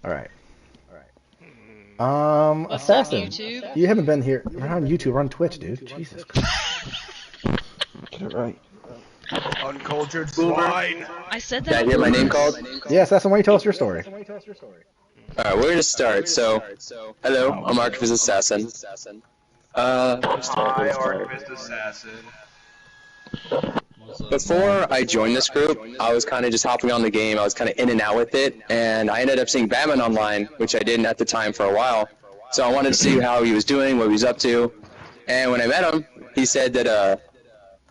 All right. What's up, Assassin. YouTube? You haven't been here. We're on YouTube. We're on Twitch, dude. Jesus Christ. Get it right. Uncultured swine. I said Did that I on hear my name purpose. called? Yeah, Assassin, why don't you tell us your story? Alright, we're gonna start. So, hello, I'm Archivist Assassin. Hi, Archivist Assassin. Before I joined this group, I was kind of just hopping on the game. I was kind of in and out with it, and I ended up seeing Batman online, which I didn't at the time for a while. So I wanted to see how he was doing, what he was up to. And when I met him, he said that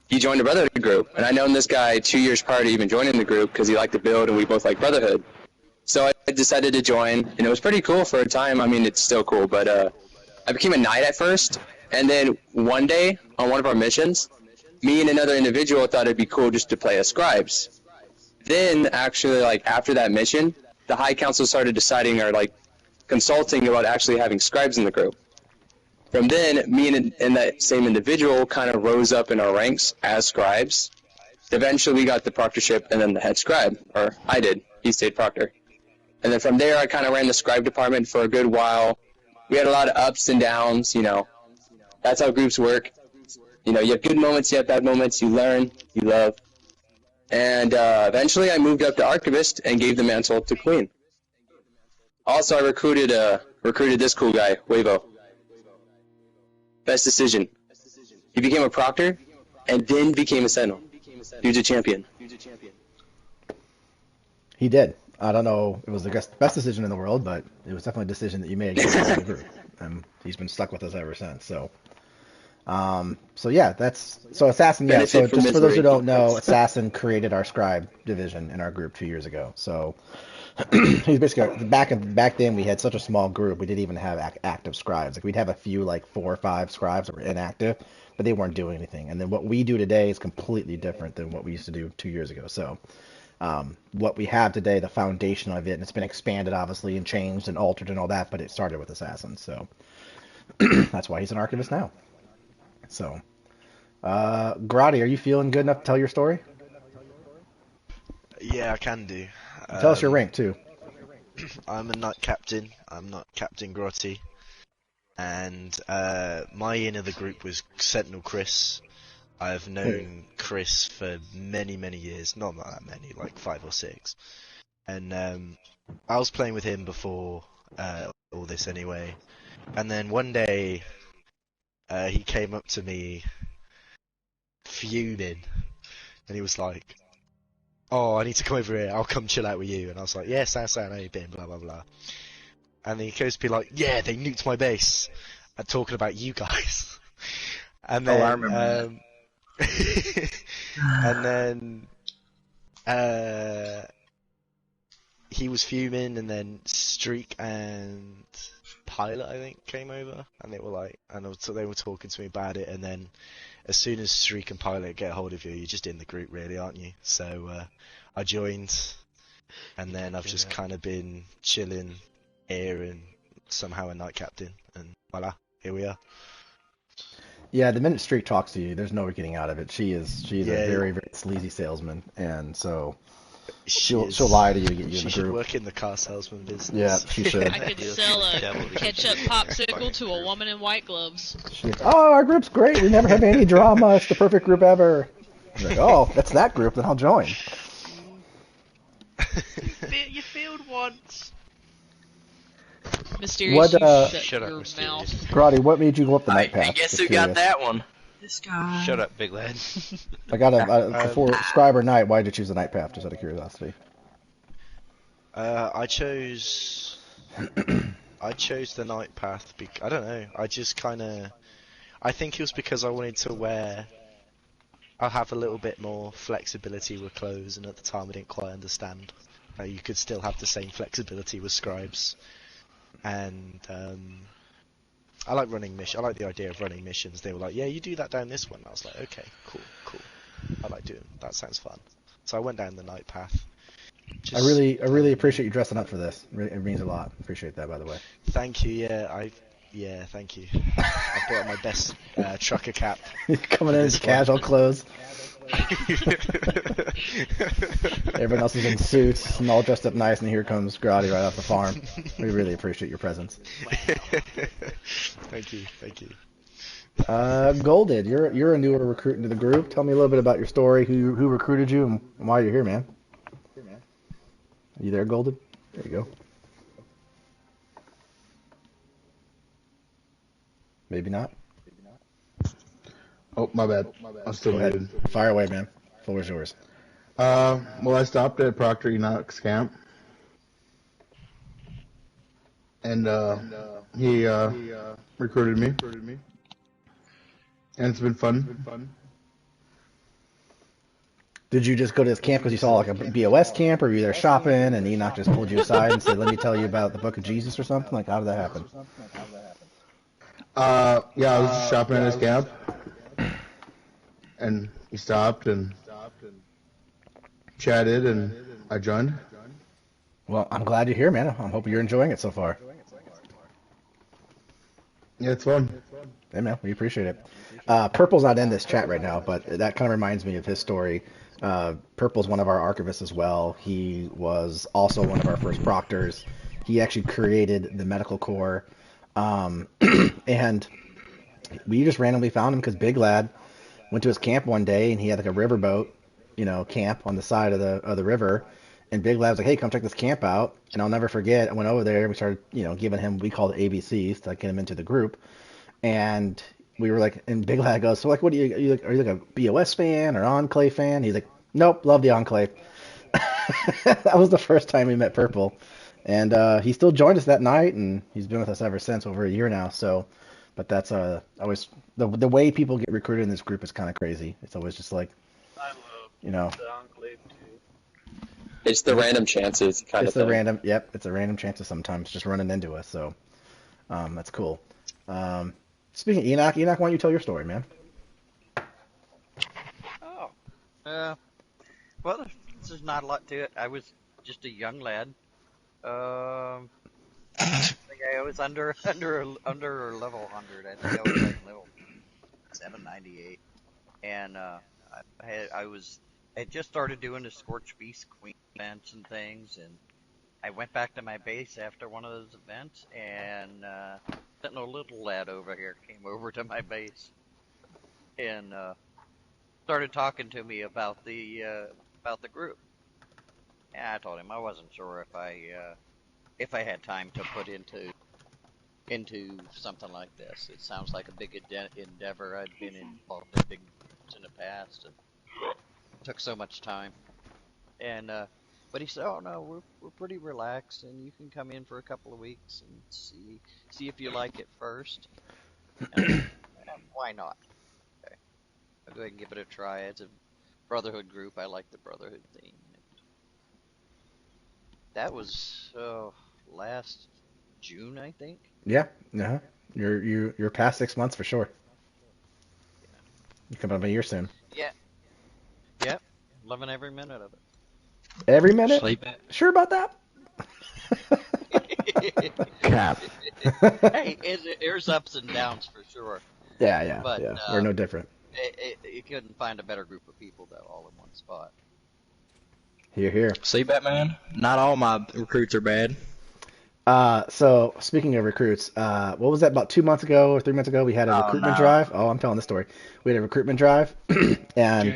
he joined a Brotherhood group. And I'd known this guy 2 years prior to even joining the group because he liked to build and we both like Brotherhood. So I decided to join, and it was pretty cool for a time. I mean, it's still cool, but I became a knight at first. And then one day, on one of our missions, me and another individual thought it'd be cool just to play as scribes. Then, actually, like, after that mission, the High Council started deciding or, like, consulting about actually having scribes in the group. From then, me and that same individual kind of rose up in our ranks as scribes. Eventually, we got the proctorship and then the head scribe, or I did. He stayed proctor. And then from there, I kind of ran the scribe department for a good while. We had a lot of ups and downs, you know. That's how groups work. You know, you have good moments, you have bad moments, you learn, you love. And eventually I moved up to Archivist and gave the mantle to Queen. Also, I recruited this cool guy, Wavo. Best decision. He became a proctor and then became a sentinel. Dude's a champion. He did. I don't know. It was the best decision in the world, but it was definitely a decision that you made against the group. And he's been stuck with us ever since. So yeah, so Assassin. Yeah. So just for those who don't know, Assassin created our scribe division in our group 2 years ago. So he's basically back then we had such a small group we didn't even have active scribes. Like we'd have a few like 4 or 5 scribes that were inactive, but they weren't doing anything. And then what we do today is completely different than what we used to do 2 years ago. So what we have today, the foundation of it, and it's been expanded obviously and changed and altered and all that, but it started with Assassin. So that's why he's an archivist now. So, Grotti, are you feeling good enough to tell your story? Yeah, I can do. Tell us your rank too. I'm a knight captain. I'm not Captain Grotti. And my in of the group was Sentinel Chris. I've known Chris for many, many years. Not that many, like 5 or 6. And I was playing with him before all this anyway. And then one day he came up to me fuming. And he was like, "Oh, I need to come over here. I'll come chill out with you." And I was like, "Yes, how you been? Blah, blah, blah." And then he goes to be like, "Yeah, they nuked my base." And talking about you guys. And then, I remember and then he was fuming, and then Streak and Pilot, I think, came over, and they were like, they were talking to me about it. And then as soon as Streak and Pilot get a hold of you, you're just in the group, really, aren't you? So I joined, and then I've just kind of been chilling here, and somehow a knight captain, and voila, here we are. Yeah, the minute Streak talks to you, there's no getting out of it. She's a Yeah. very, very sleazy salesman, and so She'll lie to you to get you in She the should group. work in the car salesman business. Yeah, she should. I could sell a ketchup popsicle to a woman in white gloves. Oh, our group's great. We never have any drama. It's the perfect group ever. I'm like, oh, that's that group. Then I'll join. You failed once. Mysterious. What, Shut up, your Mysterious. mouth. Grotty, what made you go up the night path? I guess Just who got curious. that one? This guy. Shut up, big lad. I got before Scribe or Knight. Why did you choose the night path? Just out of curiosity. I chose the night path. I don't know. I just kind of. I think it was because I wanted to wear. I'll have a little bit more flexibility with clothes, and at the time I didn't quite understand how you could still have the same flexibility with scribes. And I like running missions. I like the idea of running missions. They were like, "Yeah, you do that down this one." I was like, "Okay, cool. I like doing that. Sounds fun." So I went down the night path. I really appreciate you dressing up for this. It means a lot. Appreciate that, by the way. Thank you. Yeah, thank you. I brought my best trucker cap. Coming in This casual one. clothes. Everyone else is in suits and all dressed up nice, and here comes Grotti right off the farm. We really appreciate your presence. Thank you. Golded, you're a newer recruit into the group. Tell me a little bit about your story, who recruited you, and why you're here, man. Are you there, Golded? There you go. Maybe not. Oh, my bad. I'm still muted. Fire away, man. Floor is yours. Well, I stopped at Proctor Enoch's camp, and he recruited me, and it's been fun. Did you just go to this camp because you saw like a BOS camp, or were you there shopping and Enoch just pulled you aside and said, "Let me tell you about the Book of Jesus" or something? Like, how did that happen? Yeah, I was shopping at his camp, and he stopped and chatted, and I joined. Well, I'm glad you're here, man. I'm hoping you're enjoying it so far. Yeah, it's fun. Hey, man, we appreciate it. Purple's not in this chat right now, but that kind of reminds me of his story. Purple's one of our archivists as well. He was also one of our first proctors. He actually created the medical corps. And we just randomly found him because Big Lad went to his camp one day and he had like a riverboat, camp on the side of the river. And Big Lad was like, "Hey, come check this camp out." And I'll never forget, I went over there and we started, giving him, we called it ABCs to get him into the group. And we were like, and Big Lad goes, "So like, what are you like a BOS fan or Enclave fan?" He's like, "Nope, love the Enclave." That was the first time we met Purple. And he still joined us that night, and he's been with us ever since, over a year now. So, but that's always the way people get recruited in this group is kind of crazy. It's always just like, I love the Enclave too. It's the random chances kind of thing. It's a random chances sometimes just running into us. So, that's cool. Speaking of Enoch, why don't you tell your story, man? Oh, well, there's not a lot to it. I was just a young lad. I think I was under level 100. I think I was like level 798, and I had just started doing the Scorched Beast Queen events and things, and I went back to my base after one of those events, and Sentinel Little Lad over here came over to my base and started talking to me about the group. And I told him I wasn't sure if I had time to put into something like this. It sounds like a big endeavor. I'd been involved in big in the past, and it took so much time. And but he said, "Oh no, we're pretty relaxed, and you can come in for a couple of weeks and see if you like it first. And, why not? Okay, I'll go ahead and give it a try. It's a Brotherhood group. I like the Brotherhood theme." That was last June, I think. Yeah, you're past 6 months for sure. Yeah. You come up a year soon. Yeah. Yep. Loving every minute of it. Every minute? Sleep it. Sure about that? Cap. Hey, there's ups and downs for sure. Yeah. But, We're no different. You couldn't find a better group of people though, all in one spot. Here. See, Batman? Not all my recruits are bad. So speaking of recruits, what was that, about 2 months ago or 3 months ago? We had a recruitment drive. Oh, I'm telling the story. We had a recruitment drive, and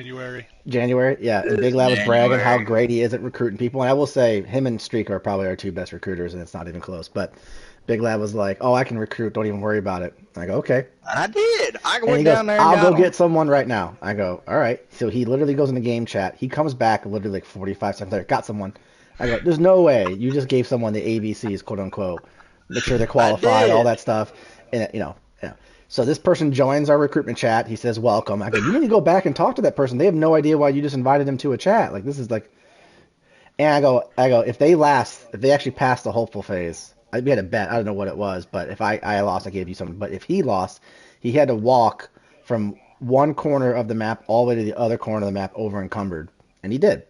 January, yeah. And Big Lad was bragging how great he is at recruiting people. And I will say, him and Streak are probably our two best recruiters, and it's not even close. But Big Lad was like, "Oh, I can recruit. Don't even worry about it." I go, "Okay." And I did. I And went he down goes, there and "I'll got go get 'em. someone right now." I go, "All right." So he literally goes in the game chat. He comes back literally like 45 seconds later. Got someone. I go, "There's no way you just gave someone the ABCs, quote unquote. Make sure they're qualified, all that stuff." And yeah. So this person joins our recruitment chat. He says, "Welcome." I go, "You need to go back and talk to that person. They have no idea why you just invited them to a chat. Like, this is like." And I go, if they actually pass the hopeful phase, we had a bet. I don't know what it was, but if I lost, I gave you something. But if he lost, he had to walk from one corner of the map all the way to the other corner of the map over encumbered, and he did.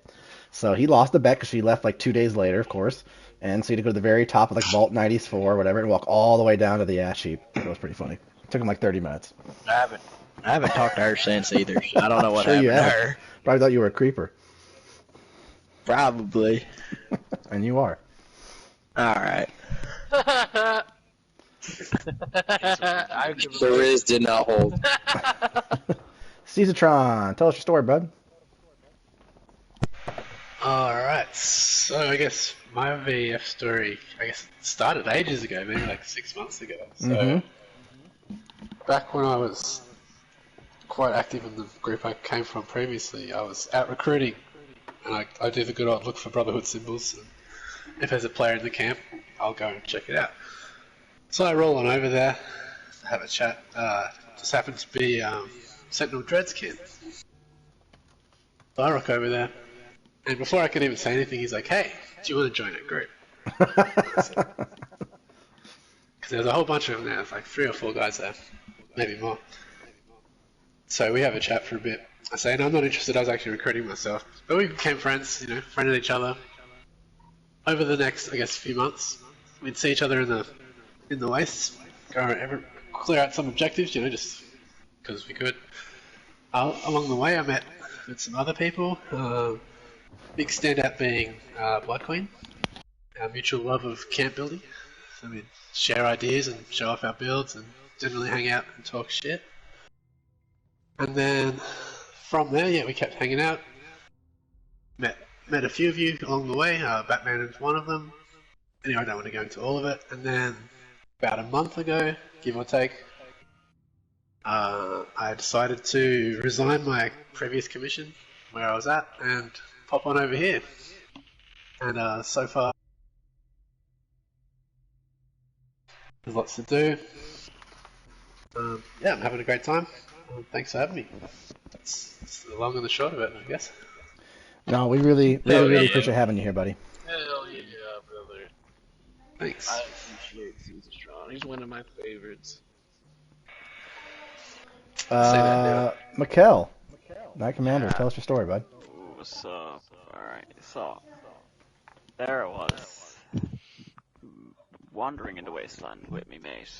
So he lost the bet because she left like 2 days later, of course. And so he had to go to the very top of like Vault 94 or whatever and walk all the way down to the ash heap. It was pretty funny. It took him like 30 minutes. I haven't. I haven't talked to her since either. So I don't know what Sure you happened to haven't. her. Probably thought you were a creeper. Probably. And you are. All right. The Riz did not hold. Caesartron, tell us your story, bud. Alright, so I guess my VF story, started ages ago, maybe like 6 months ago. So, back when I was quite active in the group I came from previously, I was out recruiting, and I do the good old look for Brotherhood symbols, and if there's a player in the camp, I'll go and check it out. So I roll on over there, have a chat, just happened to be Sentinel Dread's camp. So I rock over there. And before I could even say anything, he's like, "Hey, do you want to join our group?" Because there's a whole bunch of them there. There's like 3 or 4 guys there, maybe more. So we have a chat for a bit. I say, "No, I'm not interested. I was actually recruiting myself." But we became friends, friended each other. Over the next, few months, we'd see each other in the wastes, clear out some objectives, just because we could. Along the way, I met with some other people. Big standout being Blood Queen, our mutual love of camp building. So we'd share ideas and show off our builds and generally hang out and talk shit. And then from there, we kept hanging out. Met a few of you along the way. Batman is one of them. Anyway, I don't want to go into all of it. And then about a month ago, give or take, I decided to resign my previous commission where I was at and pop on over here. And so far, there's lots to do. I'm having a great time. Thanks for having me. That's the long and the short of it, I guess. No, we really appreciate having you here, buddy. Hell yeah, brother. Thanks. I appreciate Caesartron. He's one of my favorites. Mikkel, Knight Commander, tell us your story, bud. What's up? Alright, so there I was, wandering in the wasteland with me mate,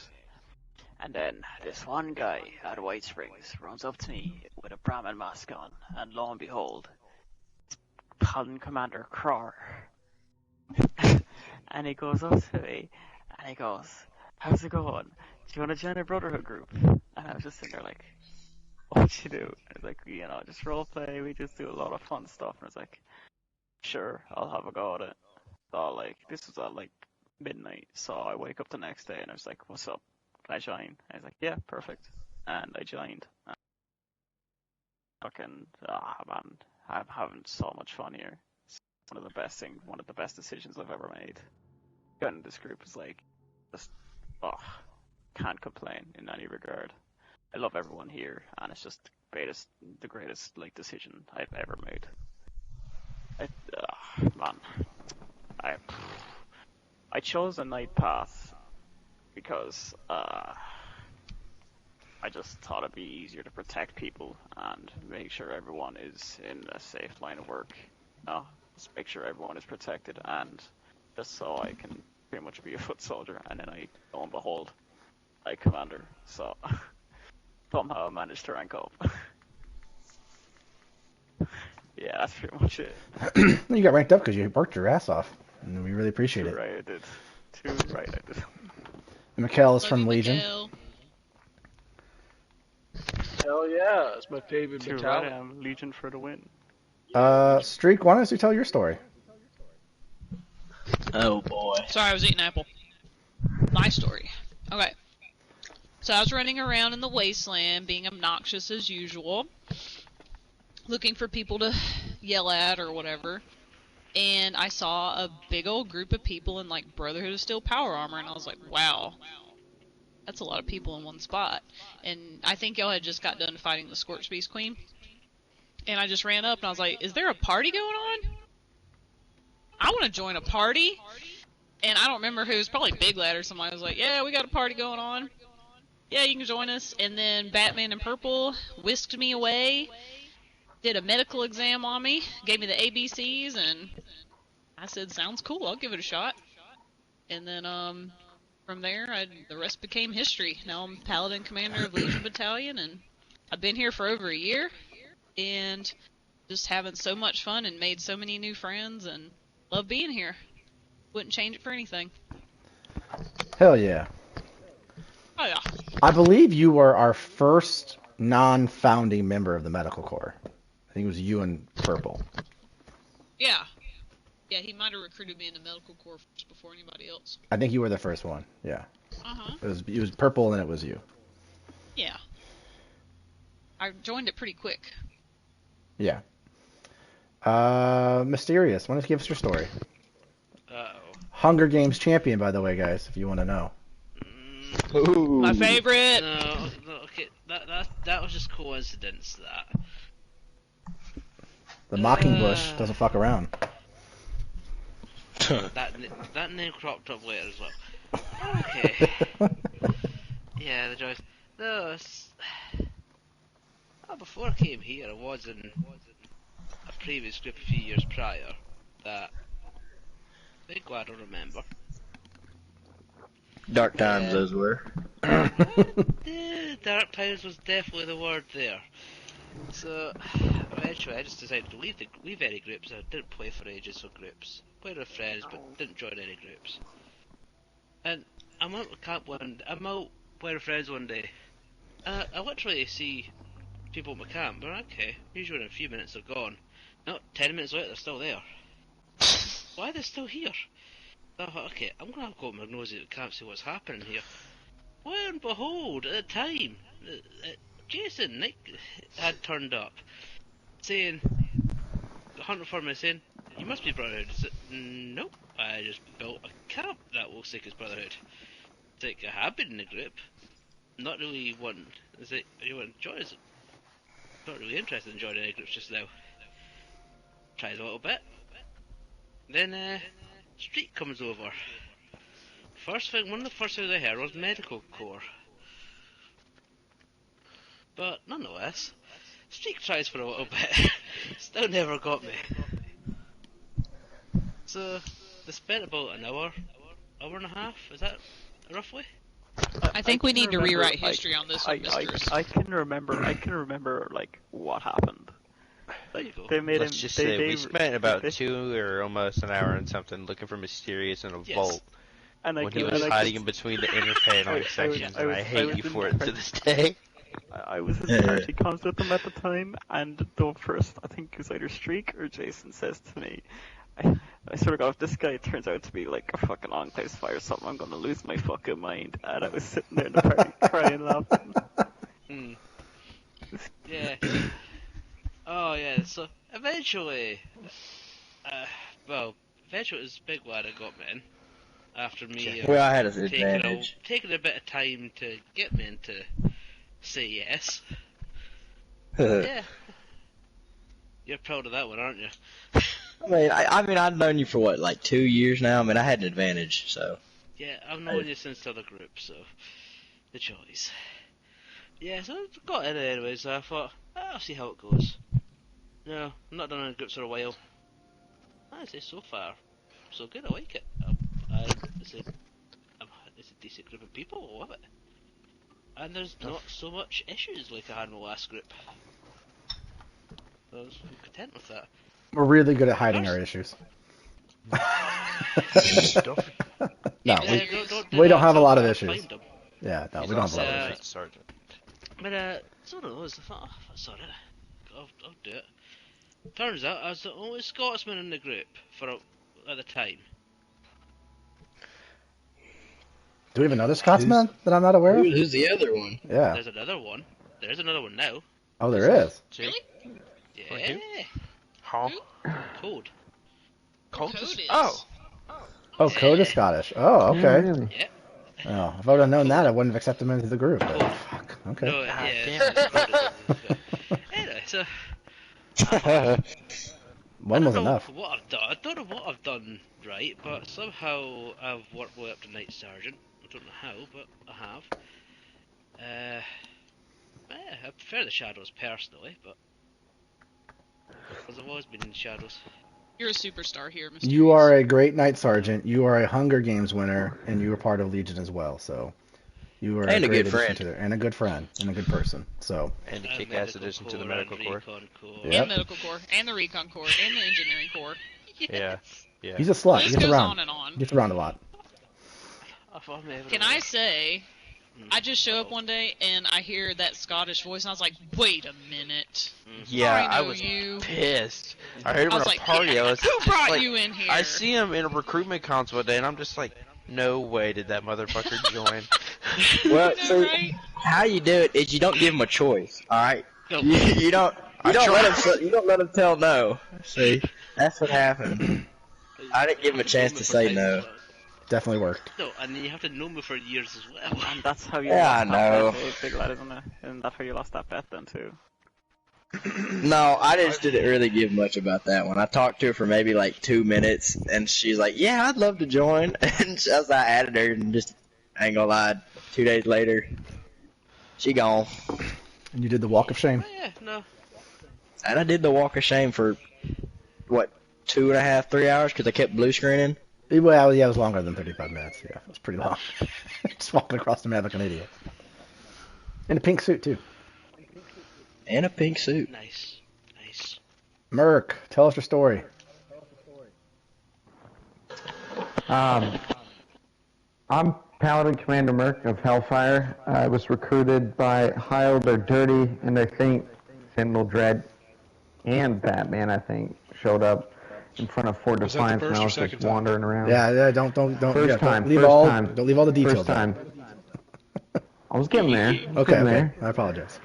and then this one guy at White Springs runs up to me with a Brahmin mask on, and lo and behold, it's Paladin Commander Cror. And he goes up to me, and he goes, "How's it going? Do you want to join a Brotherhood group?" And I was just sitting there like, "What you do?" I was like, just roleplay, we just do a lot of fun stuff. And I was like, "Sure, I'll have a go at it." So this was at midnight, so I wake up the next day and I was like, "What's up? Can I join?" I was like, "Yeah, perfect." And I joined. Man, I'm having so much fun here. It's one of the best decisions I've ever made. Getting this group is can't complain in any regard. I love everyone here, and it's just the greatest decision I've ever made. I chose a night path because I just thought it'd be easier to protect people and make sure everyone is in a safe line of work. Just make sure everyone is protected, and just so I can pretty much be a foot soldier, and then lo and behold, commander. So somehow I managed to rank up. Yeah, that's pretty much it. You got ranked up because you worked your ass off, and we really appreciate it. Right, I did. Right, I did. And Mikkel is Love from you, Legion. Mikkel. Hell yeah, it's my favorite Right, battalion. Legion for the win. Streak, why don't you tell your story? Oh boy. Sorry, I was eating apple. My story. Okay. So I was running around in the wasteland, being obnoxious as usual, looking for people to yell at or whatever. And I saw a big old group of people in Brotherhood of Steel power armor, and I was like, wow, that's a lot of people in one spot. And I think y'all had just got done fighting the Scorch Beast Queen. And I just ran up and I was like, is there a party going on? I want to join a party. And I don't remember who, it was probably Big Lad or somebody was like, yeah, we got a party going on. Yeah, you can join us. And then Batman in Purple whisked me away, did a medical exam on me, gave me the ABCs, and I said, sounds cool, I'll give it a shot. And then from there, the rest became history. Now I'm Paladin Commander of Legion Battalion, and I've been here for over a year, and just having so much fun and made so many new friends, and love being here. Wouldn't change it for anything. Hell yeah. Oh yeah. I believe you were our first non-founding member of the medical corps. I think it was you and Purple. Yeah. Yeah, he might have recruited me in the medical corps first before anybody else. I think you were the first one. Yeah. Uh-huh. It was Purple and then it was you. Yeah. I joined it pretty quick. Yeah. Mysterious. Why don't you give us your story? Uh-oh. Hunger Games champion, by the way, guys, if you want to know. Ooh. My favorite. No, okay, that was just coincidence. The Mocking-Bush doesn't fuck around. that name cropped up later as well. Okay. Yeah, the Joyce. No, before I came here, I was in a previous group a few years prior that I think I don't remember. Dark times those were. Dark times was definitely the word there. So eventually I just decided to leave any groups. I didn't play for ages for groups. Played with friends but didn't join any groups. And I'm out with camp I'm out playing with friends one day. I literally see people at my camp, but okay, usually in a few minutes they're gone. No, 10 minutes later they're still there. Why are they still here? I thought, okay, I'm gonna have to go with my nose at the camp, see what's happening here. Lo and behold, at the time, Jason, Nick had turned up, saying, hunting for me, saying, "You must be Brotherhood." I said, "Nope, I just built a camp that looks like it's Brotherhood." It's like, I have been in the group, not really wanting, is it, you want to join us? Not really interested in joining any groups just now. Tries a little bit. Then, Street comes over. One of the first things I heard was medical corps. But nonetheless, Street tries for a little bit. Still never got me. So they spent about an hour and a half. Is that roughly? I think we need to remember, rewrite history on this one, Mistress. I can remember like what happened. Like, they made Let's him. just they, say they, we spent about they, 2 or almost an hour and something looking for Mysterious in a vault and when he was hiding in between the inner paneling sections, and I hate you for it to this day. I was in party comms with them at the time, and the first, I think it was either Streak or Jason says to me, I sort of go, if this guy turns out to be like a fucking Enclave spy or something, I'm gonna lose my fucking mind. And I was sitting there in the party crying, laughing. Yeah. Oh yeah, so eventually, eventually it was Big Lad that got me in. After me Well, I had an advantage. taking a bit of time to get me in to say yes. Yeah. You're proud of that one, aren't you? I mean, I've known you for what, like 2 years now? I mean, I had an advantage, so. Yeah, I've known you since the other group, so. The choice. Yeah, so I got in anyway, so I thought, I'll see how it goes. No, I'm not done in groups for a while. I'd say so far, so good, I like it. It's a decent group of people, I love it. And there's not so much issues like I had in the last group. So I'm content with that. We're really good at hiding our issues. No, we don't have a lot of issues. Yeah, no, we don't have a lot of issues. But, so no, I thought, sorry, I'll do it. Turns out I was the only Scotsman in the group at the time. Do we have another Scotsman that I'm not aware of? Who's the other one? Yeah. There's another one. There's another one now. Oh, there is? Really? Yeah. Huh? Code. Code is. Oh. Oh, Code is Scottish. Oh, okay. Yeah. Oh, if I would have known that, I wouldn't have accepted him into the group. But, fuck. Okay. No, yeah. Anyway, so. One was enough. What I've done. I don't know what I've done right, but somehow I've worked my way up to Night Sergeant. I don't know how, but I have. I prefer the Shadows personally, but because I've always been in Shadows. You're a superstar here, Mr. You are a great Night Sergeant. You are a Hunger Games winner, and you were part of Legion as well. So You are And a great good addition friend. to there, and a good friend, and a good person. So. And a kick-ass addition to the medical corps. Yep. And medical corps, and the recon corps, and the engineering corps. Yeah. Yeah. He's a slut. The He list gets goes around. on and on. He gets around a lot. Can I say, I just show up one day and I hear that Scottish voice and I was like, wait a minute. Yeah, I know was you. pissed. I heard him I at was a like, party. yeah, I was who just brought like, you in here? I see him in a recruitment council one day, and I'm just like, no way did that motherfucker join. Well, know, so right? how you do it is you don't give him a choice. All right. No. You don't let him tell no. See, that's what happened. I didn't give him a chance to say no. Definitely worked. No, and then you have to know me for years as well. And that's how you Yeah, lost I know. that bet, big lad, isn't it? And that's how you lost that bet then too. No, I just didn't really give much about that one. I talked to her for maybe like 2 minutes, and she's like, "Yeah, I'd love to join." And I added her, and just I ain't gonna lie, 2 days later, she gone. And you did the walk of shame. Oh, yeah, no. And I did the walk of shame for what 2.5, 3 hours because I kept blue screening. Well, yeah, it was longer than 35 minutes. Yeah, it was pretty long. Just walking across the map like an idiot. In a pink suit, too. And a pink suit. Nice. Nice. Merc, tell us your story. I'm Paladin Commander Merc of Hellfire. I was recruited by Hild or Dirty, and I think Sentinel Dread and Batman, I think, showed up in front of Fort Was that the Defiance, and first I or was just second time? wandering around. Yeah, don't First yeah, time, don't leave first all time. don't leave all the details First out. time. I was getting there. Okay. I apologize.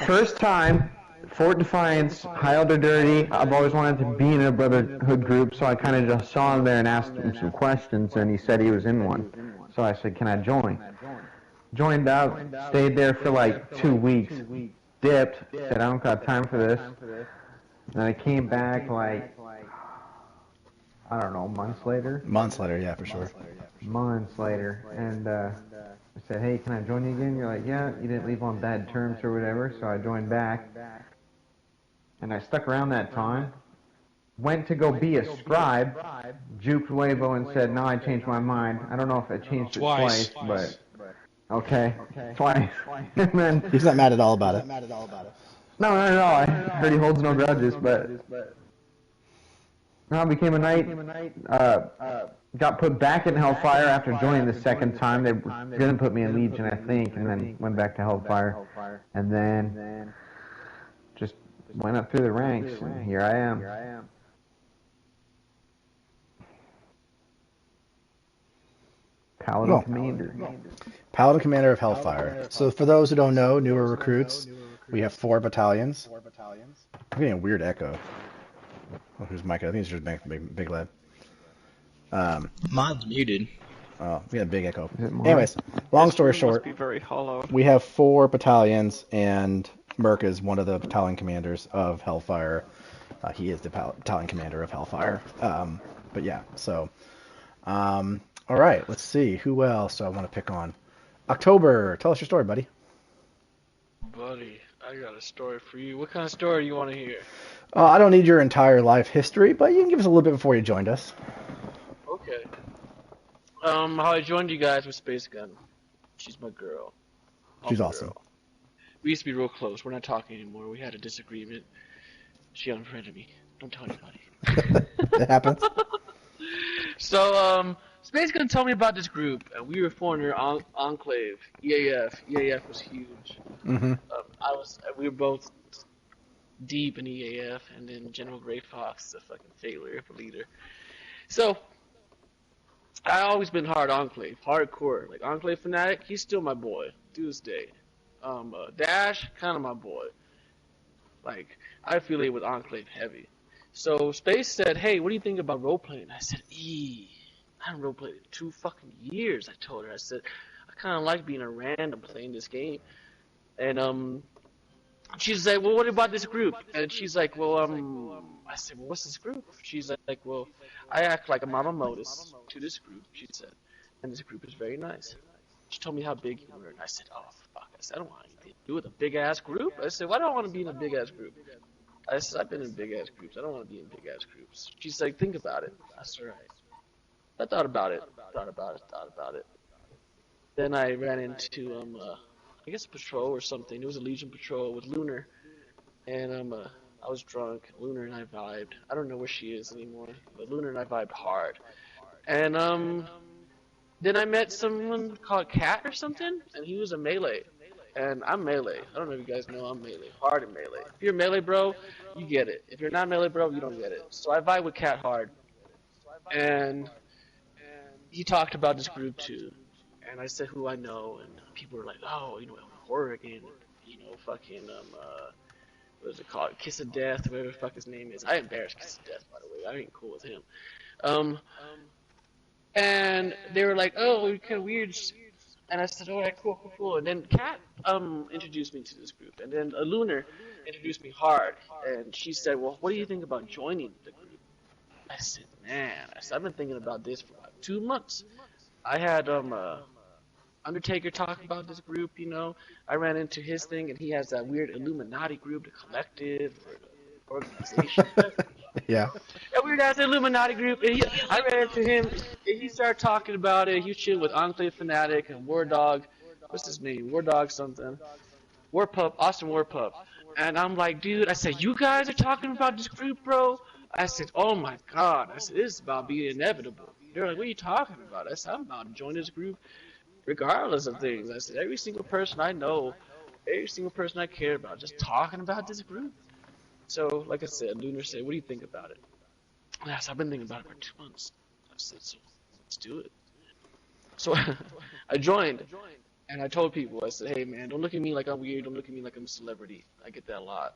First time, Fort Defiance, Hild or Dirty. I've always wanted to be in a Brotherhood group, so I kind of just saw him there and asked him some questions, and he said he was in one. So I said, "Can I join?" Joined up, stayed there for like 2 weeks, dipped, said, "I don't got time for this." Then I came back like, I don't know, months later. Months later, yeah, for sure. Months later, and I said, "Hey, can I join you again?" You're like, "Yeah, you didn't leave on bad terms or whatever," so I joined back. And I stuck around that time. Went to go be a scribe, juked Wavo and said, "No, I changed my mind." I don't know if I changed it twice, but okay, twice. And then He's not mad at all about it. no, I heard he holds no grudges, but no, I became a knight. Got put back in Hellfire after joining the second time. They were gonna put me in Legion, I think, and then went back to Hellfire, and then just went up through the ranks, and here I am. Paladin Commander. Paladin Commander of Hellfire. So for those who don't know, newer recruits, we have 4 battalions. I'm getting a weird echo. Oh, who's Mike? I think it's just big lad. Mine's muted. Oh, we had a big echo. Anyways, long story short, Must be very hollow. we have 4 battalions, and Merc is one of the battalion commanders of Hellfire. He is the battalion commander of Hellfire. But yeah, so... all right, let's see. Who else do I want to pick on? October, tell us your story, buddy. Buddy, I got a story for you. What kind of story do you want to hear? I don't need your entire life history, but you can give us a little bit before you joined us. Okay. How I joined you guys with Space Gun. She's my girl. She's awesome. Girl. We used to be real close. We're not talking anymore. We had a disagreement. She unfriended me. Don't tell anybody. It happens. So, Space Gun told me about this group, and we were forming our enclave, EAF. EAF was huge. Mm-hmm. We were both deep in EAF, and then General Gray Fox is a fucking failure of a leader. So, I always been hardcore, like Enclave fanatic. He's still my boy to this day. Dash, kind of my boy. Like, I affiliate with Enclave heavy. So Space said, "Hey, what do you think about role-playing?" I said, I haven't role-played in 2 fucking years, I told her. I said, I kind of like being a random playing this game. And, she's like, "Well, what about this group?" And she's like, "Well, I said, "Well, what's this group?" She's like, "Well, I act like a Mama Modus to this group," she said. "And this group is very nice." She told me how big you were, and I said, "Oh, fuck." I said, "I don't want anything to do with a big-ass group." I said, "Why do I want to be in a big-ass group?" I said, "I've been in big-ass groups. I don't want to be in big-ass groups." She's like, "Think about it." I said, "All right." I thought about it. then I ran into I guess a patrol or something. It was a Legion patrol with Lunar, and I was drunk. Lunar and I vibed. I don't know where she is anymore, but Lunar and I vibed hard. And then I met someone called Cat or something, and he was a melee. And I'm melee. I don't know if you guys know I'm melee. Hard in melee. If you're melee, bro, you get it. If you're not melee, bro, you don't get it. So I vibe with Cat hard. And he talked about this group too. And I said who I know, and people were like, oh, you know, Oregon, you know, fucking, what is it called? Kiss of Death, whatever the fuck his name is. I embarrassed Kiss of Death, by the way. I ain't cool with him. And they were like, oh, you're kind of weird. And I said, alright, cool. And then Kat introduced me to this group. And then Lunar introduced me hard. And she said, well, what do you think about joining the group? I said, man, I've been thinking about this for like 2 months. I had Undertaker talk about this group, you know. I ran into his thing, and he has that weird Illuminati group, the collective, or the organization. Yeah. A weird ass Illuminati group. And I ran into him, and he started talking about it. He was chilling with Enclave Fanatic and War Dog. What's his name? War Dog something. Warpup, Austin Warpup. And I'm like, dude, I said, you guys are talking about this group, bro? I said, oh my god. I said, this is about being inevitable. They're like, what are you talking about? I said, I'm about to join this group regardless of things. I said, every single person I know, every single person I care about, just talking about this group. So, like I said, Lunar said, what do you think about it? And I said, I've been thinking about it for 2 months. I said, so let's do it. So I joined, and I told people, I said, hey man, don't look at me like I'm weird, don't look at me like I'm a celebrity. I get that a lot.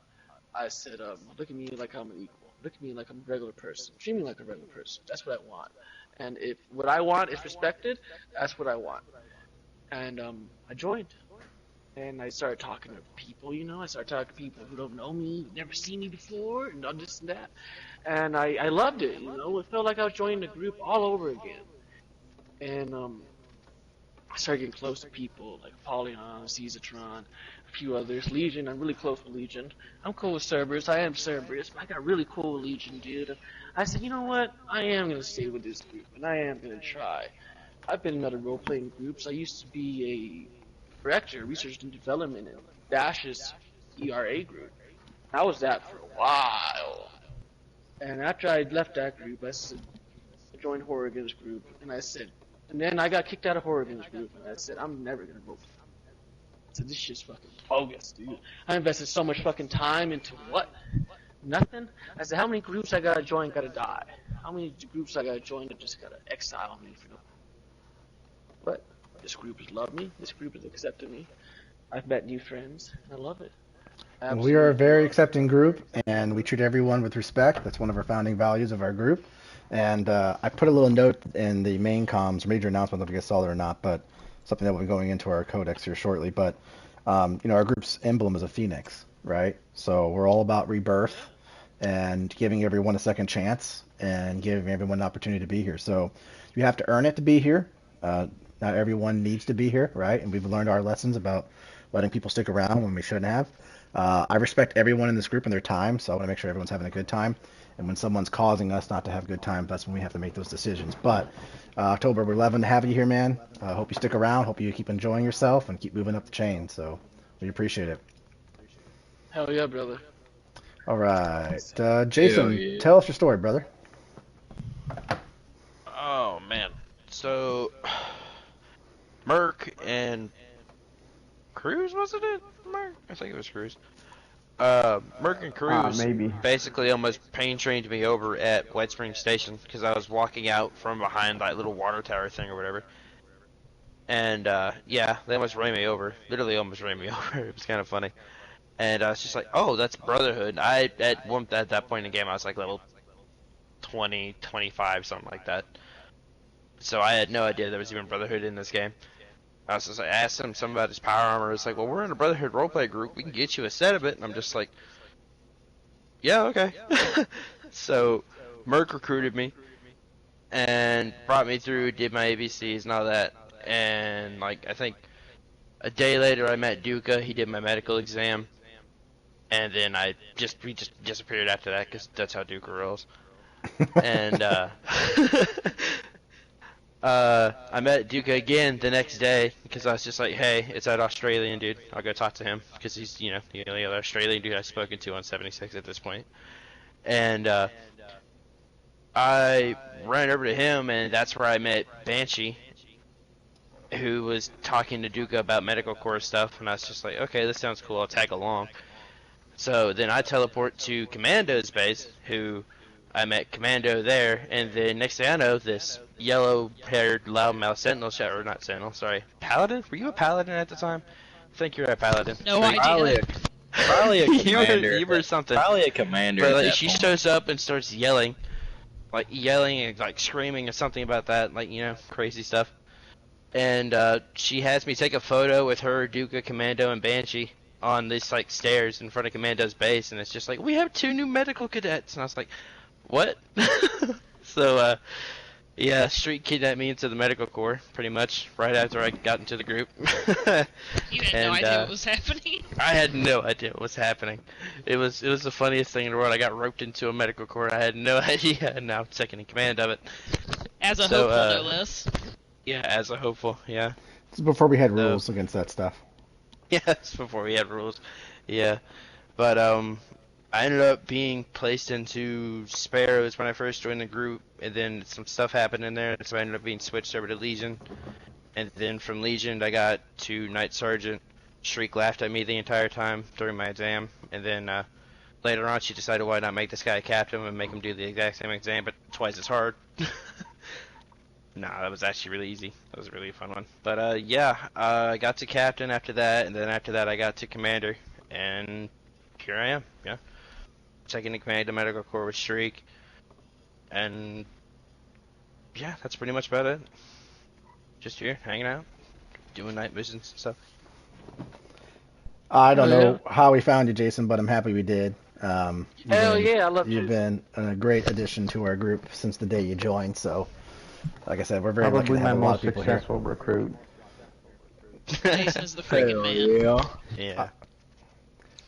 I said, look at me like I'm an equal. Look at me like I'm a regular person. Treat me like a regular person. That's what I want. And if what I want is respected, that's what I want. And I joined. And I started talking to people, you know. I started talking to people who don't know me, never seen me before, and all this and that. And I loved it, you know. It felt like I was joining a group all over again. And I started getting close to people like Apollyon, Caesatron, a few others. Legion, I'm really close with Legion. I'm cool with Cerberus. I am Cerberus, but I got really cool with Legion, dude. I said, you know what? I am going to stay with this group, and I am going to try. I've been in other role-playing groups. I used to be a director, research and development in Dash's ERA group. I was that for a while. And after I left that group, I joined Horrigan's group, and then I got kicked out of Horrigan's group, and I said, I'm never going to vote for them. I said, this shit's fucking bogus, dude. I invested so much fucking time into what? Nothing? I said, how many groups I gotta join gotta die? How many groups I gotta join that just gotta exile me for no? But this group has loved me. This group has accepted me. I've met new friends. And I love it. We are a very accepting group, and we treat everyone with respect. That's one of our founding values of our group. And I put a little note in the main comms, major announcement, I don't know if you guys saw it or not, but something that will be going into our codex here shortly. But, you know, our group's emblem is a phoenix, right? So we're all about rebirth and giving everyone a second chance and giving everyone an opportunity to be here. So you have to earn it to be here. Not everyone needs to be here, right? And we've learned our lessons about letting people stick around when we shouldn't have. I respect everyone in this group and their time, so I want to make sure everyone's having a good time. And when someone's causing us not to have a good time, that's when we have to make those decisions. But October, we're loving to have you here, man. Hope you stick around. Hope you keep enjoying yourself and keep moving up the chain. So we appreciate it. Hell yeah, brother. All right. Jason, tell us your story, brother. Oh, man. So, Merc and Cruz, wasn't it? Merc? I think it was Cruz. Merc and Cruz maybe. basically almost pain trained me over at White Spring Station because I was walking out from behind that little water tower thing or whatever. And, yeah, they almost ran me over. Literally almost ran me over. It was kind of funny. And I was just like, oh, that's Brotherhood. At that point in the game, I was like level 20, 25, something like that. So I had no idea there was even Brotherhood in this game. I was just like, I asked him something about his power armor. It's like, well, we're in a Brotherhood roleplay group. We can get you a set of it. And I'm just like, yeah, okay. So Merc recruited me and brought me through, did my ABCs and all that. And, like, I think a day later I met Duca. He did my medical exam. And then we just disappeared after that because that's how Duca rolls. And, I met Duca again the next day because I was just like, hey, it's that Australian dude. I'll go talk to him because he's, the only other Australian dude I've spoken to on 76 at this point. And I ran over to him, and that's where I met Banshee, who was talking to Duca about medical corps stuff. And I was just like, okay, this sounds cool. I'll tag along. So then I teleport to Commando's base, who I met Commando there, and then next thing I know, this yellow-haired, loudmouth Sentinel or not Sentinel, sorry, Paladin? Were you a Paladin at the time? I think you were a Paladin. No idea. Probably a commander. you were something. Probably a commander. But at like, that she point. shows up and starts yelling and like screaming or something about that, like, crazy stuff. And she has me take a photo with her, Duca, Commando, and Banshee on this like stairs in front of Commando's base, and it's just like, we have 2 new medical cadets, and I was like, what? So yeah, Street kidnapped me into the medical corps pretty much right after I got into the group. You had no idea what was happening. I had no idea what was happening. It was the funniest thing in the world. I got roped into a medical corps. I had no idea, and now I'm second in command of it. As a hopeful, no less. Yeah, as a hopeful, yeah. This is before we had rules against that stuff. Yeah, that's before we had rules. Yeah. But I ended up being placed into Sparrows when I first joined the group, and then some stuff happened in there, so I ended up being switched over to Legion. And then from Legion, I got to Night Sergeant. Shriek laughed at me the entire time during my exam, and then later on she decided why not make this guy a captain and make him do the exact same exam, but twice as hard. Nah, that was actually really easy. That was a really fun one. But yeah, I got to captain after that, and then after that I got to commander, and here I am, yeah. Second in command of the medical corps with Shriek, and yeah, that's pretty much about it. Just here, hanging out, doing night missions and stuff. I don't know how we found you, Jason, but I'm happy we did. Hell yeah, I love You've been a great addition to our group since the day you joined, so like I said, we're very lucky to have a lot of people here. Successful recruit. Jason is the freaking man. Yeah.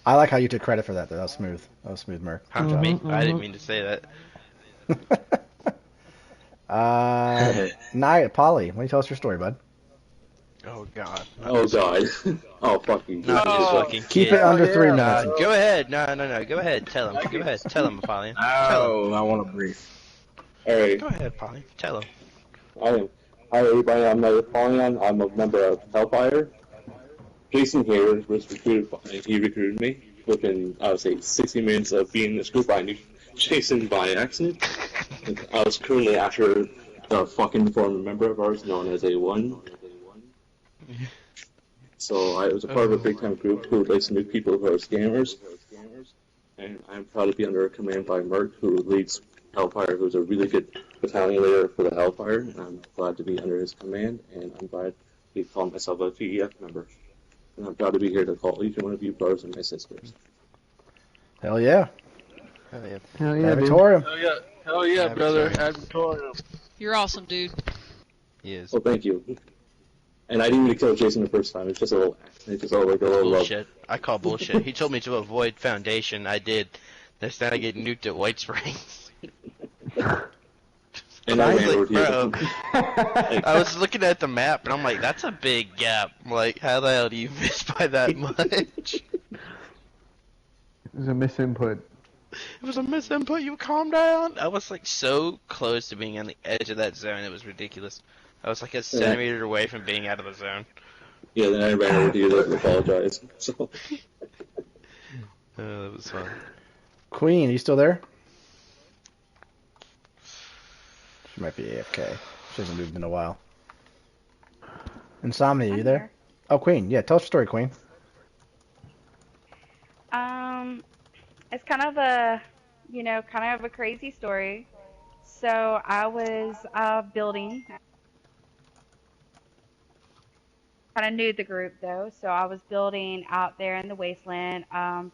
I like how you took credit for that, though. That was smooth. That was smooth, Merc. I didn't mean to say that. Nia, Polly, why don't you tell us your story, bud? Oh God. Oh God. Oh fucking. Not this fucking kid. Keep it under 3 minutes. Go ahead. No. Go ahead. Tell him. Go ahead. Tell him, Apollyon. Oh, I want to brief. Alright. Go ahead, Polly. Tell him. Hi everybody, I'm Napoleon. I'm a member of Hellfire. Jason here was recruited. He recruited me within, I would say, 60 minutes of being in this group. I knew Jason by accident. I was currently after the fucking former member of ours known as A1. So I was a part of a big time group who likes new people who are scammers. And I'm proud to be under command by Merc, who leads Hellfire, who's a really good battalion leader for the Hellfire, and I'm glad to be under his command, and I'm glad to call myself a VEF member. And I'm proud to be here to call each one of you brothers and my sisters. Hell yeah. Hell yeah. Hell yeah, Victorium. Hell yeah, brother. Advertorium. You're awesome, dude. He is. Well, thank you. And I didn't even kill Jason the first time. It's just a little, like a little bullshit. I call bullshit. He told me to avoid Foundation. I did. Next time I get nuked at White Springs. And I ran over to bro, you. I was looking at the map and I'm like, that's a big gap. Like, how the hell do you miss by that much? It was a misinput. It was a misinput. You calm down. I was like so close to being on the edge of that zone. It was ridiculous. I was like a centimeter away from being out of the zone. Yeah, then I ran over to you to apologize. So. That was fun. Queen, are you still there? She might be AFK. She hasn't moved in a while. Insomnia, are you there? Oh, Queen. Yeah, tell us your story, Queen. It's kind of a, kind of a crazy story. So I was building. Kind of new to the group though, so I was building out there in the wasteland. I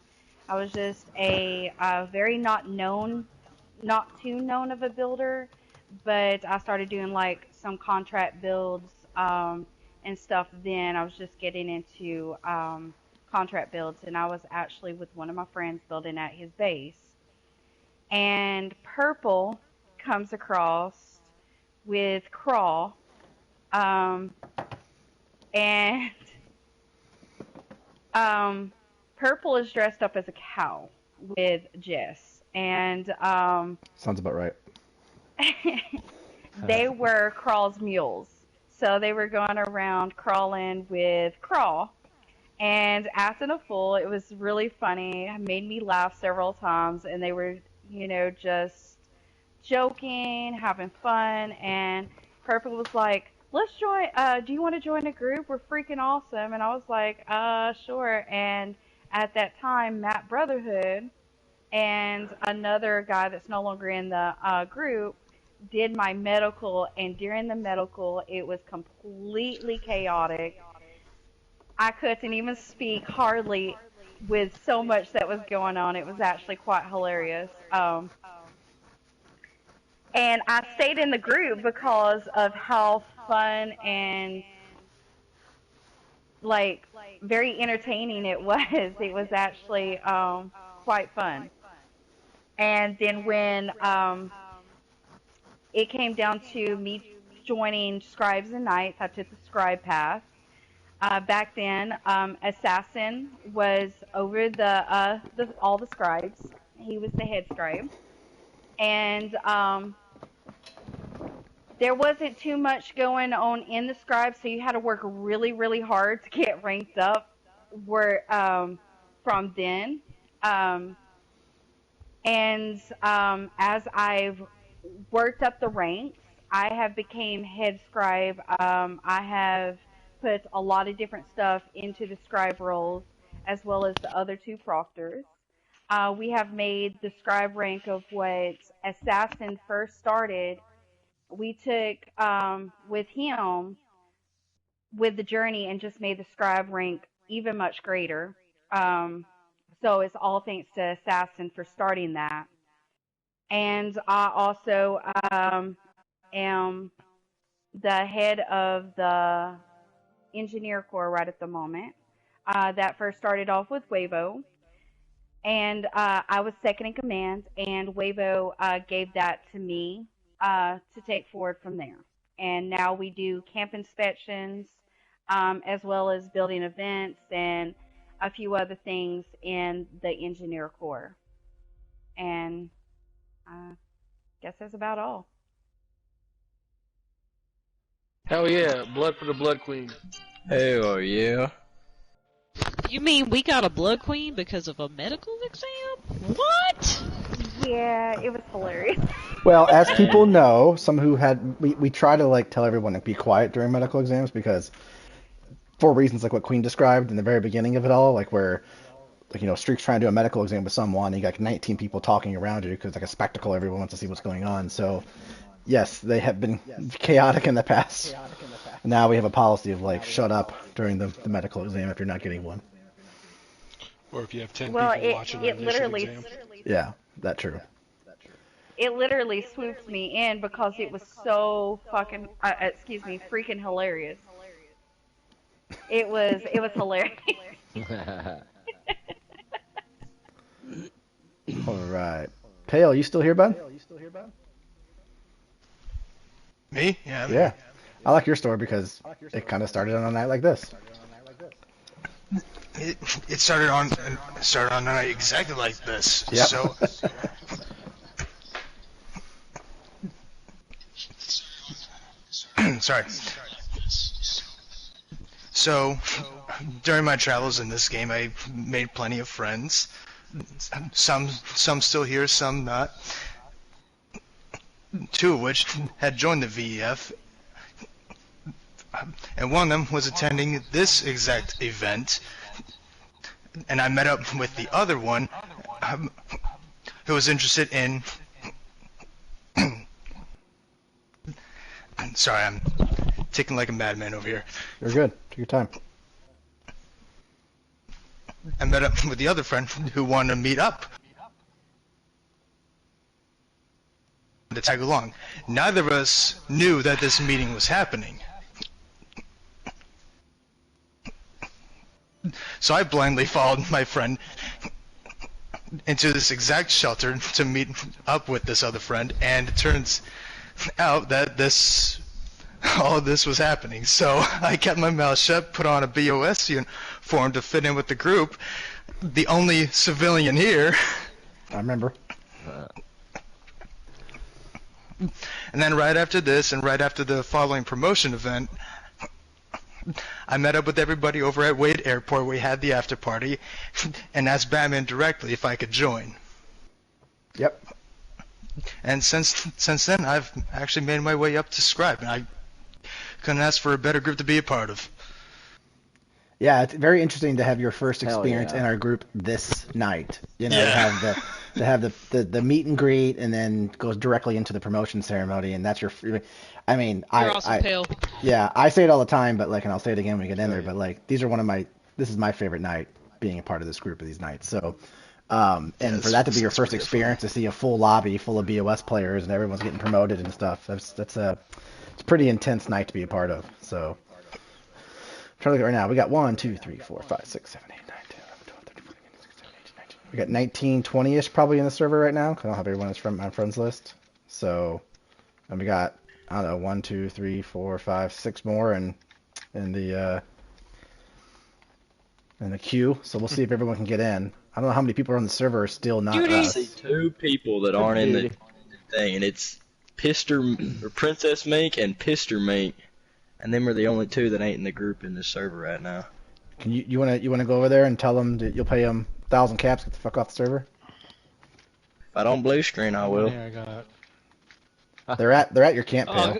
was just a very not too known of a builder, but I started doing like some contract builds and stuff. Then I was just getting into contract builds, and I was actually with one of my friends building at his base, and Purple comes across with Crawl And Purple is dressed up as a cow with Jess, and Sounds about right. they were Crawl's mules. So they were going around crawling with Crawl and acting a fool. It was really funny. It made me laugh several times, and they were, just joking, having fun, and Purple was like, let's join, do you want to join a group? We're freaking awesome. And I was like, sure. And at that time, Matt Brotherhood and another guy that's no longer in the group did my medical, and during the medical, it was completely chaotic. I couldn't even speak hardly with so much that was going on. It was actually quite hilarious. And I stayed in the group because of how fun and very entertaining it was. It was actually quite fun. And then when it came down to me joining Scribes and Knights, I took the Scribe path. Back then, Assassin was over all the scribes. He was the head scribe. And there wasn't too much going on in the scribe, so you had to work really, really hard to get ranked up from then. As I've worked up the ranks, I have became head scribe. I have put a lot of different stuff into the scribe roles, as well as the other two proctors. We have made the scribe rank of what Assassin first started. We took with him with the journey and just made the scribe rank even much greater. So it's all thanks to Assassin for starting that. And I also am the head of the Engineer Corps right at the moment. That first started off with Wavo. And I was second in command, and Wavo gave that to me to take forward from there. And now we do camp inspections, as well as building events and a few other things in the Engineer Corps. And I guess that's about all. Hell yeah, blood for the Blood Queen. Hell yeah. You mean we got a Blood Queen because of a medical exam? What? Yeah, it was hilarious. Well, as people know, some who had we try to tell everyone to be quiet during medical exams because for reasons like what Queen described in the very beginning of it all, where Streak's trying to do a medical exam with someone, and you got 19 people talking around you because it's like a spectacle. Everyone wants to see what's going on. So, yes, they have been chaotic in the past. Now we have a policy of shut up during the medical exam if you're not getting one. Or if you have 10 people watching it an literally, exam. Yeah, that's true. It literally swooped me in because it was so freaking hilarious. It was hilarious. All right. Pale, you still here, bud? Me? Yeah. Yeah. I like your story because it kind of started on a night like this. It started on a night exactly like this. Yep. So. Sorry. So, during my travels in this game, I made plenty of friends. Some still here, some not. Two of which had joined the VEF, and one of them was attending this exact event. And I met up with the other one, who was interested in. Sorry, I'm ticking like a madman over here. You're good. Take your time. I met up with the other friend who wanted to meet up to tag along. Neither of us knew that this meeting was happening. So I blindly followed my friend into this exact shelter to meet up with this other friend, and it turns out that this all of this was happening. So I kept my mouth shut, put on a BOS uniform to fit in with the group. The only civilian here. I remember. And then right after this, and right after the following promotion event, I met up with everybody over at Wade Airport. We had the after party, and asked Batman directly if I could join. Yep. And since then, I've actually made my way up to Scribe, and I couldn't ask for a better group to be a part of. Yeah, it's very interesting to have your first experience yeah. in our group this night. You know, Yeah. to have the meet and greet, and then goes directly into the promotion ceremony, and that's your. I mean, You're awesome, Pale. Yeah, I say it all the time, but like, and I'll say it again when we get in there. But like, these are this is my favorite night, being a part of this group of these nights. So, and for that to be your first experience, to see a full lobby full of BOS players and everyone's getting promoted and stuff, it's a pretty intense night to be a part of. So, I'm trying to look at right now. We got 1, 2, 3, 4, 5, 6, 7, 8, 9, 10, 11, 12, 13, 14, 15, 16, 17, 18, 19. We got 19, 20-ish probably in the server right now, because I don't have everyone that's from my friends list. So, and we got, I don't know, 1, 2, 3, 4, 5, 6 more in the queue. So we'll see if everyone can get in. I don't know how many people are on the server are still not. I see 2 people that aren't in the thing, and it's Pister or Princess Mink and Pister Mink, and them are the only 2 that ain't in the group in this server right now. Can you wanna go over there and tell them that you'll pay them 1,000 caps, get the fuck off the server? If I don't blue screen, I will. Yeah, I got it. They're at your camp, Pale.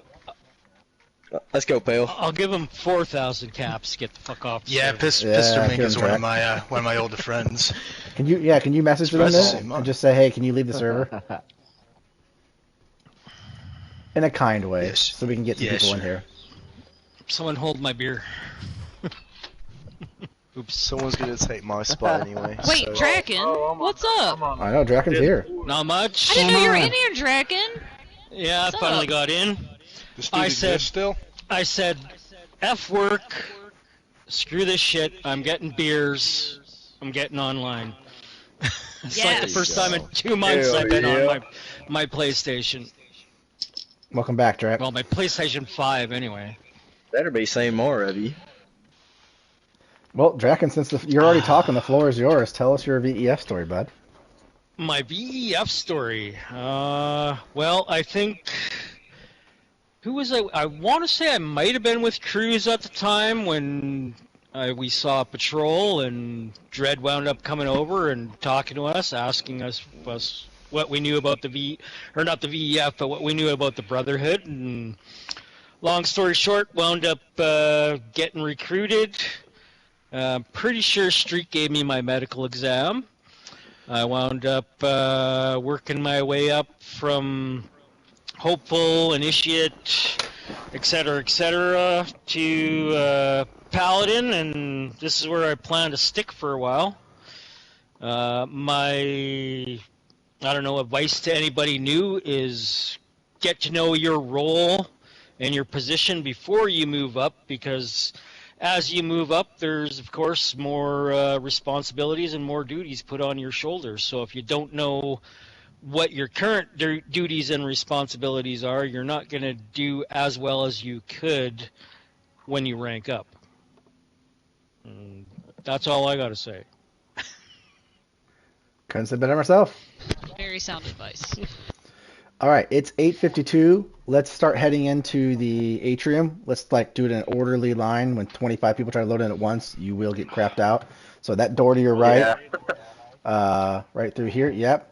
Let's go, Pale. I'll give him 4,000 caps. Get the fuck off. The Yeah, server. Pister Mink give is him one of track. my older friends. Can you message them Express then him, and just say, hey, can you leave the server? In a kind way, Yes. so we can get some Yeah, people sure. in here. Someone hold my beer. Oops. Someone's gonna take my spot anyway. Wait, so. Draken, what's up? I know Draken's here. Not much. I didn't know you were in here, Draken. Yeah, What's I finally up? got in. This dude exists still? I said, F work, screw this shit, I'm getting beers, I'm getting online. It's like the Yes. first time in 2 months Hell I've been yeah. on my PlayStation. Welcome back, Drak. Well, my PlayStation 5 anyway. Better be saying more of you. Well, Draken, since you're already talking, the floor is yours. Tell us your VEF story, bud. My VEF story. Well, I think... Who was I? I want to say I might have been with Cruz at the time when we saw Patrol, and Dredd wound up coming over and talking to us, asking us what we knew about not the VEF, but what we knew about the Brotherhood. And long story short, wound up getting recruited. Pretty sure Street gave me my medical exam. I wound up working my way up from hopeful, initiate, etc., to paladin, and this is where I plan to stick for a while. My, I don't know, advice to anybody new is get to know your role and your position before you move up, because as you move up, there's, of course, more responsibilities and more duties put on your shoulders. So if you don't know what your current duties and responsibilities are, you're not going to do as well as you could when you rank up. That's all I got to say. Couldn't say better myself. Very sound advice. All right, it's 8:52. Let's start heading into the atrium. Let's do it in an orderly line. When 25 people try to load in at once, you will get crapped out. So that door to your right, right through here. Yep.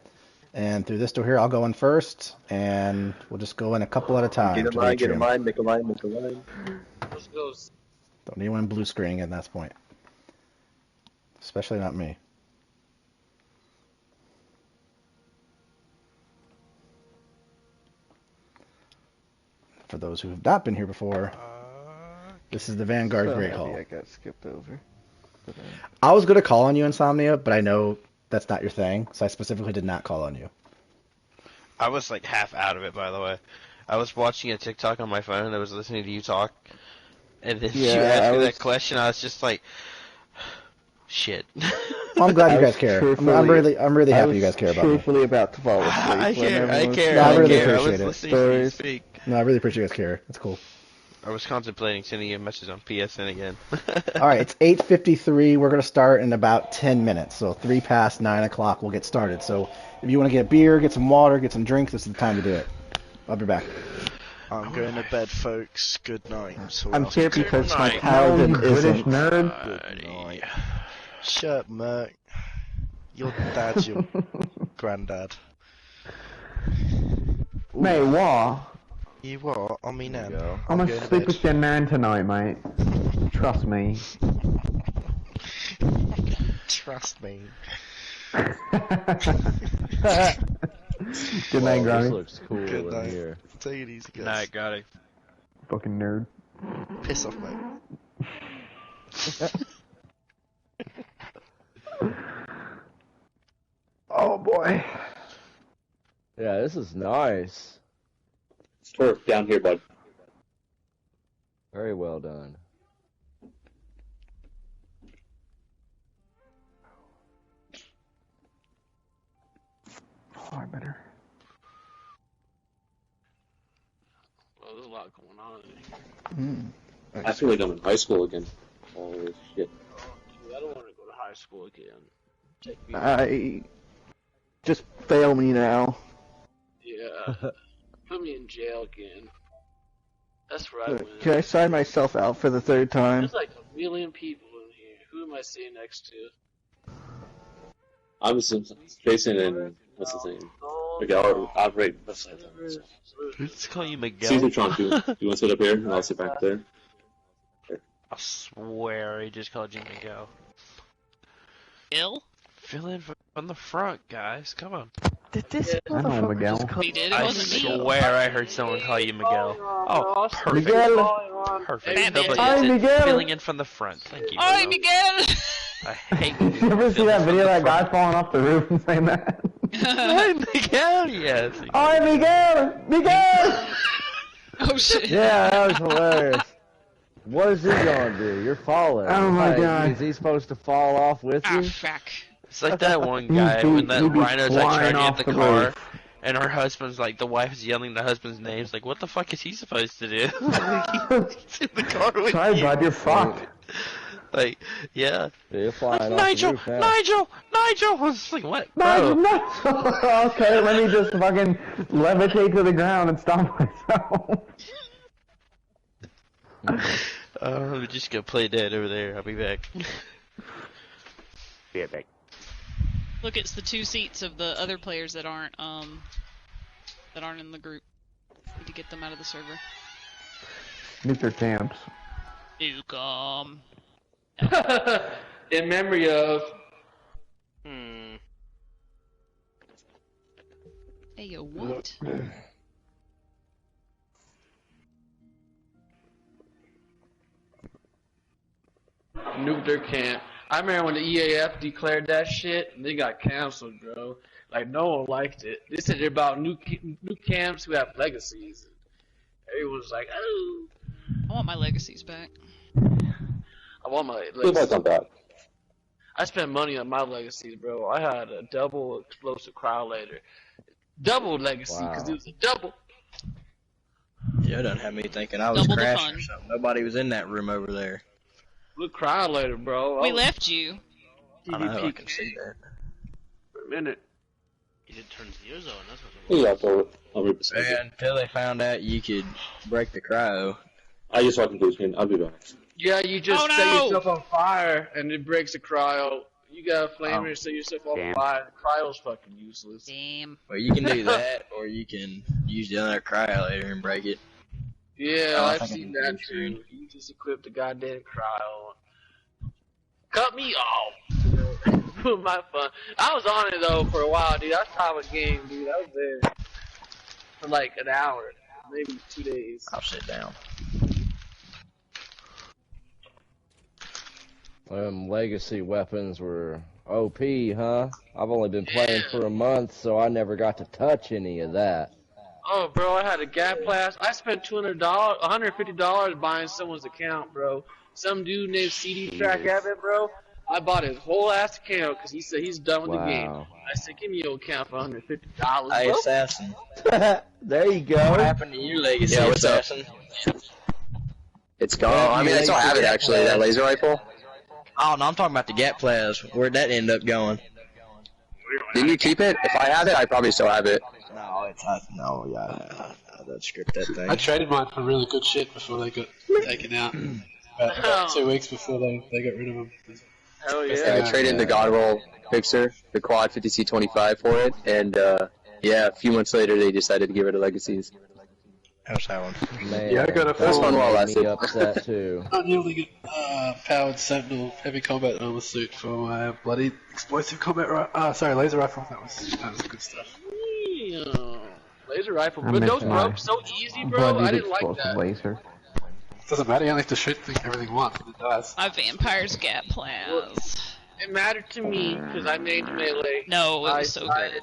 And through this door here, I'll go in first, and we'll just go in a couple at a time. Get a to the line, get a atrium. line, make a line, make a line. Don't need anyone blue screening at that point. Especially not me. For those who have not been here before, this is the Vanguard So Great happy Hall. I got skipped over. But, I was going to call on you, Insomnia, but I know that's not your thing, so I specifically did not call on you. I was like half out of it, by the way. I was watching a TikTok on my phone and I was listening to you talk, and then Yeah, you asked I me was- that question. I was just like, shit. Well, I'm glad I you was guys care. I'm truthfully- really I happy was you guys care about me. truthfully about to fall asleep. I when care, everyone I was care, No, I I really care. I appreciate was it. listening to you Stories. speak. No, I really appreciate you guys care. That's cool. I was contemplating sending you a message on PSN again. All right, it's 8:53. We're gonna start in about 10 minutes. So 9:03 we'll get started. So if you want to get beer, get some water, get some drinks, this is the time to do it. I'll be back. I'm going to bed, folks. Good night. I'm here because my paladin isn't. Good night. Shut up, Merc. Your dad's your granddad. Mate, what? You what? I mean, I'm gonna sleep with your nan tonight, mate. Trust me. Trust me. Good night, Granny. This looks cool Good in night. here. Take it easy, guys. Good night, got it. Fucking nerd. Piss off, mate. Oh boy. Yeah, this is nice. It's turf down here, bud. Very well done. Oh, I better. Well, there's a lot going on in here. I feel like I'm in high school again. Holy shit. Dude, I don't want to go to high school again. Take me. Just fail me now. Yeah. Put me in jail again. That's where I win. Can I sign myself out for the third time? There's like 1 million people in here. Who am I sitting next to? I was Jason and what's his name? Miguel. Outright. Let's call you Miguel. Caesartron, do you want to sit up here and I'll sit back there? I swear he just called you Miguel. Ill? Fill in from the front, guys. Come on. Did this I know Miguel. He did. It I wasn't me. swear I heard someone call you Miguel. Oh, perfect. Miguel. Perfect. Batman. Nobody Hi, is it. Miguel. Filling in from the front. Thank you. Hi, Miguel! I hate You ever see that video of that guy falling off the roof and saying that? Hi, Miguel. Yes. Hi, Miguel! Miguel! Oh shit. Yeah, that was hilarious. What is he gonna do? You're falling. Oh my Like, God. Is he supposed to fall off with Ah, you? fuck. It's like that one guy when that he'd be rhino's like flying trying to off get the the car, roof. and her husband's like, the wife's yelling the husband's names, like, what the fuck is he supposed to do? He's in the car with Sorry, you. bud, you're fucked. Like, yeah. You're flying off Nigel, the roof now. Nigel, Nigel. I was like, what? No, Bro. no. Okay, let me just fucking levitate to the ground and stop myself. Let me just go play dead over there. I'll be back. Be back. Look, it's the 2 seats of the other players that aren't in the group. Need to get them out of the server. Nuclear camps. Nuke 'em. In memory of. Hey, yo, what? Nuclear camp. I remember when the EAF declared that shit, and they got canceled, bro. Like, no one liked it. They said they're about new camps who have legacies. Everyone was like, oh. I want my legacies back. I want my Feel like legacies. I'm back. I spent money on my legacies, bro. I had a double explosive cryo-later. Double legacy, because it was a double. Joe done had me thinking I was Double the crashing fun. or something. Nobody was in that room over there. Look, cryo-later, bro. We left you. I know, I can see that. For a minute. You did turn 0 zone, that's what it was. Yeah, so I'll be beside you. And until they found out you could break the cryo. I just walked into his screen. I'll be back. Yeah, you just Oh, set no! yourself on fire, and it breaks the cryo. You got a flamer and set yourself on Damn. fire. The cryo's fucking useless. Damn. Well, you can do that, or you can use the other cryo later and break it. Yeah, Oh, I I've think seen I that can do too. You just equipped the goddamn cryo. Cut me off. My fun. I was on it though for a while, dude. That's time of game, dude. I was there for like an hour, maybe 2 days. I'll sit down. Legacy weapons were OP, huh? I've only been playing for a month, so I never got to touch any of that. Oh, bro, I had a gap blast. I spent $150 buying someone's account, bro. Some dude named CD Track Evan, bro. I bought his whole ass account because he said he's done with the game. Wow. I said, give me your account for $150, Hey, bro. Assassin. There you go. What happened to your legacy, Yeah, what's up? Assassin? It's gone. I mean, I still have it actually. That laser rifle. Oh no, I'm talking about the Gat Plas. Where'd that end up going? Didn't you keep it? If I have it, I probably still have it. No, it's no, yeah. That script that thing. I traded mine for really good shit before they got taken out. About 2 weeks before they got rid of them. Hell Yeah, I traded the God Roll Fixer, the Quad 50C25 for it, and yeah, a few months later they decided to give it to Legacies. How's that one? Man, Yeah, I got a That was fun while it made me lasted. upset too. I nearly get powered Sentinel heavy combat armor suit for my bloody explosive combat laser rifle. That was good stuff. Yeah. Laser rifle, I but miss those my broke so easy, bro. I bloodied didn't like explosive that. laser. Doesn't matter, you only have to shoot everything once and it dies. My Vampire's Gat Plas. It mattered to me because I made melee. No, it was so good.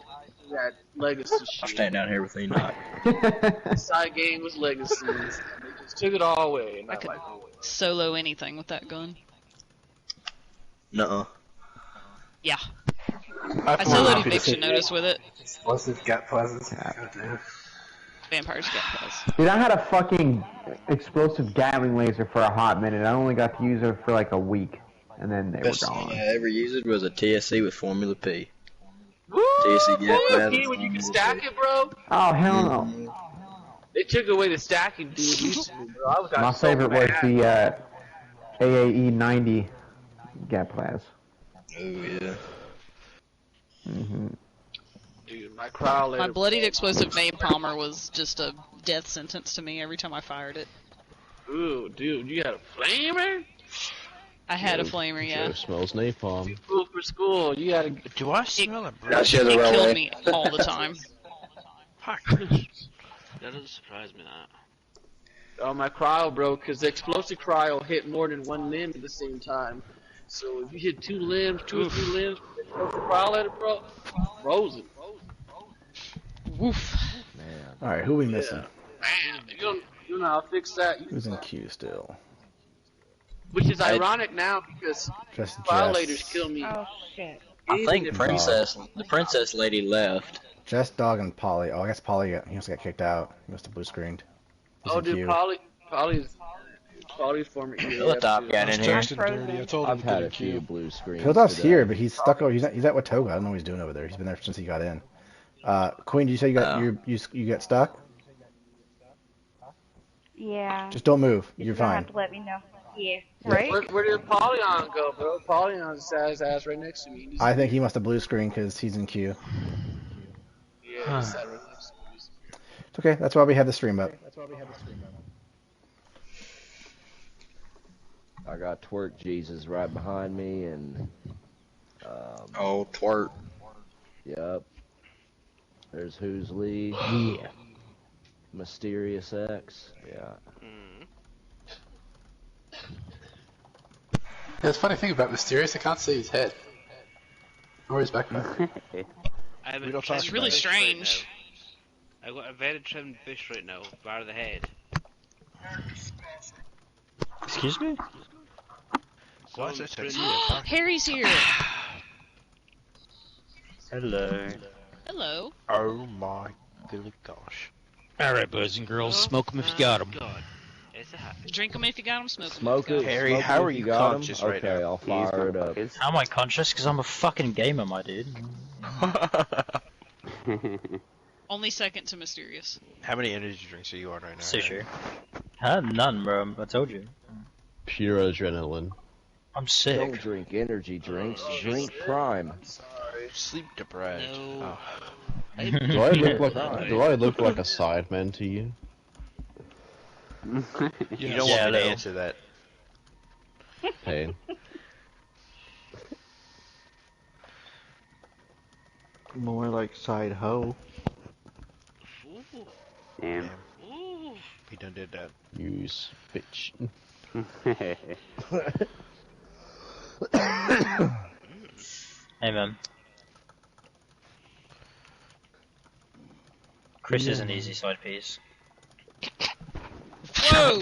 That legacy I'm shit. staying down here with you now. The side game was legacies. They just took it all away. And I could solo anything with that gun. Nuh-uh. Yeah. I soloed Eviction Notice with it. Explosive Gat Plazas. Goddamn. Vampire's Gat Plas. Dude, I had a fucking explosive Gatling laser for a hot minute. I only got to use it for like a week, and then they Best were thing gone. I ever used was a TSC with Formula P. Woo! TSC Gat Formula Plas. P when you can stack it, bro. Oh hell no! They took away the stacking, dude. Recently, bro. I was My so favorite was mad. the AAE 90 Gat Plas. Oh yeah. Dude, my crowd My bloodied explosive napalmer was just a death sentence to me every time I fired it. Ooh, dude, you got a flamer? I had a flamer, yeah. Joe smells napalm. School for school, you gotta. Do I smell a Now she has a It killed railway. me all the time. That doesn't surprise me, that. Oh, my cryo, bro, because the explosive cryo hit more than one limb at the same time. So if you hit two limbs, two or three limbs, with the explosive cryo later, bro, frozen. Woof. All right, who we missing? Man, you know how to fix that. Who's in queue still? Which is ironic now because Just violators Jess. kill me. Oh shit. I think the princess lady left. Jess, Dog, and Polly. Oh, I guess Polly, he must have got kicked out. He must have blue screened. He's Oh, in dude, queue. Polly's former Hilltop got in here. I've had a few blue screens. Hilltop's today. here, but he's stuck. He's at Watoga. I don't know what he's doing over there. He's been there since he got in. Queen, did you say you got you got stuck? Yeah. Just don't move. You're You're gonna fine. have to let me know. Yeah. Right? Where did Polyon go, bro? Polyon's sat his ass right next to me. I think he must have blue screen because he's in queue. Yeah, he sat right next to me. It's okay. That's why we have the stream up. I got Twerk Jesus right behind me, and Oh, twerk. yep. There's Who's Lee. Yeah. Mysterious X. Yeah. There's a funny thing about Mysterious, I can't see his head. Or his backpack. I have We a don't trimmed It's really bush right strange. now. I've got a very trimmed bush right now, bar the head. Excuse me? Why is it Someone's sexy? Harry's here. Hello. Hello. Oh my good gosh. Alright, boys and girls, smoke 'em if you got 'em. God, it's a happy. Drink them if you got them, smoke them Smoke if it. you got 'em. Harry, smoke how it are if you got 'em. conscious right Okay, now? I'll fire it up. How am I conscious? Because I'm a fucking gamer, my dude. Only second to Mysterious. How many energy drinks are you on right now? Sushi. Huh? None, bro. I told you. Pure adrenaline. I'm sick. Don't drink energy drinks. Drink Prime. Sleep deprived. No. Oh. Do I look like a sideman to you? You don't Yeah, want me to no. answer that. Pain. More like side hoe. Ooh. Damn. Ooh. He done did that. Use bitch. Hey, man. Chris is an easy side piece. Whoa!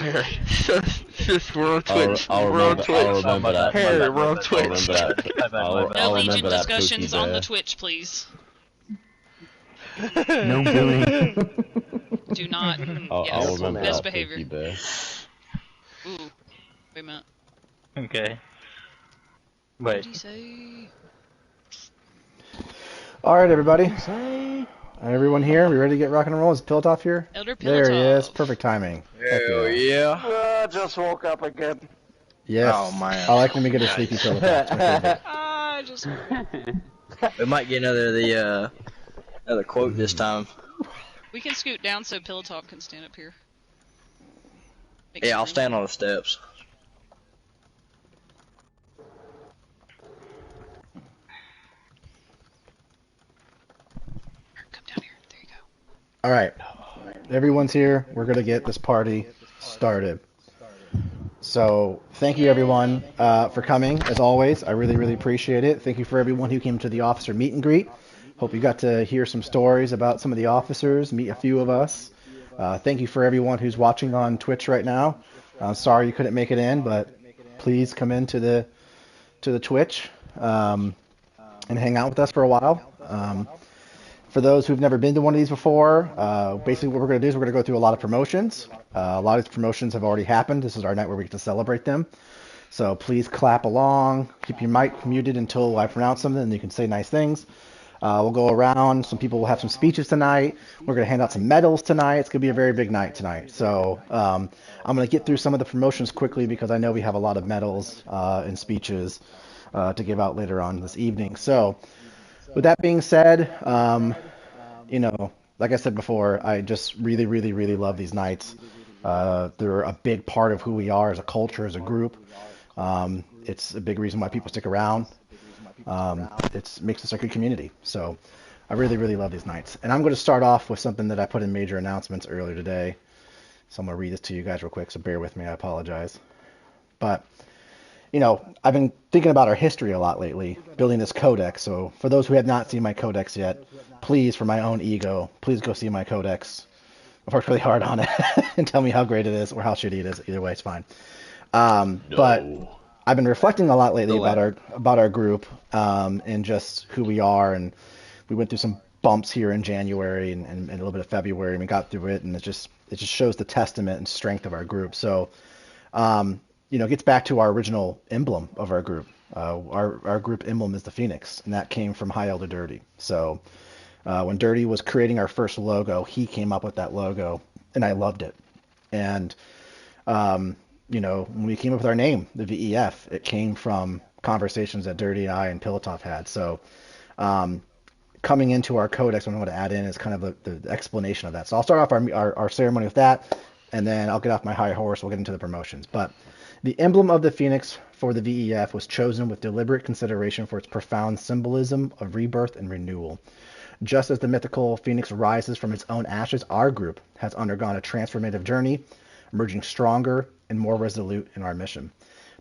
We're on Twitch. I'll We're on remember, Twitch. I'll remember that. Harry, we're on I'll Twitch. remember that. No I'll Legion remember that discussions Pookie on the Bear. Twitch, please. No bullying. Do not. I'll Yes. remember Best that behavior. Pookie Bear. Ooh. Wait a minute. Okay. What Wait. did he say? All right, everybody. Everyone here? We ready to get rock and roll? Is Piltoff here? Elder There he Piltoff. is. Perfect timing. Heck Hell yeah. I just woke up again. Yes. Oh, man. I like when we get a sleepy Piltoff. It's my favorite. I just. We might get another quote this time. We can scoot down so Piltoff can stand up here. Yeah, I'll stand on the steps. All right. Everyone's here. We're going to get this party started. So thank you, everyone, for coming, as always. I really, really appreciate it. Thank you for everyone who came to the officer meet and greet. Hope you got to hear some stories about some of the officers, meet a few of us. Thank you for everyone who's watching on Twitch right now. I'm sorry you couldn't make it in, but please come into the Twitch and hang out with us for a while. For those who've never been to one of these before, basically what we're going to do is we're going to go through a lot of promotions. A lot of these promotions have already happened. This is our night where we get to celebrate them. So please clap along. Keep your mic muted until I pronounce something, and you can say nice things. We'll go around. Some people will have some speeches tonight. We're going to hand out some medals tonight. It's going to be a very big night tonight. So I'm going to get through some of the promotions quickly because I know we have a lot of medals and speeches to give out later on this evening. So with that being said, like I said before, I just really, really, really love these nights. They're a big part of who we are as a culture, as a group. It's a big reason why people stick around. It makes us a good community. So I really, really love these nights. And I'm going to start off with something that I put in major announcements earlier today. So I'm going to read this to you guys real quick, so bear with me. I apologize. But I've been thinking about our history a lot lately, building this codex. So for those who have not seen my codex yet, please, for my own ego, please go see my codex. I've worked really hard on it and tell me how great it is or how shitty it is. Either way, it's fine. But I've been reflecting a lot lately about our group and just who we are. And we went through some bumps here in January and a little bit of February, and we got through it. And it just shows the testament and strength of our group. So it gets back to our original emblem of our group. Our group emblem is the Phoenix, and that came from High Elder Dirty. So when Dirty was creating our first logo, he came up with that logo, and I loved it. And when we came up with our name, the VEF, it came from conversations that Dirty, I, and Pilatoff had. So coming into our codex, what I'm going to add in is kind of the explanation of that. So I'll start off our ceremony with that, and then I'll get off my high horse. We'll get into the promotions. But the emblem of the Phoenix for the VEF was chosen with deliberate consideration for its profound symbolism of rebirth and renewal. Just as the mythical Phoenix rises from its own ashes, our group has undergone a transformative journey, emerging stronger and more resolute in our mission.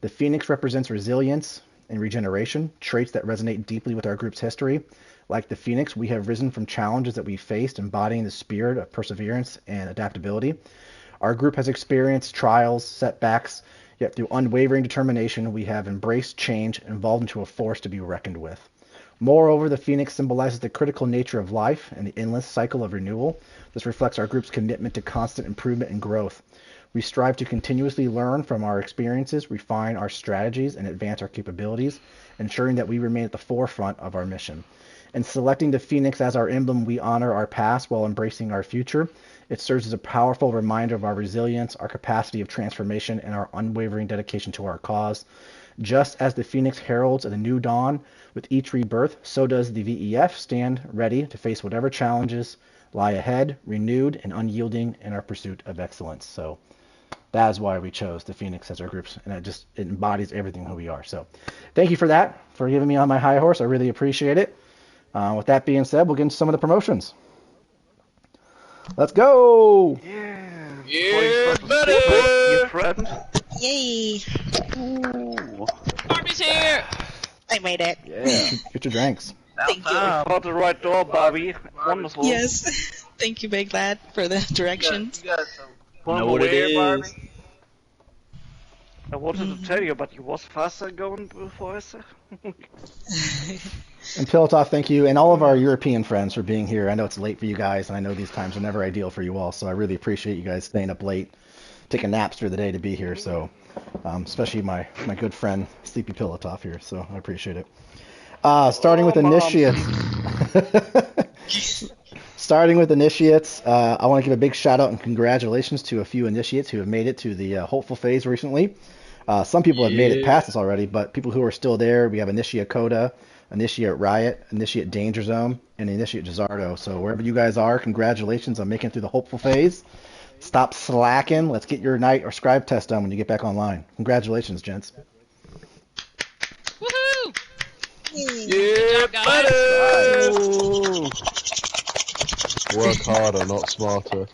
The Phoenix represents resilience and regeneration, traits that resonate deeply with our group's history. Like the Phoenix, we have risen from challenges that we faced, embodying the spirit of perseverance and adaptability. Our group has experienced trials, setbacks, yet through unwavering determination, we have embraced change and evolved into a force to be reckoned with. Moreover, the Phoenix symbolizes the critical nature of life and the endless cycle of renewal. This reflects our group's commitment to constant improvement and growth. We strive to continuously learn from our experiences, refine our strategies, and advance our capabilities, ensuring that we remain at the forefront of our mission. In selecting the Phoenix as our emblem, we honor our past while embracing our future. It serves as a powerful reminder of our resilience, our capacity of transformation, and our unwavering dedication to our cause. Just as the Phoenix heralds a new dawn with each rebirth, so does the VEF stand ready to face whatever challenges lie ahead, renewed and unyielding in our pursuit of excellence. So that is why we chose the Phoenix as our groups, and it embodies everything who we are. So thank you for that, for giving me on my high horse. I really appreciate it. With that being said, we'll get into some of the promotions. Let's go! Yeah, buddy! Yay! Ooh. Barbie's here! I made it. Yeah. Get your drinks. Thank you. Out the right door, Barbie. Wonderful. Yes. Thank you, Big Lad, for the directions. You got some Know what it is. Barbie? I wanted to tell you, but you was faster going before I said. And Pilatoff, thank you, and all of our European friends for being here. I know it's late for you guys, and I know these times are never ideal for you all, so I really appreciate you guys staying up late taking naps through the day to be here. So, especially my good friend Sleepy Pillow Top here. So I appreciate it. Starting with initiates. Starting with initiates, I want to give a big shout out and congratulations to a few initiates who have made it to the hopeful phase recently. Some people have made it past us already, but people who are still there, we have Initiate Coda, Initiate Riot, Initiate Danger Zone, and Initiate Gizardo. So wherever you guys are, congratulations on making it through the hopeful phase. Stop slacking. Let's get your night or scribe test done when you get back online. Congratulations, gents. Woohoo! Yeah, Work harder, not smarter.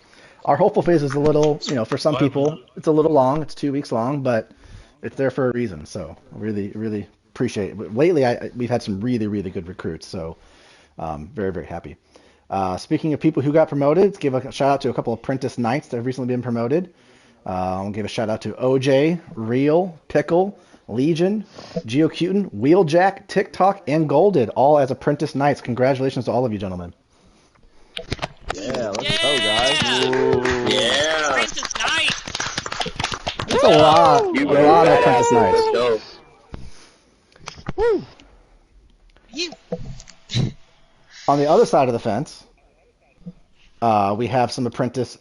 Our hopeful phase is a little, for some people, it's a little long. It's 2 weeks long, but it's there for a reason. So really, really appreciate it. But lately, we've had some really, really good recruits. So very, very happy. Speaking of people who got promoted, let's give a shout out to a couple of apprentice knights that have recently been promoted. I'll give a shout out to OJ, Real, Pickle, Legion, GeoCutin, Wheeljack, TikTok, and Golded, all as apprentice knights. Congratulations to all of you, gentlemen. Yeah, let's go, guys. Yeah. Princess Knight. That's a lot of apprentice knights. Dope. Woo. On the other side of the fence, we have some apprentice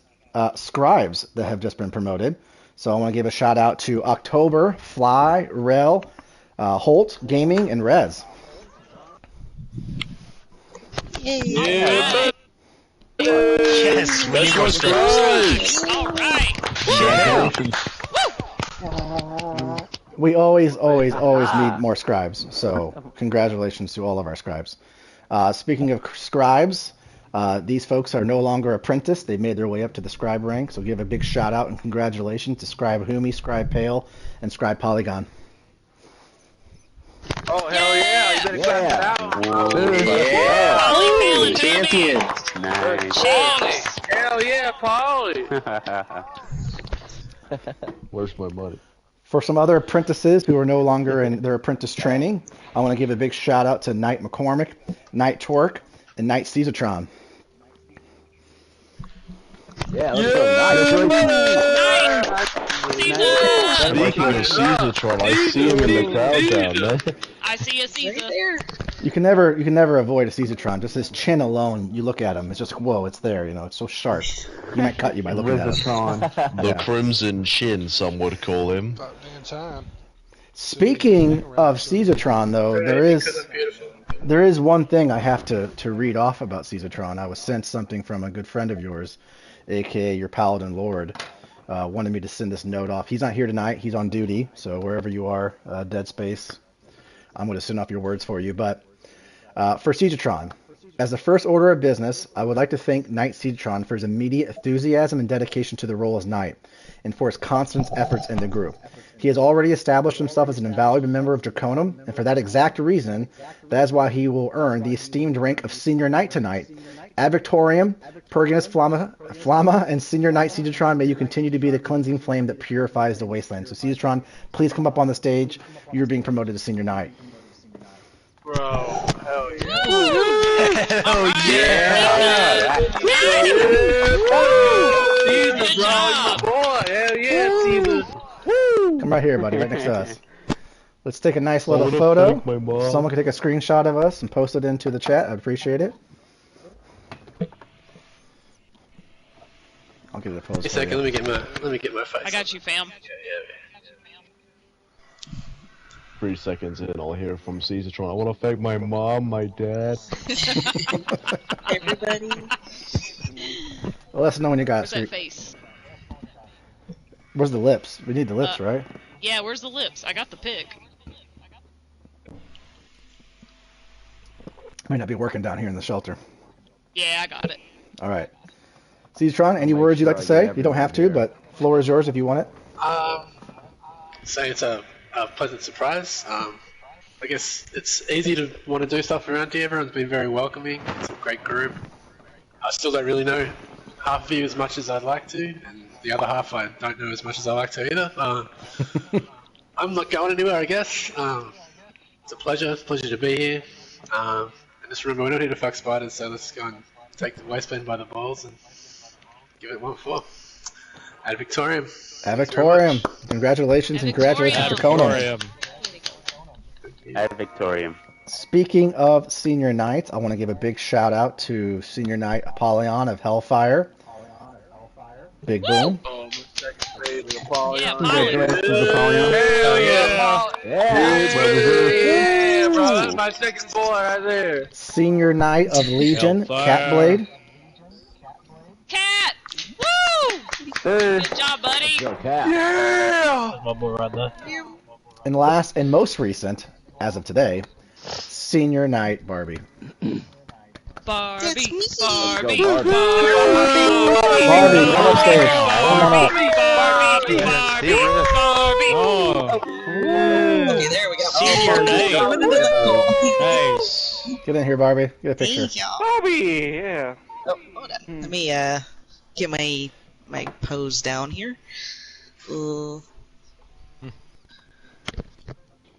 scribes that have just been promoted. So I want to give a shout out to October, Fly, Rel, Holt, Gaming, and Rez. Yeah. Yes, we need more scribes. We always need more scribes. So congratulations to all of our scribes. Speaking of scribes, these folks are no longer apprentice. They've made their way up to the scribe rank. So give a big shout out and congratulations to Scribe Humi, Scribe Pale, and Scribe Polygon. Oh, hell yeah. You better clap it out. Yeah. Champions. Nice. Hell yeah, Polly. Where's my money? For some other apprentices who are no longer in their apprentice training, I want to give a big shout out to Knight McCormick, Knight Twerk, and Knight Caesatron. Yeah, let's go. Speaking of Caesatron, I see him in the crowd down there. I see a Caesar. You can never avoid a Caesatron. Just his chin alone, you look at him, it's just whoa, it's there. It's so sharp. He might cut you by looking at him. The Crimson Chin, some would call him. Speaking of Caesatron, though, there is one thing I have to read off about Caesatron. I was sent something from a good friend of yours, aka your Paladin Lord. Wanted me to send this note off. He's not here tonight. He's on duty, so wherever you are, Dead Space, I'm going to send off your words for you. But for Caesatron, as the first order of business, I would like to thank Knight Caesatron for his immediate enthusiasm and dedication to the role as Knight, and for his constant efforts in the group. He has already established himself as an invaluable member of Draconum, and for that exact reason, that is why he will earn the esteemed rank of Senior Knight tonight. Ad Victorium, Pergamus Flamma, and Senior Knight Caesatron, may you continue to be the cleansing flame that purifies the wasteland. So Caesatron, please come up on the stage. You're being promoted to Senior Knight. Bro, hell yeah. Hell yeah! Caesar, bro, you boy. Hell yeah, Caesar. Come right here, buddy, right next to us. Let's take a nice little photo. Someone can take a screenshot of us and post it into the chat. I'd appreciate it. I'll get it posted. Wait a second, let me get my face. I got you, fam. 3 seconds in, I'll hear from Caesatron. I want to thank my mom, my dad. Everybody. Well, let us know when you got it. Where's that face? Where's the lips? We need the lips, right? Yeah, where's the lips? I got the pic. Might not be working down here in the shelter. Yeah, I got it. All right. Caesatron, any words you'd like to say? You don't have to, but floor is yours if you want it. So it's a pleasant surprise. I guess it's easy to want to do stuff around here. Everyone's been very welcoming. It's a great group. I still don't really know half of you as much as I'd like to, and the other half I don't know as much as I like to either. I'm not going anywhere, I guess. It's a pleasure to be here. And just remember, we're not here to fuck spiders, so let's go and take the wasteland by the balls and give it one for. Ad Victorium. Ad Victorium. Congratulations and congratulations to Conan. Ad Victorium. Speaking of senior nights, I want to give a big shout out to senior night Apollyon of Hellfire. Big boom. Oh, my second favorite, Apollyon. Congratulations, Apollyon. Hell yeah, Yeah. Yeah, bro, that's my second boy right there. Senior night of Legion, Catblade. Cat! Woo! Good job, buddy. Yeah! My boy right there. And last and most recent, as of today, senior night Barbie. Barbie, Barbie, Barbie, come upstairs. Come on up. Okay, there we go. Senior night. Nice. Get in here, Barbie. Get a picture. Thank y'all. Barbie, yeah. Oh, hold on. Let me get my pose down here.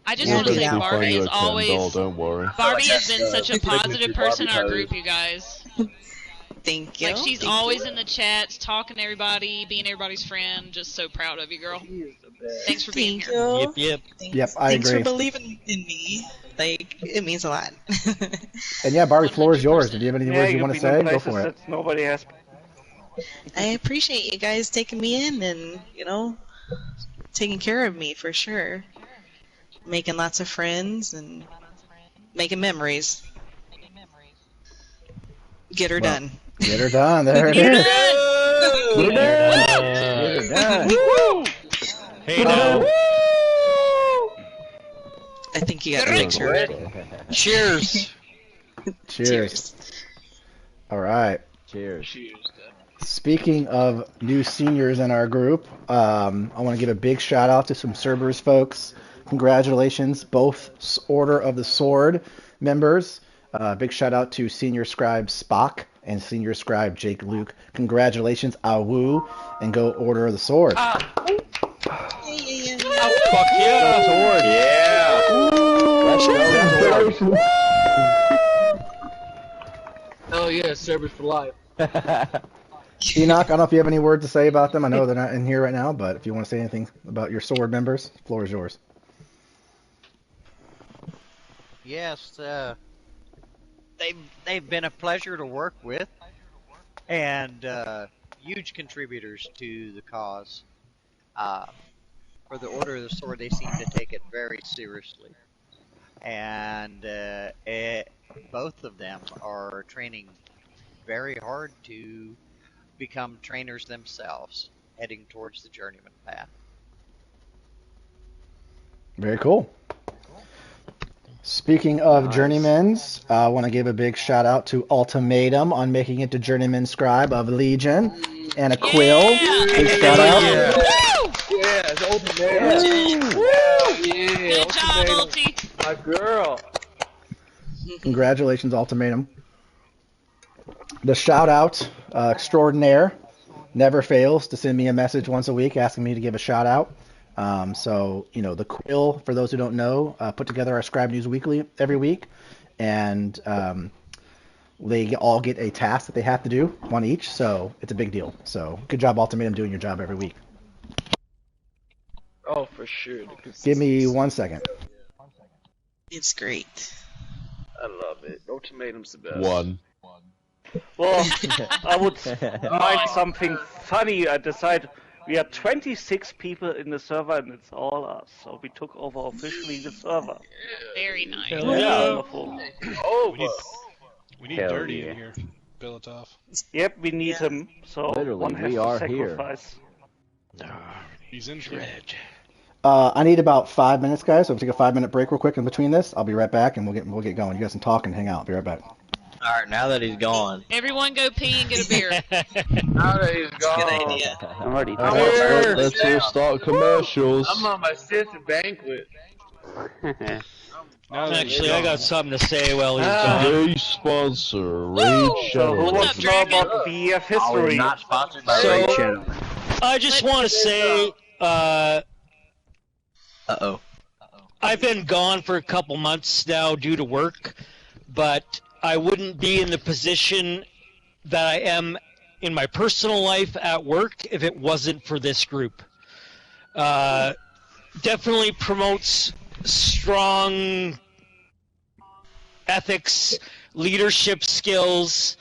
I just want to say Yeah. Barbie is always. Don't worry. Barbie has been such a positive person in our group, you guys. Thank you. Like she's Thank always you. in the chats, talking to everybody, being everybody's friend. Just so proud of you, girl. Thanks for being Thank here. you. Yep. Yep, I Thanks agree. for believing in me. Like, it means a lot. And yeah, Barbie, floor is yours. Did you have any words you want to you've been say? Go places for it. that nobody has. I appreciate you guys taking me in and, taking care of me for sure. Making lots of friends and making memories. Get her done. Get her done. There it is. Get Get her done. Hey now. I think you got the picture. Cheers. Cheers. All right. Cheers. Speaking of new seniors in our group, I want to give a big shout out to some Cerberus folks. Congratulations, both Order of the Sword members. Big shout out to Senior Scribe Spock and Senior Scribe Jake Luke. Congratulations, Awu, and go Order of the Sword. Fuck yeah. Sword. Yeah. Let's go. Oh yeah, Cerberus for life. Enoch, I don't know if you have any words to say about them. I know they're not in here right now, but if you want to say anything about your Sword members, the floor is yours. Yes, they've been a pleasure to work with, and huge contributors to the cause. For the Order of the Sword, they seem to take it very seriously, and both of them are training very hard to become trainers themselves, heading towards the journeyman path. Very cool. Speaking of journeymans, I want to give a big shout out to Ultimatum on making it to Journeyman Scribe of Legion, and a Quill. Big shout out. Yeah, it's Ultimatum. Yeah, Good job, Ulti. My girl. Congratulations, Ultimatum. The shout out extraordinaire never fails to send me a message once a week asking me to give a shout out. So, the Quill, for those who don't know, put together our Scribe News Weekly every week, and they all get a task that they have to do, one each, so it's a big deal. So, good job, Ultimatum, doing your job every week. Oh, for sure. Give me 1 second. It's great. I love it. Ultimatum's the best. One. Well, I would find something funny. I decided we are 26 people in the server and it's all us. So we took over officially the server. Very nice. Hell yeah. Wonderful. We need Hell Dirty yeah. in here. Belatov. Yep, we need him. So Literally, one has we to are here. sacrifice. He's in dread. I need about 5 minutes, guys, so we'll take a 5-minute break real quick in between this. I'll be right back, and we'll get going. You guys can talk and hang out. I'll be right back. Alright, now that he's gone. Everyone go pee and get a beer. Now that he's gone. Good idea. I'm already Let's all start commercials. I'm on my sister banquet. Actually, I got something to say while he's gone. Today's sponsor, Raid So Shadow. who wants to know about VF history? not sponsored by So- Raid Shadow. I just want to say, Uh-oh. I've been gone for a couple months now due to work, but I wouldn't be in the position that I am in my personal life at work if it wasn't for this group. Definitely promotes strong ethics, leadership skills.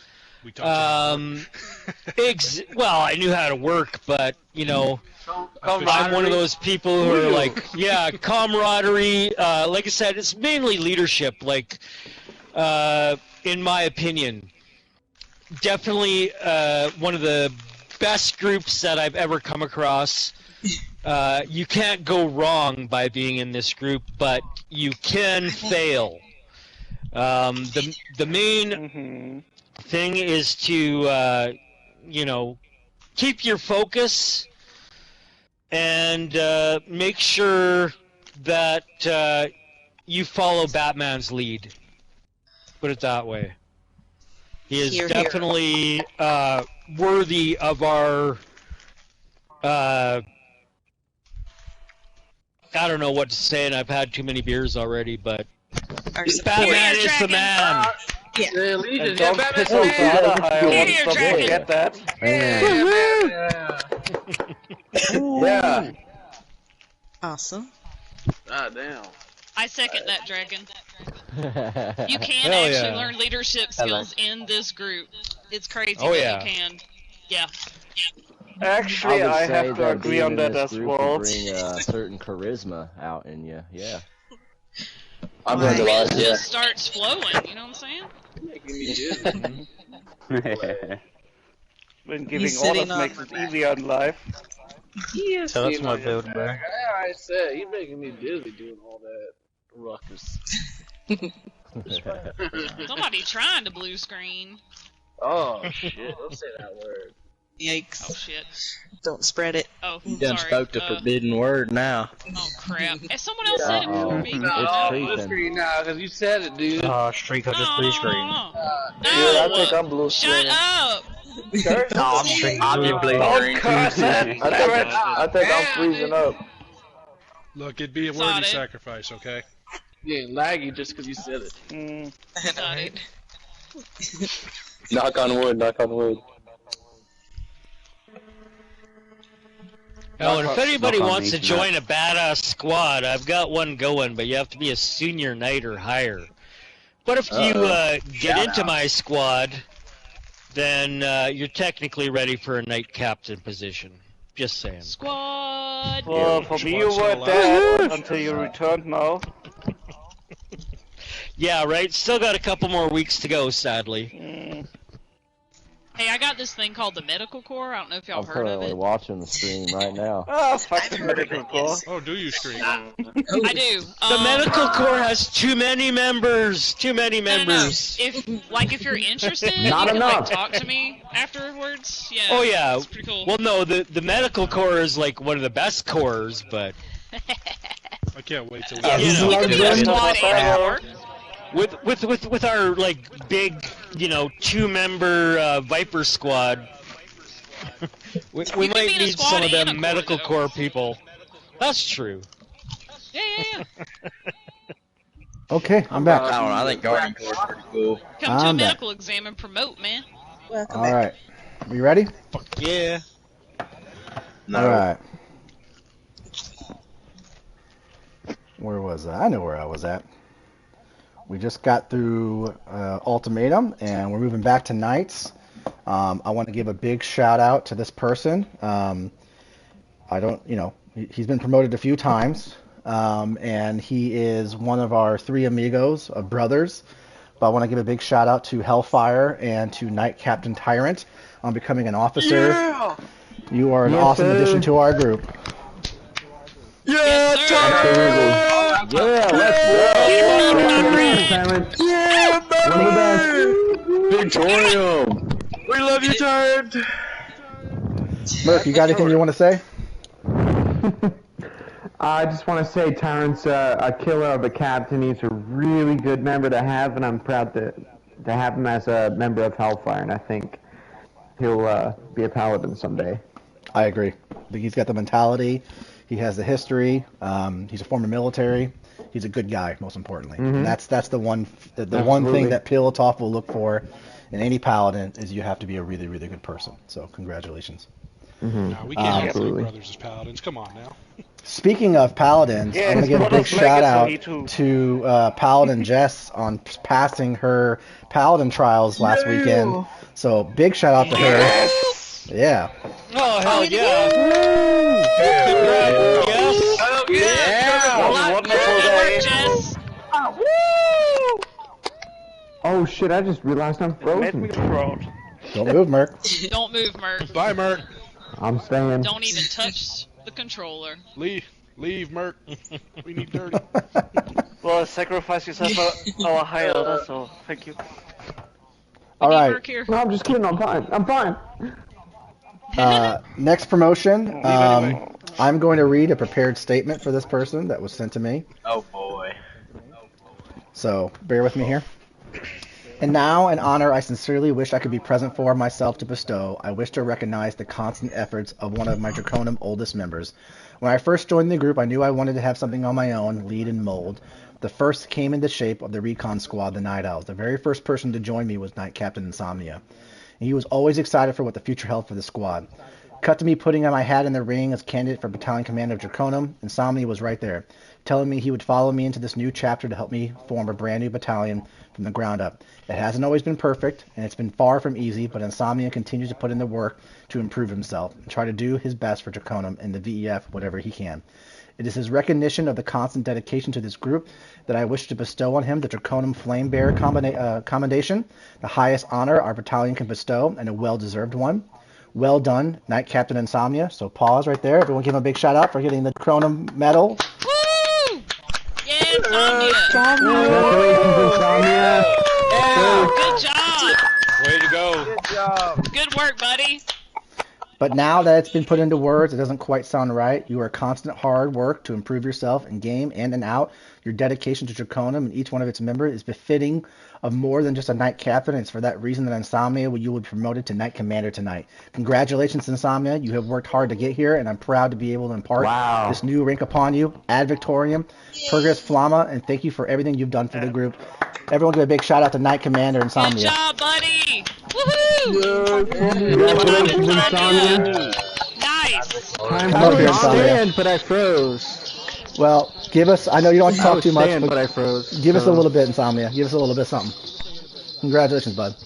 Well, I knew how to work, but I'm one of those people who are like, yeah, camaraderie. Like I said, it's mainly leadership. Like, in my opinion, definitely one of the best groups that I've ever come across. You can't go wrong by being in this group, but you can fail. The main thing is to keep your focus and make sure that you follow Batman's lead. Put it that way. He is definitely worthy of our I don't know what to say, and I've had too many beers already, but Batman is the man. Yeah, Legion, Don't piss off the other higher ones, don't forget that. Yeah. Awesome. God damn. I second that, Dragon. You can Hell actually yeah. learn leadership skills in this group. It's crazy, Oh, but yeah. you can. Yeah. Actually, I have to agree on that as well. Bring a certain charisma out in you, yeah. I've learned a It lot, yeah. just starts flowing, you know what I'm saying? Making me dizzy. When giving sitting orders on makes my it back. easier in life. Yes, So that's you my know, build like back. I said, you're making me dizzy doing all that ruckus. Somebody trying to blue screen. Oh shit! Don't say that word. Yikes. Oh shit. Don't spread it. Oh, You done sorry. spoke the forbidden word now. Oh crap. If someone else said it before me. No, blue screen now, because you said it, dude. Oh, streak on this blue screen. No, Yeah, I think I'm blue shut screen. up. I'm streaking blue Don't curse it! I think I'm freezing up. Look, it'd be a Got worthy it. sacrifice, okay? You ain't laggy just because you said it. Got it. Knock on wood, knock on wood. Oh, and if anybody knock on wants to these join a badass squad, I've got one going, but you have to be a senior knight or higher. But if you get into my squad, then you're technically ready for a knight captain position. Just saying. Squad. Well, for me you were dead until you returned now. Yeah, right? Still got a couple more weeks to go, sadly. Hey, I got this thing called the Medical Corps. I don't know if y'all I'm have heard of currently it. watching the stream right now. Ah, fuck the medical corps. Oh, do you stream? I do. The Medical Corps has too many members. Too many members. No. If you're interested, Not you can enough. talk to me afterwards. Yeah. Oh, yeah. It's pretty cool. Well, no, the Medical Corps is like one of the best corps, but... I can't wait till we You can be a squad and a corps. With our like big 2-member Viper squad, we can might be in a need squad some of and a them corps, medical though. corps people. That's true. Yeah. Okay, I'm back. I don't know, I think Guardian Corps is pretty cool. Come to a I'm back. medical exam and promote, man. Welcome All back. right, you ready? Yeah. All right. Where was I? I know where I was at. We just got through Ultimatum, and we're moving back to Knights. I want to give a big shout out to this person. He's been promoted a few times, and he is one of our 3 amigos, brothers. But I want to give a big shout out to Hellfire and to Knight Captain Tyrant on becoming an officer. Yeah! You are an Yes, awesome sir. addition to our group. Yeah, Yeah, let's Silence. Yeah, One of the best. Victorium! We love you, Tyrant! Murph, you got anything you want to say? I just want to say Tyrant's a killer of a captain. He's a really good member to have, and I'm proud to have him as a member of Hellfire, and I think he'll be a paladin someday. I agree. I think he's got the mentality. He has the history. He's a former military. He's a good guy, most importantly. Mhm. That's the one one Absolutely. thing that Pilatoff will look for in any paladin is you have to be a really, really good person. So congratulations. No, we can't have three brothers as paladins. Come on now. Speaking of paladins, Yeah, I'm going to give a big his brother's shout legacy out too. to Paladin Jess on passing her paladin trials last weekend. So big shout out to her. Yeah. Oh, hell yeah. Congrats, yes. Oh, Yeah, what a wonderful day. Oh shit! I just realized I'm Made me frozen. proud. Don't move, Merc. Don't move, Merc. Bye, Merc. I'm staying. Don't even touch the controller. Leave, Merc. We need dirty. Well, sacrifice yourself for our high elder, so thank you. All right. No, I'm just kidding. I'm fine. I'm fine. Next promotion. I'm going to read a prepared statement for this person that was sent to me. Oh boy. So bear with me here. And now, an honor I sincerely wish I could be present for myself to bestow, I wish to recognize the constant efforts of one of my Draconum oldest members. When I first joined the group, I knew I wanted to have something on my own, lead and mold. The first came in the shape of the recon squad, the Night Owls. The very first person to join me was Night Captain Insomnia. And he was always excited for what the future held for the squad. Cut to me putting on my hat in the ring as candidate for battalion commander of Draconum. Insomnia was right there, telling me he would follow me into this new chapter to help me form a brand new battalion from the ground up. It hasn't always been perfect, and it's been far from easy, but Insomnia continues to put in the work to improve himself and try to do his best for Draconum and the VEF whatever he can. It is his recognition of the constant dedication to this group that I wish to bestow on him the Draconum Flame Bearer commendation, the highest honor our battalion can bestow, and a well-deserved one. Well done, Knight Captain Insomnia. So pause right there. Everyone give him a big shout out for getting the Draconum medal. Woo! Yeah, Insomnia! Congratulations, Insomnia. Yeah, good job! Way to go. Good job. Good work, buddy. But now that it's been put into words, it doesn't quite sound right. You are constant hard work to improve yourself in game and in out. Your dedication to Draconum and each one of its members is befitting of more than just a Knight Captain. It's for that reason that Insomnia, you will be promoted to Knight Commander tonight. Congratulations, Insomnia. You have worked hard to get here, and I'm proud to be able to impart this new rank upon you. Ad Victorium, Purgus Flamma, and thank you for everything you've done for the group. Everyone give a big shout out to Knight Commander Insomnia. Good job, buddy! Woohoo! Congratulations, Insomnia. Nice! Come up here, Insomnia. But I froze. Well, give us, I know you don't talk too much, but I froze. Give us a little bit, Insomnia. Give us a little bit of something. Congratulations, bud.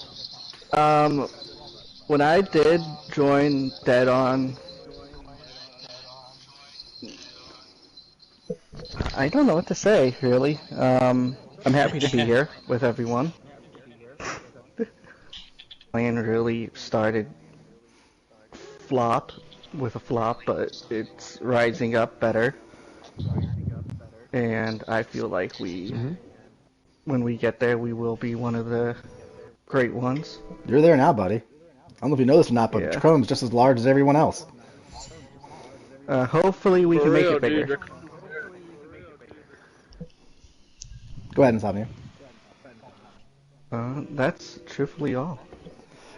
When I did join Dead On, I don't know what to say, really. I'm happy to be here with everyone. Plan really started with a flop, but it's rising up better. And I feel like when we get there, we will be one of the great ones. You're there now, buddy. I don't know if you know this or not, but Draconum's just as large as everyone else. Hopefully we can make it bigger. Go ahead, Insomnia. That's truthfully all.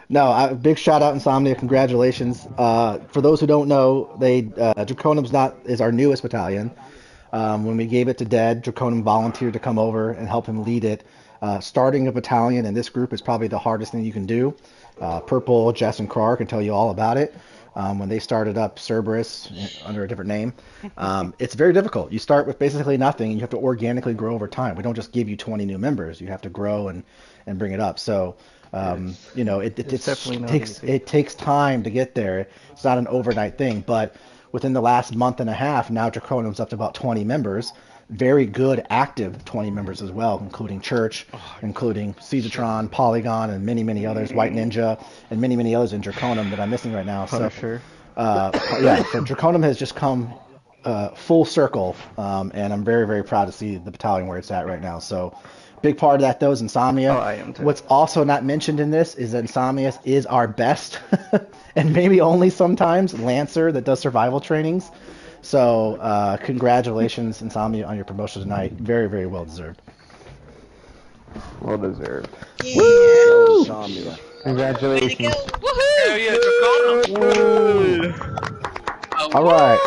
No, big shout out, Insomnia. Congratulations. For those who don't know, Draconum's is our newest battalion. When we gave it to Dead, Draconum volunteered to come over and help him lead it. Starting a battalion in this group is probably the hardest thing you can do. Purple, Jess, and Krar can tell you all about it. When they started up Cerberus under a different name, it's very difficult. You start with basically nothing, and you have to organically grow over time. We don't just give you 20 new members. You have to grow and bring it up. So, it takes time to get there. It's not an overnight thing, but within the last month and a half, now Draconum's up to about 20 members. Very good, active 20 members as well, including Church, including Caesatron, Polygon, and many, many others, White Ninja, and many, many others in Draconum that I'm missing right now. So, sure. So Draconum has just come full circle, and I'm very, very proud to see the battalion where it's at right now. So, big part of that, though, is Insomnia. Oh, I am too. What's also not mentioned in this is that Insomnia is our best, and maybe only sometimes, Lancer that does survival trainings. So, congratulations, Insomnia, on your promotion tonight. Very, very well deserved. Well deserved. Yeah. Woo! Insomnia. Congratulations. All right.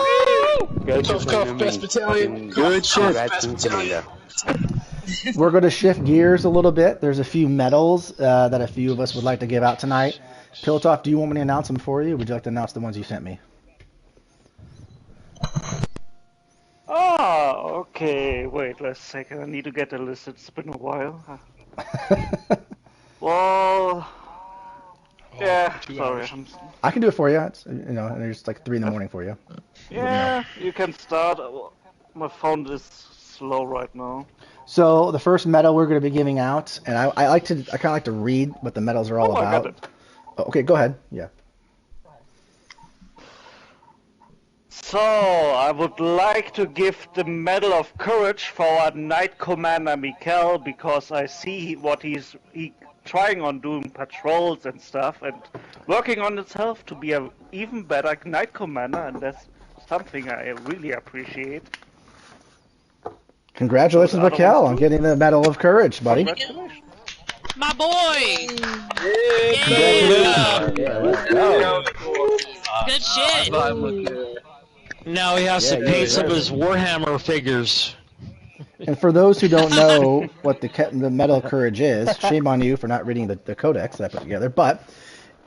Good Tough, best battalion. Good shit. Best battalion. we're going to shift gears a little bit. There's a few medals that a few of us would like to give out tonight. Piltoff, do you want me to announce them for you, or would you like to announce the ones you sent me? Oh, okay. Wait, a second. I need to get the list. It's been a while. Well, yeah. Sorry. I can do it for you. It's, and there's like 3 in the morning for you. Yeah, you can start. My phone is slow right now. So the first medal we're going to be giving out, and I kind of like to read what the medals are all I got about. it. Okay, go ahead. Yeah. So, I would like to give the Medal of Courage for our Knight Commander Mikkel, because I see what he's trying on doing patrols and stuff, and working on himself to be an even better Knight Commander, and that's something I really appreciate. Congratulations, Mikkel, on getting the Medal of Courage, buddy. Congratulations. My boy! Let's go. Good shit! Now he has to paint some of his Warhammer figures. And for those who don't know what the Medal of Courage is, shame on you for not reading the codex that I put together, but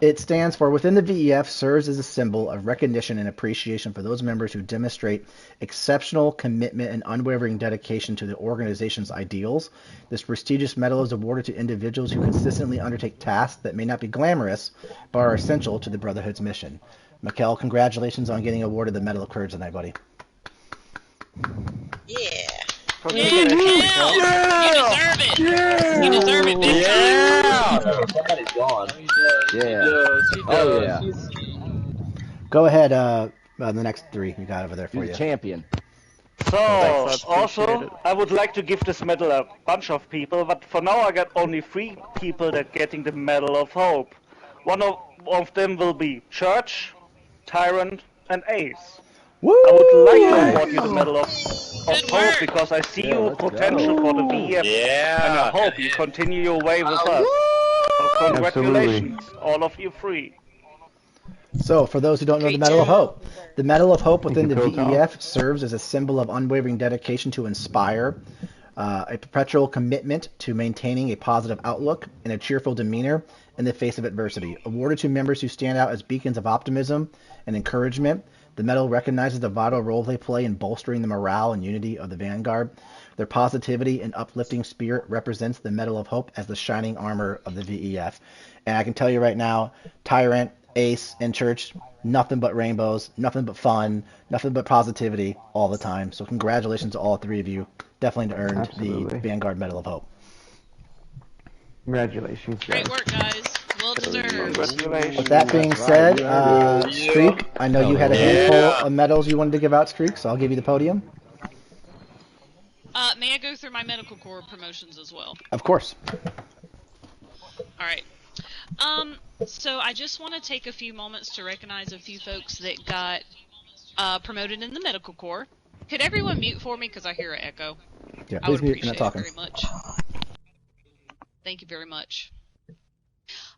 it stands for, within the VEF, serves as a symbol of recognition and appreciation for those members who demonstrate exceptional commitment and unwavering dedication to the organization's ideals. This prestigious medal is awarded to individuals who consistently undertake tasks that may not be glamorous, but are essential to the Brotherhood's mission. Mikkel, congratulations on getting awarded the Medal of Courage tonight, buddy. Yeah. Yeah, Mikkel! You deserve it! You deserve it, big time! That is gone. Yeah. Oh, yeah. Go ahead, the next 3 you got over there for You're you. the champion. So, also, I would like to give this medal a bunch of people, but for now I got only 3 people that getting the Medal of Hope. One of them will be Church, Tyrant, and Ace. Woo! I would like to award you the Medal of Hope because I see your potential for the VEF, and I hope you continue your way with us. So congratulations, all of you 3. So, for those who don't know the Medal of Hope, the Medal of Hope within the VEF serves as a symbol of unwavering dedication to inspire, a perpetual commitment to maintaining a positive outlook and a cheerful demeanor in the face of adversity. Awarded to members who stand out as beacons of optimism and encouragement, the medal recognizes the vital role they play in bolstering the morale and unity of the Vanguard. Their positivity and uplifting spirit represents the Medal of Hope as the shining armor of the VEF. And I can tell you right now, Tyrant, Ace, and Church, nothing but rainbows, nothing but fun, nothing but positivity all the time. So congratulations to all 3 of you. Definitely earned the Vanguard Medal of Hope. Congratulations. Great work, guys. Well deserved. With that being said, Streak, I know you had a handful of medals you wanted to give out, Streak, so I'll give you the podium. May I go through my medical corps promotions as well? Of course. Alright. So I just want to take a few moments to recognize a few folks that got promoted in the medical corps. Could everyone mute for me because I hear an echo? Yeah, I would please mute. You're appreciate not it talking. very much. Thank you very much.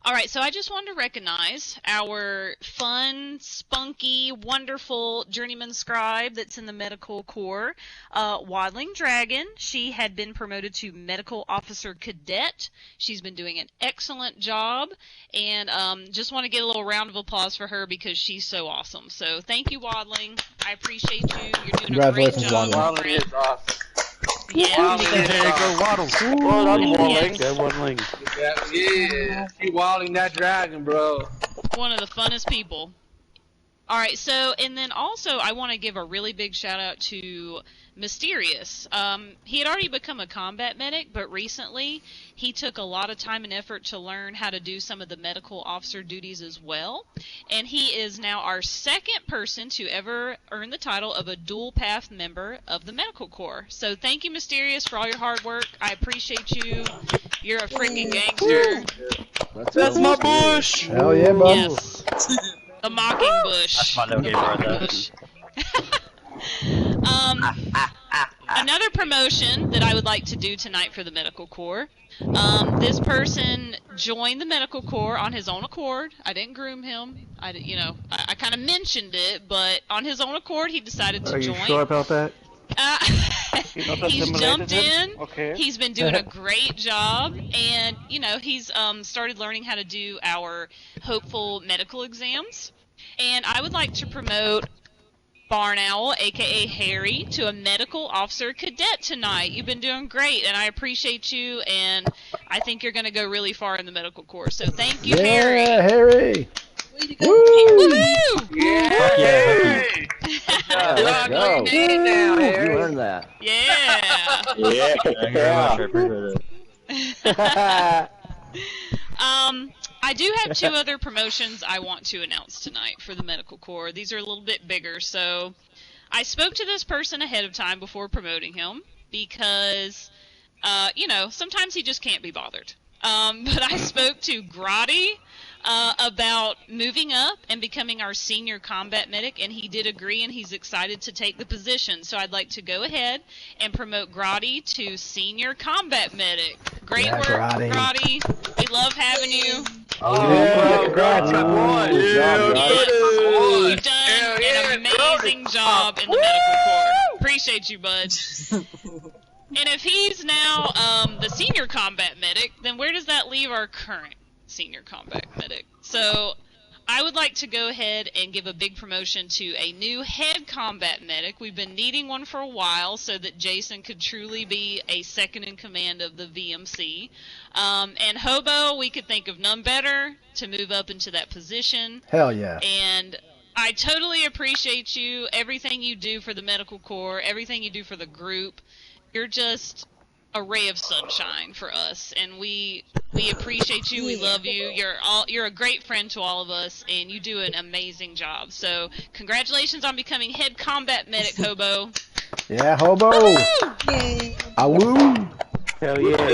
Alright, so I just wanted to recognize our fun, spunky, wonderful journeyman scribe that's in the medical corps, Waddling Dragon. She had been promoted to medical officer cadet. She's been doing an excellent job, and just want to get a little round of applause for her because she's so awesome. So thank you, Waddling. I appreciate you. You're doing a great job. Waddling is awesome. Yeah. Go Waddles. Well done, Waddling. Go Waddling. Yeah, she waddling that dragon, bro. One of the funnest people. Alright, so, and then also I want to give a really big shout out to Mysterious. He had already become a combat medic, but recently he took a lot of time and effort to learn how to do some of the medical officer duties as well. And he is now our 2nd person to ever earn the title of a dual path member of the medical corps. So thank you, Mysterious, for all your hard work. I appreciate you. You're a freaking gangster. That's my bush! Hell yeah, bud. Yes. The mocking bush. That's my no game right there. Another promotion that I would like to do tonight for the medical corps. This person joined the medical corps on his own accord. I didn't groom him. I kind of mentioned it, but on his own accord, he decided to join. Are you sure about that? He's jumped in. Okay. He's been doing a great job, and he's started learning how to do our hopeful medical exams. And I would like to promote Barn Owl, aka Harry, to a medical officer cadet tonight. You've been doing great, and I appreciate you, and I think you're going to go really far in the medical corps. So thank you, Harry. Yeah, Harry. Woohoo! Yeah. Let's go. Now, you earned that. Yeah. Yeah. Thank you very much. I appreciate it. I do have 2 other promotions I want to announce tonight for the medical corps. These are a little bit bigger, so I spoke to this person ahead of time before promoting him because, sometimes he just can't be bothered. But I spoke to Grotti about moving up and becoming our senior combat medic, and he did agree, and he's excited to take the position. So I'd like to go ahead and promote Grotti to senior combat medic. Great work, Grotti. We love having you. Congrats, You've done an amazing job in the medical corps. Appreciate you, bud. And if he's now the senior combat medic, then where does that leave our current senior combat medic? So I would like to go ahead and give a big promotion to a new head combat medic. We've been needing one for a while so that Jason could truly be a second in command of the VMC. And Hobo, we could think of none better to move up into that position. Hell yeah. And I totally appreciate you, everything you do for the medical corps, everything you do for the group. You're just a ray of sunshine for us, and we appreciate you. We love you. You're a great friend to all of us, and you do an amazing job. So congratulations on becoming head combat medic, Hobo. Yeah, Hobo. Yay. Awoo. Hell yeah. The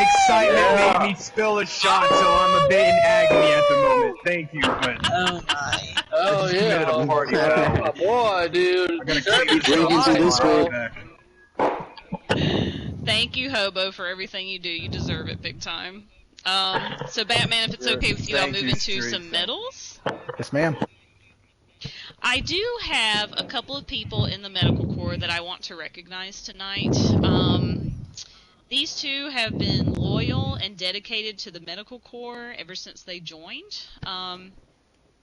excitement made me spill a shot, so I'm a bit in agony at the moment. Thank you, but Oh my. Oh yeah. a party. Oh, boy, dude. I'm gonna keep you Thank you, Hobo, for everything you do. You deserve it big time. So Batman, if it's okay with you, I'll move into some medals. Yes, ma'am. I do have a couple of people in the medical corps that I want to recognize tonight. These 2 have been loyal and dedicated to the medical corps ever since they joined.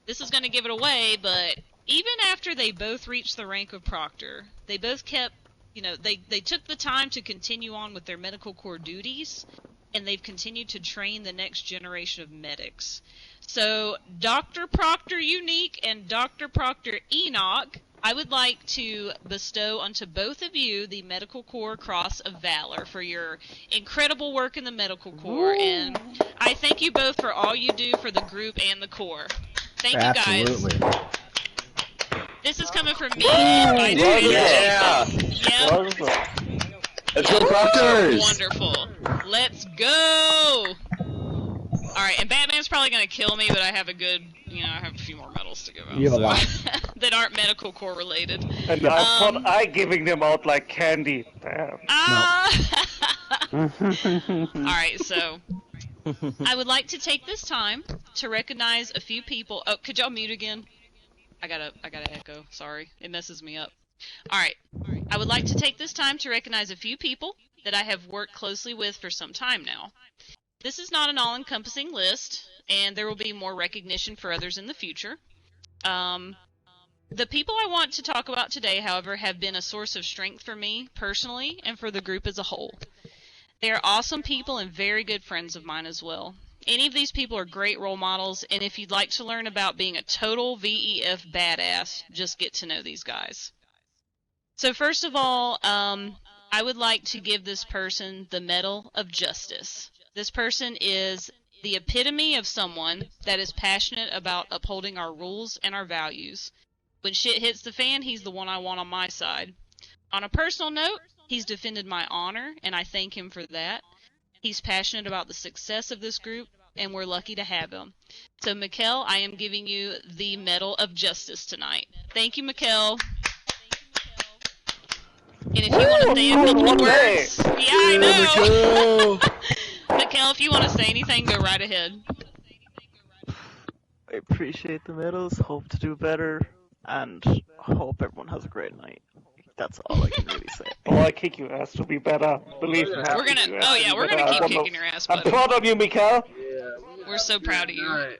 This is going to give it away, but even after they both reached the rank of Proctor, they both kept, they took the time to continue on with their medical corps duties, and they've continued to train the next generation of medics. So, Dr. Proctor Unique and Dr. Proctor Enoch, I would like to bestow unto both of you the Medical Corps Cross of Valor for your incredible work in the Medical Corps, and I thank you both for all you do for the group and the Corps. Thank you, guys. Absolutely. This is coming from me and my team. Yeah. Yep. Let's go, Proctors. Wonderful. Let's go. Alright, and Batman's probably going to kill me, but I have a good, I have a few more medals to give out. You have a lot. that aren't medical corps related. And I thought I giving them out like candy. Damn. Alright, so I would like to take this time to recognize a few people. Oh, could y'all mute again? I gotta echo. Sorry, it messes me up. Alright, I would like to take this time to recognize a few people that I have worked closely with for some time now. This is not an all-encompassing list, and there will be more recognition for others in the future. The people I want to talk about today, however, have been a source of strength for me personally and for the group as a whole. They are awesome people and very good friends of mine as well. Any of these people are great role models, and if you'd like to learn about being a total VEF badass, just get to know these guys. So first of all, I would like to give this person the Medal of Justice. This person is the epitome of someone that is passionate about upholding our rules and our values. When shit hits the fan, he's the one I want on my side. On a personal note, he's defended my honor, and I thank him for that. He's passionate about the success of this group, and we're lucky to have him. So, Mikkel, I am giving you the Medal of Justice tonight. Thank you, Mikkel. And if you want to say a couple of words... Yeah, I know! Mikkel, if you want to say anything, go right ahead. I appreciate the medals, hope to do better, and hope everyone has a great night. That's all I can really say. Oh, I kick your ass to be better. Believe me. We're gonna. Oh yeah, we're gonna keep kicking your ass, I'm buddy. proud of you, Mikael. We're so proud of you. Alright.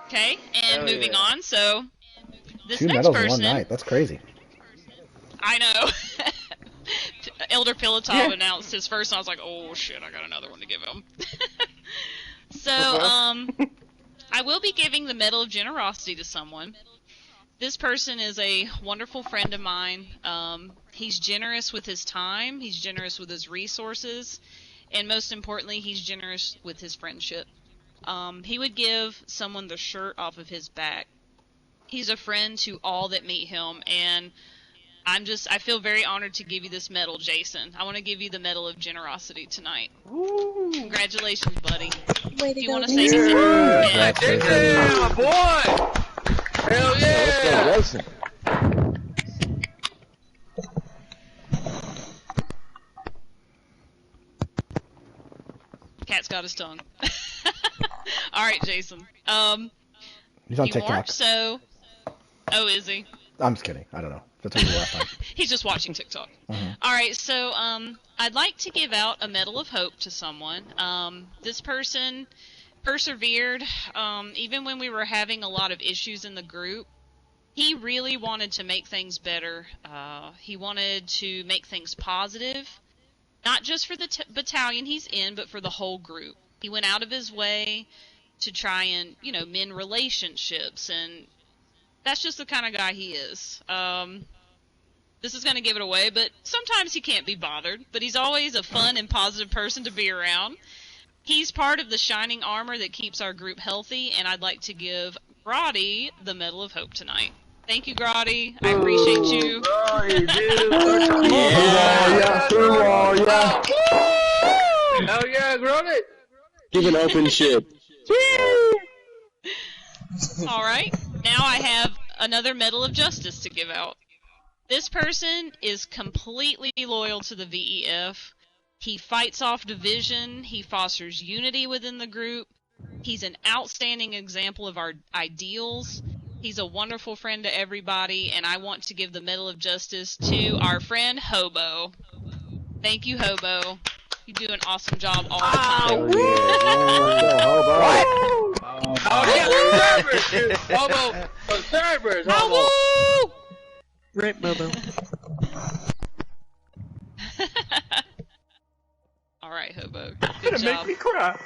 Okay, and Hell moving yeah. on. So this 2 next medals in person, one night. That's crazy. I know. Elder Pilotov announced his first, and I was like, oh shit, I got another one to give him. So, I will be giving the Medal of Generosity to someone. This person is a wonderful friend of mine. He's generous with his time, he's generous with his resources, and most importantly, he's generous with his friendship. He would give someone the shirt off of his back. He's a friend to all that meet him, and I feel very honored to give you this medal, Jason. I want to give you the Medal of Generosity tonight. Woo. Congratulations, buddy. Way Do to you go, want to say Jason. anything? Yeah. Yeah, boy. Hell yeah. Let's go, Jason. Cat's got his tongue. All right, Jason. He's on few more, TikTok. so, oh, is he? I'm just kidding. I don't know. That's what you last time. He's just watching TikTok. All right, so I'd like to give out a Medal of Hope to someone. This person persevered, even when we were having a lot of issues in the group. He really wanted to make things better. He wanted to make things positive, not just for the battalion he's in, but for the whole group. He went out of his way to try and, mend relationships, and that's just the kind of guy he is. This is going to give it away, but sometimes he can't be bothered, but he's always a fun and positive person to be around. He's part of the shining armor that keeps our group healthy, and I'd like to give Grotty the Medal of Hope tonight. Thank you, Grotty. I appreciate you. Hell yeah, Grotty. Give an open ship. All right, now I have another Medal of Justice to give out. This person is completely loyal to the VEF. He fights off division. He fosters unity within the group. He's an outstanding example of our ideals. He's a wonderful friend to everybody, and I want to give the Medal of Justice to our friend Hobo. Thank you, Hobo. You do an awesome job all the time. Hobo, servers, Hobo. Hobo! Right, Bobo. All right, Hobo. You're Good gonna job. make me cry.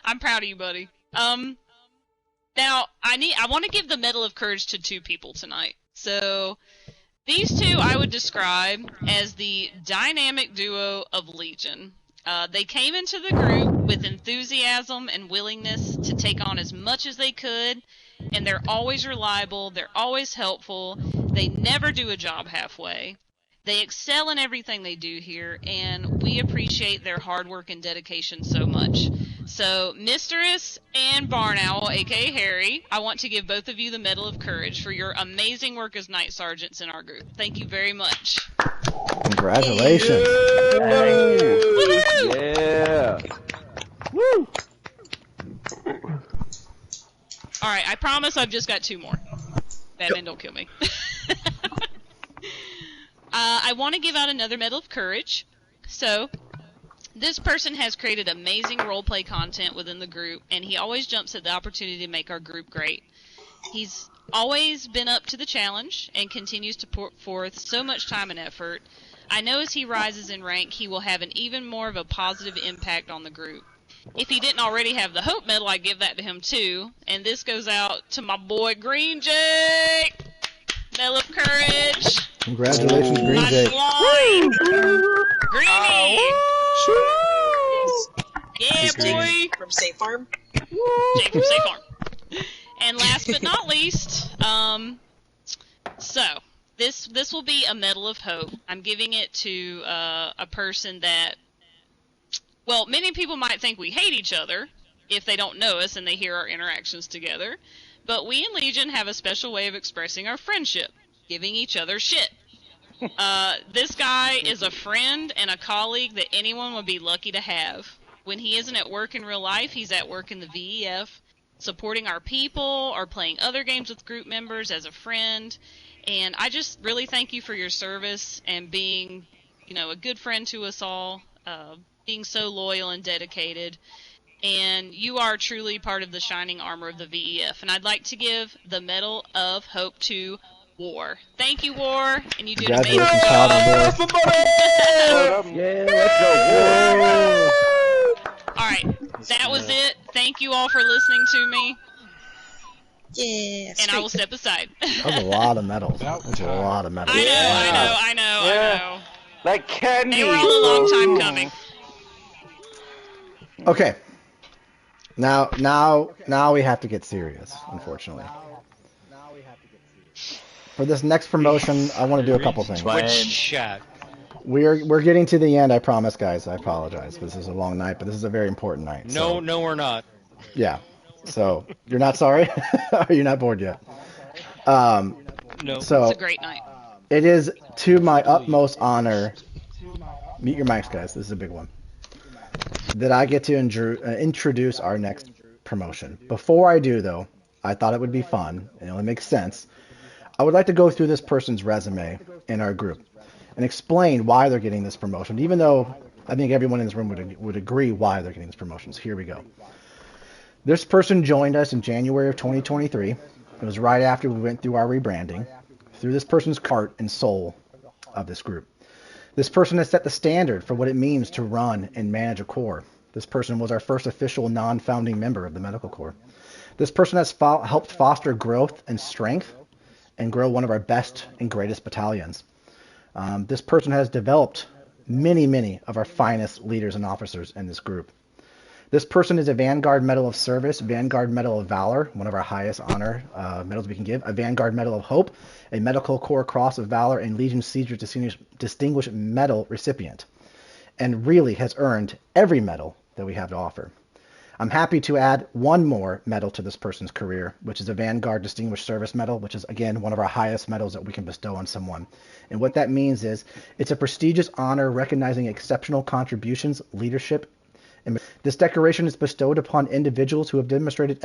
I'm proud of you, buddy. Now I want to give the Medal of Courage to 2 people tonight. So these 2 I would describe as the dynamic duo of Legion. They came into the group with enthusiasm and willingness to take on as much as they could, and they're always reliable, they're always helpful, they never do a job halfway. They excel in everything they do here, and we appreciate their hard work and dedication so much. So, Mistress and Barn Owl, aka Harry, I want to give both of you the Medal of Courage for your amazing work as Night Sergeants in our group. Thank you very much. Congratulations. Yeah. Woo. Alright, I promise I've just got 2 more. Batman, don't kill me. I want to give out another Medal of Courage. So, this person has created amazing roleplay content within the group, and he always jumps at the opportunity to make our group great. He's always been up to the challenge and continues to put forth so much time and effort. I know as he rises in rank, he will have an even more of a positive impact on the group. If he didn't already have the Hope Medal, I'd give that to him too. And this goes out to my boy Green Jake! Medal of Courage! Congratulations, Green My Jake. slime! Greenie! Yeah, boy! Jake from State Farm. Jake from State Farm. And last but not least, so this will be a Medal of Hope. I'm giving it to a person that, well, many people might think we hate each other if they don't know us and they hear our interactions together, but we in Legion have a special way of expressing our friendship, giving each other shit. This guy is a friend and a colleague that anyone would be lucky to have. When he isn't at work in real life, he's at work in the VEF. supporting our people or playing other games with group members as a friend. And I just really thank you for your service and being, a good friend to us all, being so loyal and dedicated. And you are truly part of the shining armor of the VEF. And I'd like to give the Medal of Hope to War. Thank you, War. And you did amazing. Congratulations, Child on War. Yeah, let's go. Alright, that was it. Thank you all for listening to me. Yeah. And I will step aside. That was a lot of medals. That was a lot of medals. I know. Like candy. They were all a long time coming. Okay. Now we have to get serious, unfortunately. For this next promotion, I want to do a couple things. Twitch chat. We're getting to the end, I promise, guys. I apologize. This is a long night, but this is a very important night. No, we're not. Yeah. So, you're not sorry? Or you're not bored yet? No. So, it's a great night. It is to my utmost honor. Mute your mics, guys. This is a big one. That I get to introduce our next promotion. Before I do, though, I thought it would be fun, and it only makes sense. I would like to go through this person's resume in our group and explain why they're getting this promotion, even though I think everyone in this room would agree why they're getting this promotion. So here we go. This person joined us in January of 2023. It was right after we went through our rebranding, through this person's heart and soul of this group. This person has set the standard for what it means to run and manage a corps. This person was our first official non-founding member of the Medical Corps. This person has helped foster growth and strength and grow one of our best and greatest battalions. This person has developed many of our finest leaders and officers in this group. This person is a Vanguard Medal of Service, Vanguard Medal of Valor, one of our highest honor medals we can give, a Vanguard Medal of Hope, a Medical Corps Cross of Valor, and Legion Caesar Distinguished Medal recipient, and really has earned every medal that we have to offer. I'm happy to add one more medal to this person's career, which is a Vanguard Distinguished Service Medal, which is, again, one of our highest medals that we can bestow on someone. And what that means is it's a prestigious honor recognizing exceptional contributions, leadership. And this decoration is bestowed upon individuals who have demonstrated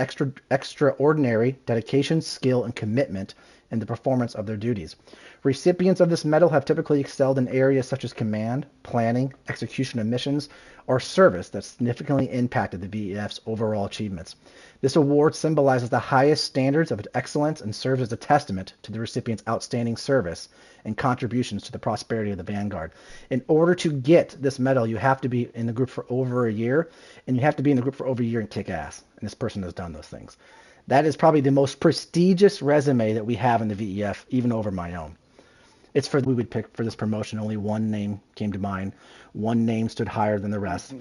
extraordinary dedication, skill, and commitment in the performance of their duties. Recipients of this medal have typically excelled in areas such as command, planning, execution of missions, or service that significantly impacted the VEF's overall achievements. This award symbolizes the highest standards of excellence and serves as a testament to the recipient's outstanding service and contributions to the prosperity of the Vanguard. In order to get this medal, you have to be in the group for over a year, and you have to be in the group for over a year and kick ass. And this person has done those things. That is probably the most prestigious resume that we have in the VEF, even over my own. It's for we would pick for this promotion. Only one name came to mind. One name stood higher than the rest.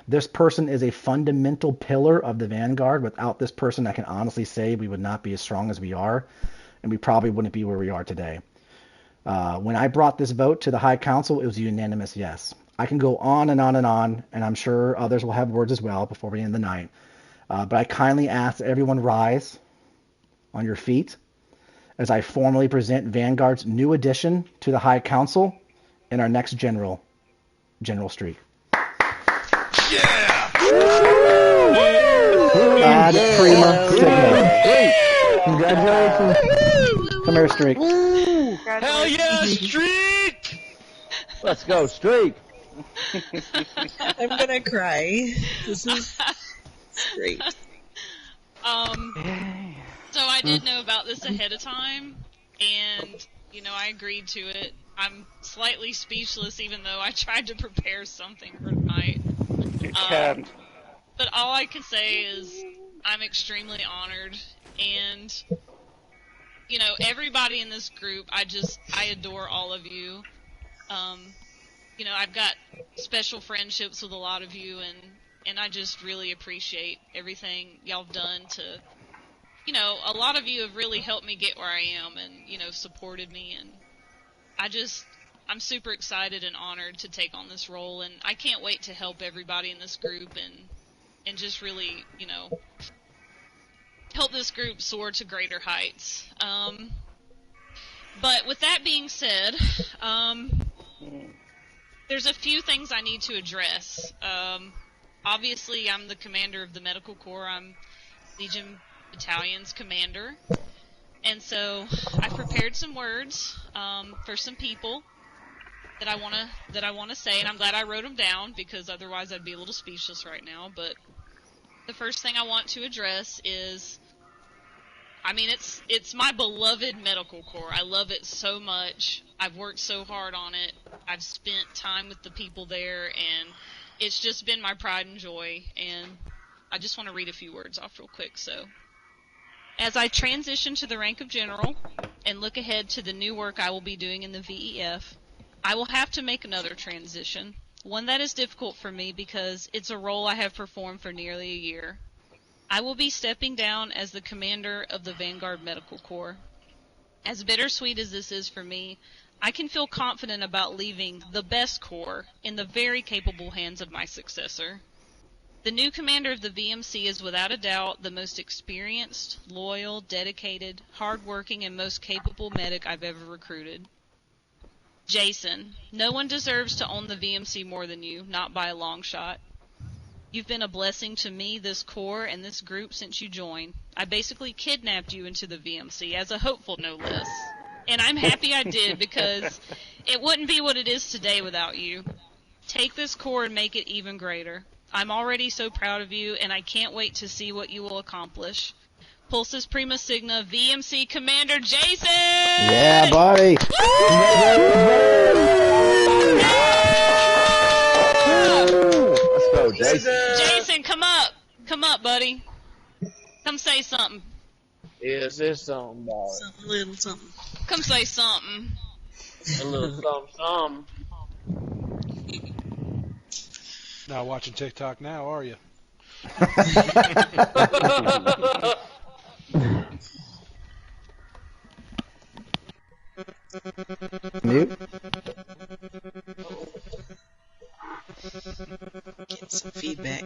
This person is a fundamental pillar of the Vanguard. Without this person, I can honestly say we would not be as strong as we are, and we probably wouldn't be where we are today. When I brought this vote to the High Council, it was a unanimous yes. I can go on and on and on, and I'm sure others will have words as well before we end the night. But I kindly ask that everyone rise on your feet as I formally present Vanguard's new addition to the High Council and our next General Streak. Yeah! Ad prima signal. Congratulations. Come here, Streak. Hell yeah, Streak! Let's go, Streak. I'm gonna cry. This is great. So I did know about this ahead of time, and, I agreed to it. I'm slightly speechless, even though I tried to prepare something for tonight. You can't. But all I can say is I'm extremely honored, and, everybody in this group, I adore all of you. I've got special friendships with a lot of you, and I just really appreciate everything y'all have done to, a lot of you have really helped me get where I am and, supported me, and I'm super excited and honored to take on this role, and I can't wait to help everybody in this group and just really, help this group soar to greater heights. But with that being said, there's a few things I need to address. Obviously, I'm the commander of the Medical Corps. I'm Legion battalion's commander. And so I prepared some words for some people that I wanna say, and I'm glad I wrote them down because otherwise I'd be a little speechless right now. But the first thing I want to address is, I mean, it's my beloved medical corps. I love it so much. I've worked so hard on it. I've spent time with the people there, and it's just been my pride and joy. And I just want to read a few words off real quick. So, as I transition to the rank of general and look ahead to the new work I will be doing in the VEF, I will have to make another transition, one that is difficult for me because it's a role I have performed for nearly a year. I will be stepping down as the commander of the Vanguard Medical Corps. As bittersweet as this is for me, I can feel confident about leaving the best corps in the very capable hands of my successor. The new commander of the VMC is without a doubt the most experienced, loyal, dedicated, hardworking, and most capable medic I've ever recruited. Jason, no one deserves to own the VMC more than you, not by a long shot. You've been a blessing to me, this corps, and this group since you joined. I basically kidnapped you into the VMC, as a hopeful no less. And I'm happy I did, because it wouldn't be what it is today without you. Take this corps and make it even greater. I'm already so proud of you, and I can't wait to see what you will accomplish. Pulsus Prima Signa, VMC Commander Jason! Yeah, buddy! Let's go, Jason. Jason, come up! Come up, buddy. Come say something. Is this something, boy? Something little something. Come say something. A little something. Not watching TikTok now, are you? Mute? Get some feedback.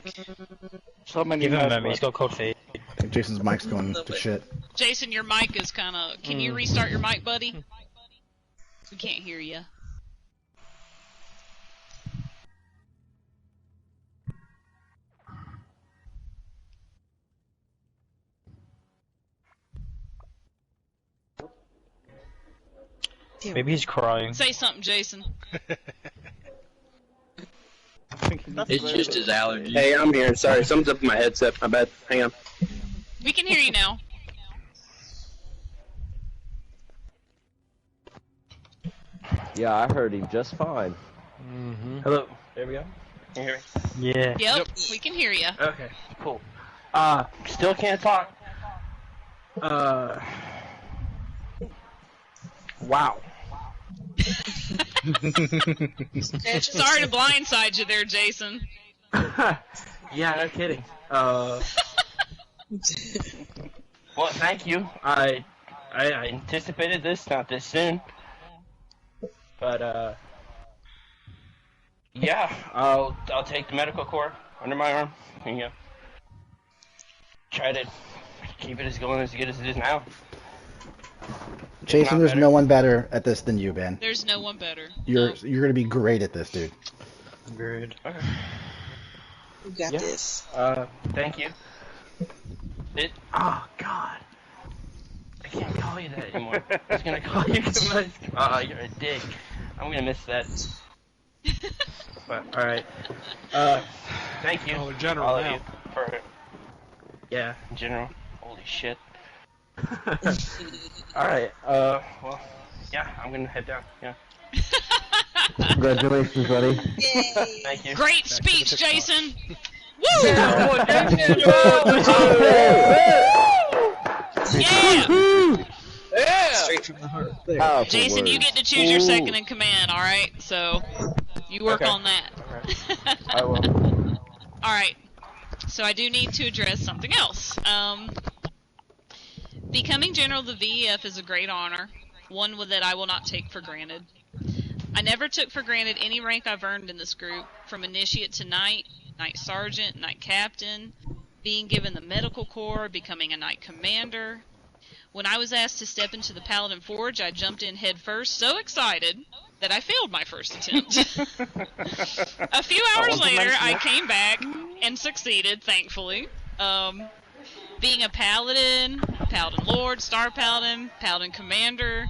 So many Give him a moment. He's got cold feet. I think Jason's mic's going to shit. Jason, your mic is kind of... Can you restart your mic, buddy? We can't hear you. Maybe he's crying. Say something, Jason. It's just his allergies. Hey, I'm here. Sorry, something's up with my headset. I bet. Hang on. We can hear you now. Yeah, I heard him just fine. Hello. There we go. Can you hear me? Yeah. Yep, we can hear you. Okay, cool. Still can't talk. Wow. Sorry to blindside you there, Jason. Yeah, no kidding. Well, thank you. I anticipated this, not this soon. But yeah, I'll take the medical corps under my arm and try to keep it as going as good as it is now. Jason, there's no one better at this than you, Ben. There's no one better. You're gonna be great at this, dude. Good. Okay. You got this. Thank you. Oh God. I can't call you that anymore. I was gonna call you too much. You're a dick. I'm gonna miss that. But alright. Thank you. Oh, General all now. of you for yeah, in general. Holy shit. Alright, well, yeah, I'm gonna head down, yeah. Congratulations, buddy. Yay! Thank you. Great speech, Jason! Woo! Yeah! Yeah! Straight from the heart. There. Powerful Jason, you words. get to choose your second in command, alright? So, you work Okay. on that. I will. Alright, so I do need to address something else. Becoming General of the VEF is a great honor, one that I will not take for granted. I never took for granted any rank I've earned in this group, from initiate to knight, knight sergeant, knight captain, being given the medical corps, becoming a knight commander. When I was asked to step into the Paladin Forge, I jumped in head first, so excited that I failed my first attempt. A few hours later, I came back and succeeded, thankfully. Being a paladin, paladin lord, star paladin, paladin commander,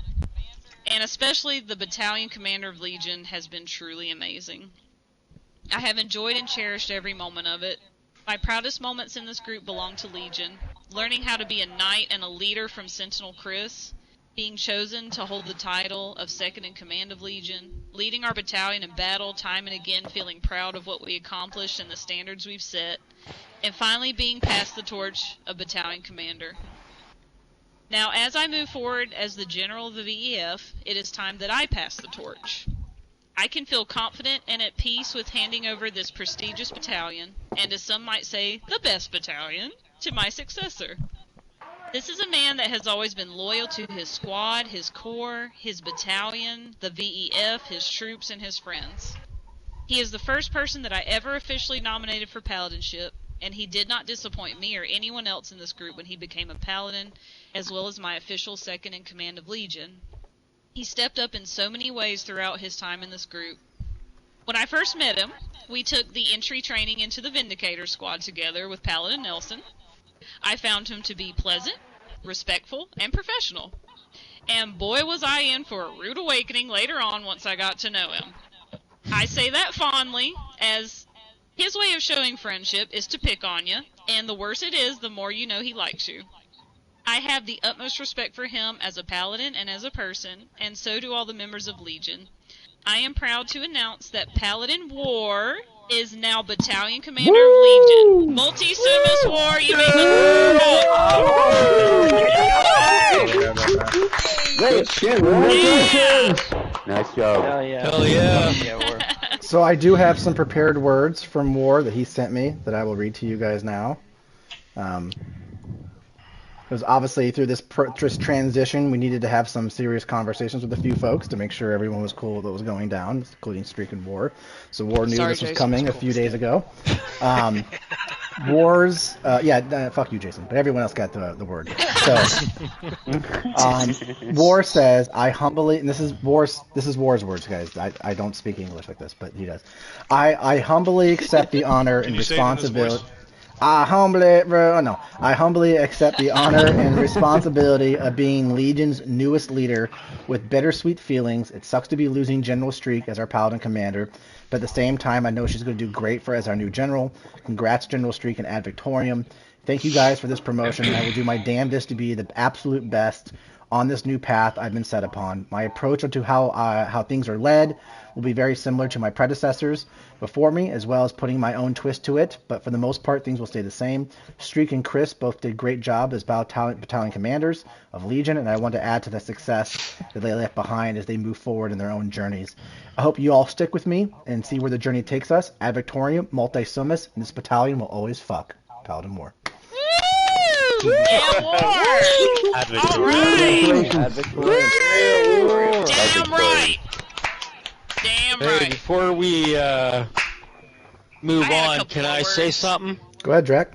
and especially the battalion commander of Legion has been truly amazing. I have enjoyed and cherished every moment of it. My proudest moments in this group belong to Legion. Learning how to be a knight and a leader from Sentinel Chris, being chosen to hold the title of second in command of Legion, leading our battalion in battle time and again, feeling proud of what we accomplished and the standards we've set, and finally being passed the torch of battalion commander. Now, as I move forward as the general of the VEF, it is time that I pass the torch. I can feel confident and at peace with handing over this prestigious battalion, and as some might say, the best battalion, to my successor. This is a man that has always been loyal to his squad, his corps, his battalion, the VEF, his troops, and his friends. He is the first person that I ever officially nominated for paladinship, and he did not disappoint me or anyone else in this group when he became a paladin, as well as my official second in command of Legion. He stepped up in so many ways throughout his time in this group. When I first met him, we took the entry training into the Vindicator squad together with Paladin Nelson. I found him to be pleasant, respectful, and professional. And boy was I in for a rude awakening later on once I got to know him. I say that fondly, as his way of showing friendship is to pick on you, and the worse it is, the more you know he likes you. I have the utmost respect for him as a paladin and as a person, and so do all the members of Legion. I am proud to announce that Paladin War is now Battalion Commander of Legion. Multi-Sumus War, you make Nice job. Hell yeah. Hell yeah. So I do have some prepared words from War that he sent me that I will read to you guys now. Because obviously through this transition, we needed to have some serious conversations with a few folks to make sure everyone was cool with what was going down, including Streak and War. So War knew this was coming a few days ago. War's, fuck you, Jason, but everyone else got the word. So, War says, I humbly, and this is War's words, guys. I don't speak English like this, but he does. I humbly accept the honor and responsibility. I humbly accept the honor and responsibility of being Legion's newest leader with bittersweet feelings. It sucks to be losing General Streak as our Paladin commander, but at the same time, I know she's going to do great for as our new general. Congrats, General Streak and Ad Victorium. Thank you guys for this promotion. I will do my damnedest to be the absolute best on this new path I've been set upon. My approach to how things are led will be very similar to my predecessors before me, as well as putting my own twist to it, but for the most part, things will stay the same. Streak and Chris both did a great job as battalion commanders of Legion, and I want to add to the success that they left behind as they move forward in their own journeys. I hope you all stick with me and see where the journey takes us. Ad Victorium, Multi-Sumus, and this battalion will always fuck. Paladin War. Damn War! All right! Damn right! Damn right! Hey, before we move on, can I say something? Go ahead, Drac.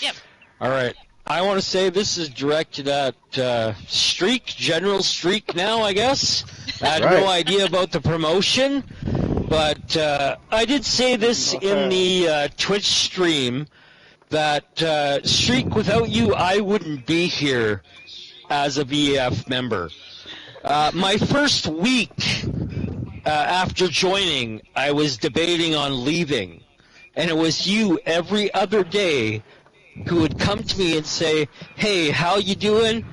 Yep. All right. I want to say this is directed at Streak, General Streak now, I guess. I had no idea about the promotion, but I did say this in the Twitch stream that Streak, without you, I wouldn't be here as a VF member. My first week after joining, I was debating on leaving, and it was you every other day who would come to me and say, hey, how you doing?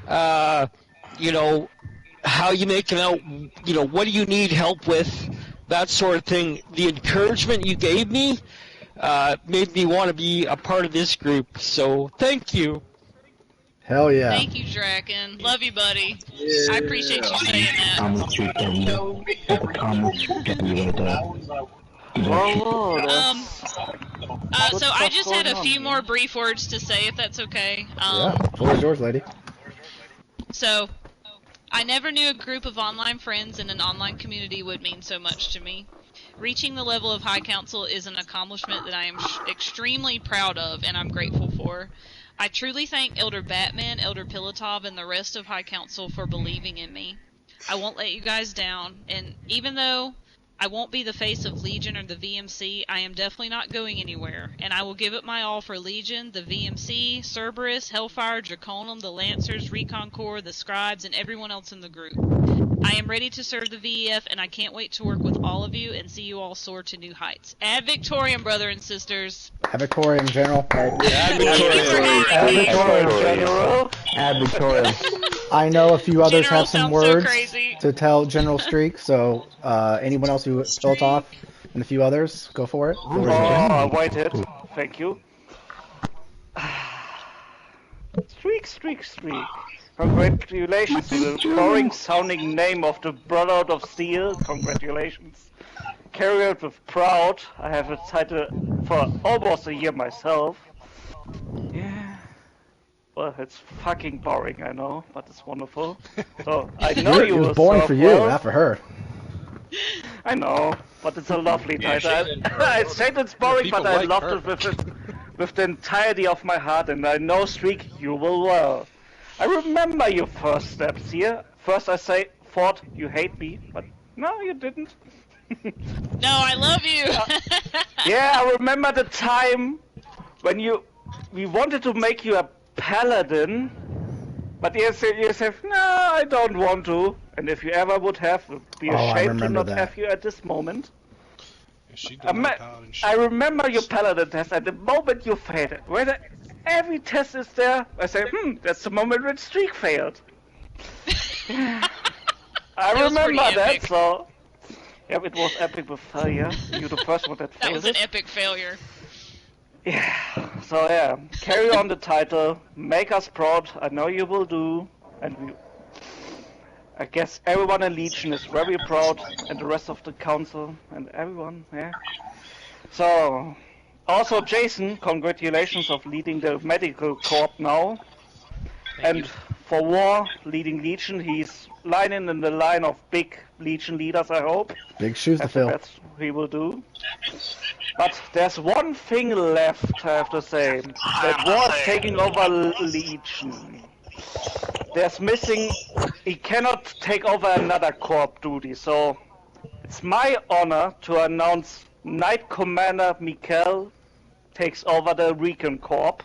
You know, how you making out? You know, what do you need help with? That sort of thing. The encouragement you gave me made me want to be a part of this group, so thank you. Hell yeah. Thank you, Draken. Love you, buddy. Yeah. I appreciate you saying that. So I just had a few more brief words to say, if that's okay. Yeah, floor is yours, lady. So, I never knew a group of online friends in an online community would mean so much to me. Reaching the level of High Council is an accomplishment that I am extremely proud of and I'm grateful for. I truly thank Elder Batman, Elder Pilotov, and the rest of High Council for believing in me. I won't let you guys down, and even though I won't be the face of Legion or the VMC. I am definitely not going anywhere, and I will give it my all for Legion, the VMC, Cerberus, Hellfire, Draconum, the Lancers, Recon Corps, the Scribes, and everyone else in the group. I am ready to serve the VEF, and I can't wait to work with all of you and see you all soar to new heights. Ad Victoriam, brother and sisters. Ad Victoriam, General. Ad Victoriam. Ad Victoriam. I know a few others General have some sounds so words crazy. to tell General Streak, so anyone else who built off and a few others, go for it. Oh, I waited. Thank you. Streak. Congratulations to the boring sounding name of the Brotherhood of Steel. Congratulations. Carry out with proud. I have a title for almost a year myself. Yeah. Well, it's fucking boring, I know, but it's wonderful. So I know you It will was boring serve for you, well. not for her. I know, but it's a lovely Yeah, title. she I said it's boring, people but I like loved her. it with the entirety of my heart, and I know, Streak, you will well. I remember your first steps here. First I thought you hate me, but no, you didn't. No, I love you. Yeah, I remember the time when we wanted to make you a paladin, but you said, no, I don't want to. And if you ever would have, would be Oh, I ashamed to remember not that. have you at this moment. She I remember your paladin test at the moment you failed it. When every test is there, I say, that's the moment when Streak failed. I was remember pretty that, epic. so... Yeah, it was epic with failure. You're the first one that That failed was an it. epic failure. Yeah, so yeah, carry on the title, make us proud, I know you will do, and I guess everyone in Legion is very proud, and the rest of the council, and everyone, yeah. So, also Jason, congratulations of leading the medical corps now, and for War, leading Legion, he's lining in the line of big Legion leaders, I hope. Big shoes to That's fill. what he will do. But there's one thing left, I have to say. That War is taking over Legion. There's missing... He cannot take over another corps duty, so... It's my honor to announce Knight Commander Mikkel takes over the Recon Corps.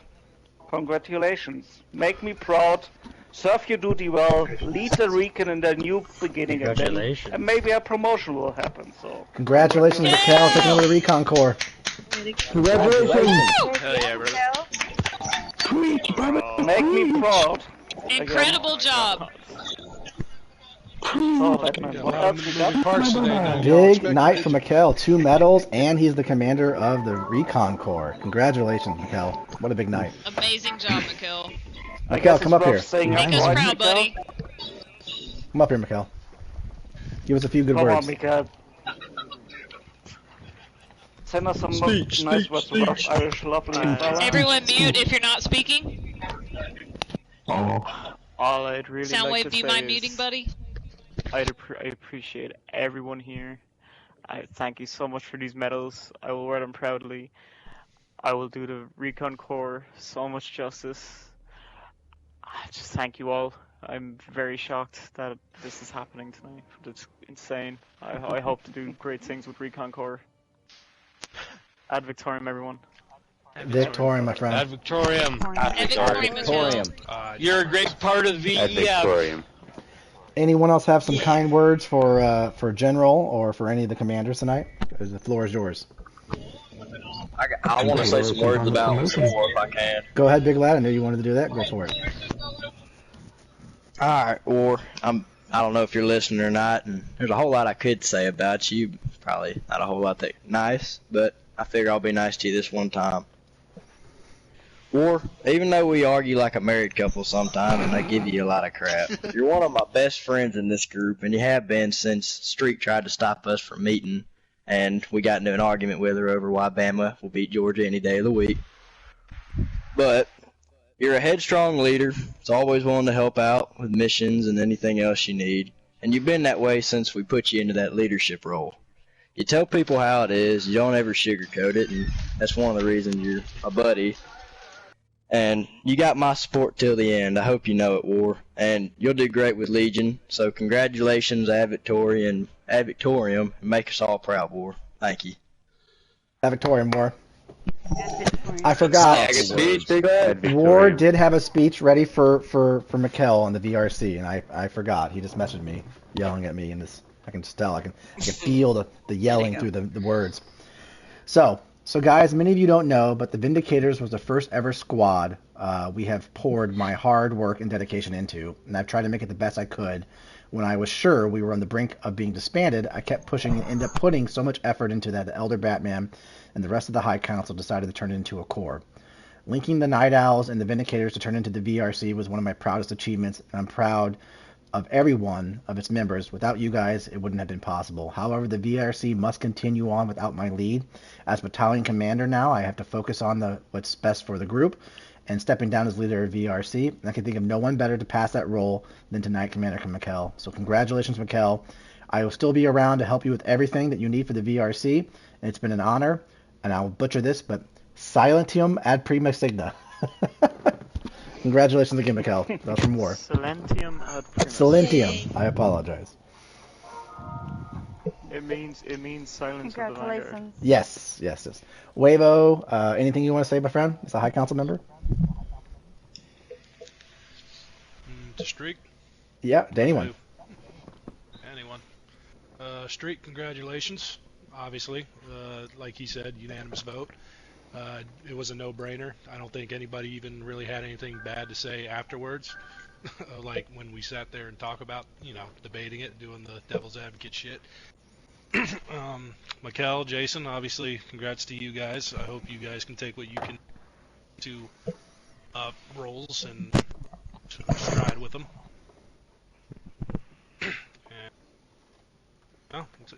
Congratulations. Make me proud. Serve your duty well. Lead the Recon in the new beginning again. Congratulations. And maybe a promotion will happen, so... Congratulations, Mikhail, taking over the Recon Corps. Congratulations. Hell yeah, brother. Make me proud. Incredible job. Oh, Batman, what else we got? Big night for Mikhail, 2 medals, and he's the commander of the Recon Corps. Congratulations, Mikhail. What a big night. Amazing job, Mikhail. Mikhail, come up here. Make us proud, buddy. Come up here, Mikhail. Give us a few good Come words. on, Mikael. Send us some Speech, nice speech, words speech. about Irish lovely fella. Everyone mute if you're not speaking. All I'd really Soundwave, like to do you say mind is muting, buddy? I appreciate everyone here. I thank you so much for these medals. I will wear them proudly. I will do the Recon Corps so much justice. I just thank you all. I'm very shocked that this is happening tonight. It's insane. I hope to do great things with Recon Corps. Ad Victoriam, everyone. Victorium, my friend. Ad Victoriam. Ad Victoriam. You're a great part of the Ad VEF. Victoriam. Anyone else have some kind words for General or for any of the commanders tonight? The floor is yours. I want to say some words about war if I can. Go ahead, Big Lad. I knew you wanted to do that. Go for it. Alright, or I don't know if you're listening or not, and there's a whole lot I could say about you. Probably not a whole lot that nice, but I figure I'll be nice to you this one time. Or, even though we argue like a married couple sometimes and I give you a lot of crap, you're one of my best friends in this group, and you have been since Streak tried to stop us from meeting, and we got into an argument with her over why Bama will beat Georgia any day of the week. But you're a headstrong leader. It's always willing to help out with missions and anything else you need. And you've been that way since we put you into that leadership role. You tell people how it is. You don't ever sugarcoat it, and that's one of the reasons you're a buddy. And you got my support till the end. I hope you know it, War. And you'll do great with Legion. So congratulations, Ad Victorium, and make us all proud, War. Thank you. Ad Victorium, War. I forgot. War did have a speech ready for Mikkel on the VRC, and I forgot. He just messaged me, yelling at me, and I can just tell. I can feel the yelling through the words. So guys, many of you don't know, but the Vindicators was the first ever squad we have poured my hard work and dedication into, and I've tried to make it the best I could. When I was sure we were on the brink of being disbanded, I kept pushing and ended up putting so much effort into that the Elder Batman and the rest of the High Council decided to turn it into a core. Linking the Night Owls and the Vindicators to turn into the VRC was one of my proudest achievements, and I'm proud of every one of its members. Without you guys, it wouldn't have been possible. However, the VRC must continue on without my lead. As battalion commander now, I have to focus on what's best for the group, and stepping down as leader of VRC. And I can think of no one better to pass that role than tonight Commander Mikkel. So congratulations, Mikkel. I will still be around to help you with everything that you need for the VRC, and it's been an honor. And I'll butcher this, but Silentium ad prima signa. Congratulations again, Mikkel. That's from War. Silentium ad prima. Silentium. I apologize. It means silence of the Vanguard. Yes. Wavo, anything you want to say, my friend? As a High Council member? To Streak? Yeah, to anyone. Anyone. Streak, congratulations. Obviously, like he said, unanimous vote. It was a no-brainer. I don't think anybody even really had anything bad to say afterwards. Like when we sat there and talked about, debating it, doing the devil's advocate shit. Mikkel, Jason, obviously, congrats to you guys. I hope you guys can take what you can to roles and stride with them.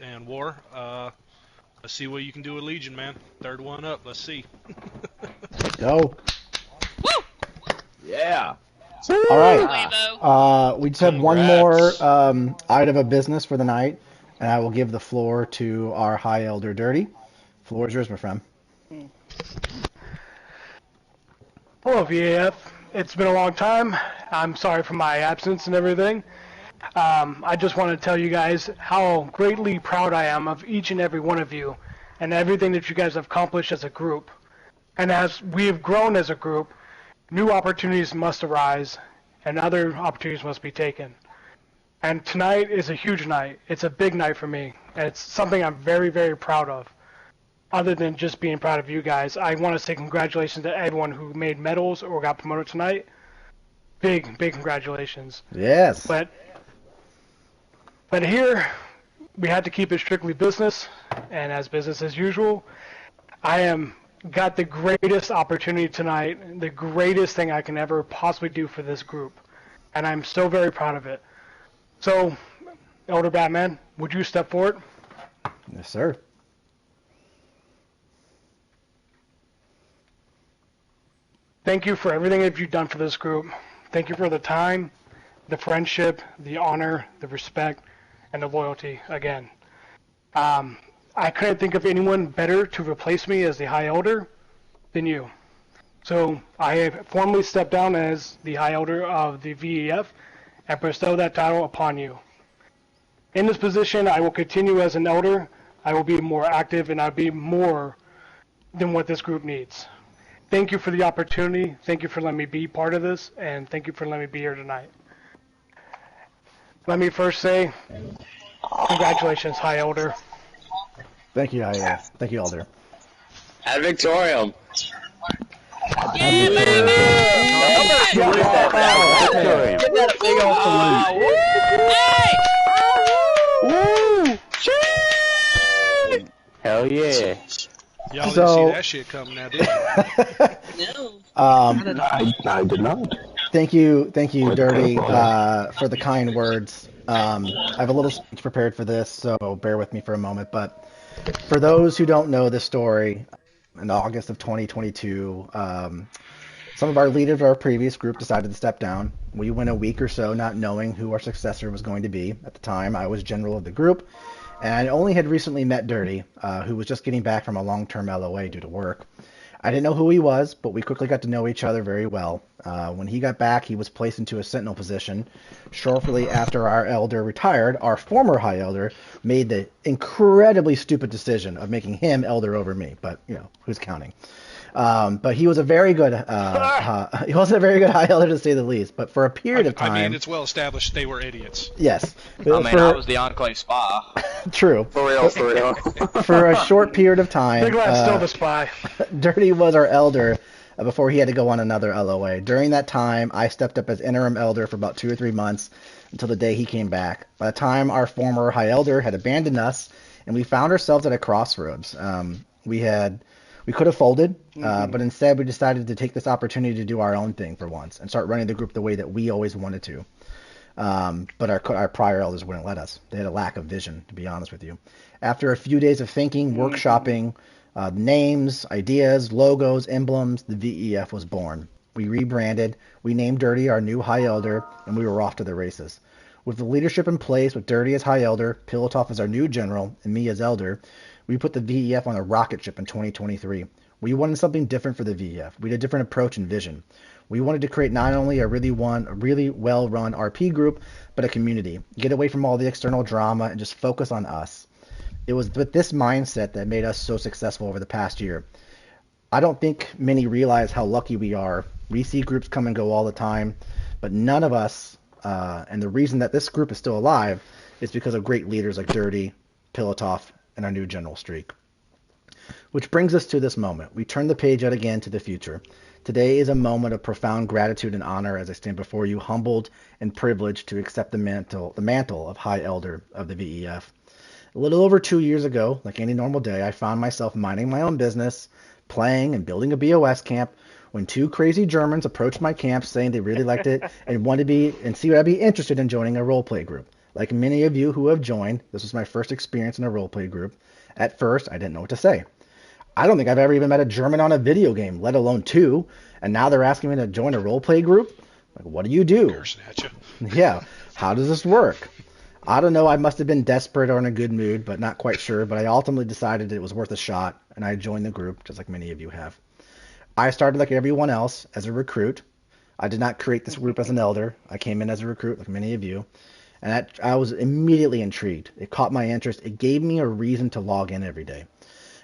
And War, let's see what you can do with Legion, man. Third one up. Let's see. Go. Woo! Yeah. All right. We just have one more item of business for the night, and I will give the floor to our High Elder Dirty. Floor is yours, my friend. Hello, VAF. It's been a long time. I'm sorry for my absence and everything. I just want to tell you guys how greatly proud I am of each and every one of you and everything that you guys have accomplished as a group. And as we have grown as a group, new opportunities must arise and other opportunities must be taken. And tonight is a huge night. It's a big night for me, and it's something I'm very, very proud of. Other than just being proud of you guys, I want to say congratulations to everyone who made medals or got promoted tonight. Big, big congratulations. Yes. But here, we had to keep it strictly business, and as business as usual, I got the greatest opportunity tonight, the greatest thing I can ever possibly do for this group, and I'm so very proud of it. So, Elder Batman, would you step forward? Yes, sir. Thank you for everything that you've done for this group. Thank you for the time, the friendship, the honor, the respect, and the loyalty again. I couldn't think of anyone better to replace me as the High Elder than you. So I have formally stepped down as the High Elder of the VEF and bestow that title upon you. In this position, I will continue as an Elder. I will be more active and I'll be more than what this group needs. Thank you for the opportunity. Thank you for letting me be part of this, and thank you for letting me be here tonight. Let me first say, congratulations, High Elder. Thank you, High Elder. Thank you, Elder. Ad Victorium. Yeah, baby! Give that a big old salute. Woo! Hell yeah. Y'all didn't see that shit coming now, did you? No. I did not. Thank you, Dirty, for the kind words. I have a little speech prepared for this, so bear with me for a moment. But for those who don't know this story, in August of 2022, some of our leaders of our previous group decided to step down. We went a week or so not knowing who our successor was going to be. At the time, I was general of the group, and I only had recently met Dirty, who was just getting back from a long-term LOA due to work. I didn't know who he was, but we quickly got to know each other very well. When he got back, he was placed into a sentinel position. Shortly after our elder retired, our former high elder made the incredibly stupid decision of making him elder over me. But who's counting? But he was a very good he wasn't a very good high elder to say the least. But for a period of time, I mean, it's well established they were idiots. yes. I was the Enclave spa. True. For real, for real. For a short period of time, Big Lad's still the spy. Dirty was our elder before he had to go on another LOA. During that time, I stepped up as interim elder for about 2 or 3 months until the day he came back. By the time our former high elder had abandoned us, and we found ourselves at a crossroads. We could have folded, but instead we decided to take this opportunity to do our own thing for once and start running the group the way that we always wanted to. But our prior elders wouldn't let us. They had a lack of vision, to be honest with you. After a few days of thinking, workshopping, names, ideas, logos, emblems, the VEF was born. We rebranded, we named Dirty our new high elder, and we were off to the races. With the leadership in place, with Dirty as high elder, Pilotov as our new general, and me as elder, we put the VEF on a rocket ship in 2023. We wanted something different for the VEF. We had a different approach and vision. We wanted to create not only a really well-run RP group, but a community. Get away from all the external drama and just focus on us. It was with this mindset that made us so successful over the past year. I don't think many realize how lucky we are. We see groups come and go all the time, but none of us, and the reason that this group is still alive is because of great leaders like Dirty, Pilotov, and our new General Streak. Which brings us to this moment. We turn the page yet again to the future. Today is a moment of profound gratitude and honor as I stand before you, humbled and privileged to accept the mantle of High Elder of the VEF. A little over 2 years ago, like any normal day, I found myself minding my own business, playing and building a BOS camp, when 2 crazy Germans approached my camp saying they really liked it and wanted to see what I'd be interested in joining a roleplay group. Like many of you who have joined, this was my first experience in a roleplay group. At first, I didn't know what to say. I don't think I've ever even met a German on a video game, let alone 2, and now they're asking me to join a roleplay group? Like, what do you do? Cursing at you. Yeah, how does this work? I don't know, I must have been desperate or in a good mood, but not quite sure, but I ultimately decided it was worth a shot, and I joined the group, just like many of you have. I started like everyone else, as a recruit. I did not create this group as an elder. I came in as a recruit, like many of you. And I was immediately intrigued. It caught my interest. It gave me a reason to log in every day.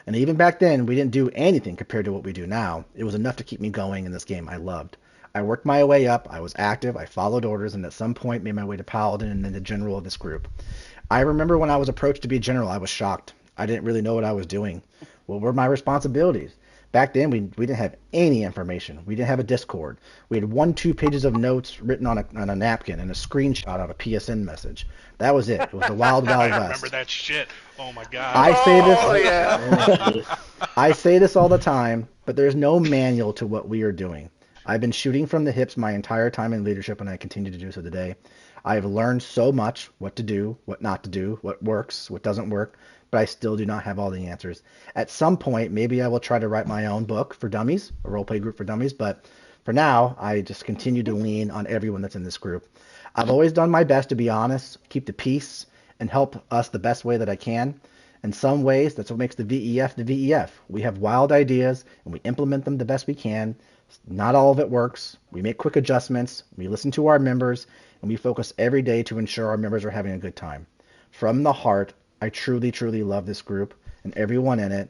And even back then, we didn't do anything compared to what we do now. It was enough to keep me going in this game I loved. I worked my way up. I was active. I followed orders, and at some point made my way to Paladin and then the general of this group. I remember when I was approached to be general, I was shocked. I didn't really know what I was doing. What were my responsibilities? Back then, we didn't have any information. We didn't have a Discord. We had 1-2 pages of notes written on a napkin and a screenshot of a PSN message. That was it. It was the wild, wild I west. remember that shit. Oh my god. I say this all the time, but there's no manual to what we are doing. I've been shooting from the hips my entire time in leadership, and I continue to do so today. I have learned so much, what to do, what not to do, what works, what doesn't work, but I still do not have all the answers. At some point, maybe I will try to write my own book for dummies, a roleplay group for dummies, but for now, I just continue to lean on everyone that's in this group. I've always done my best to be honest, keep the peace, and help us the best way that I can. In some ways, that's what makes the VEF the VEF. We have wild ideas, and we implement them the best we can. Not all of it works. We make quick adjustments, we listen to our members, and we focus every day to ensure our members are having a good time. From the heart, I truly, truly love this group and everyone in it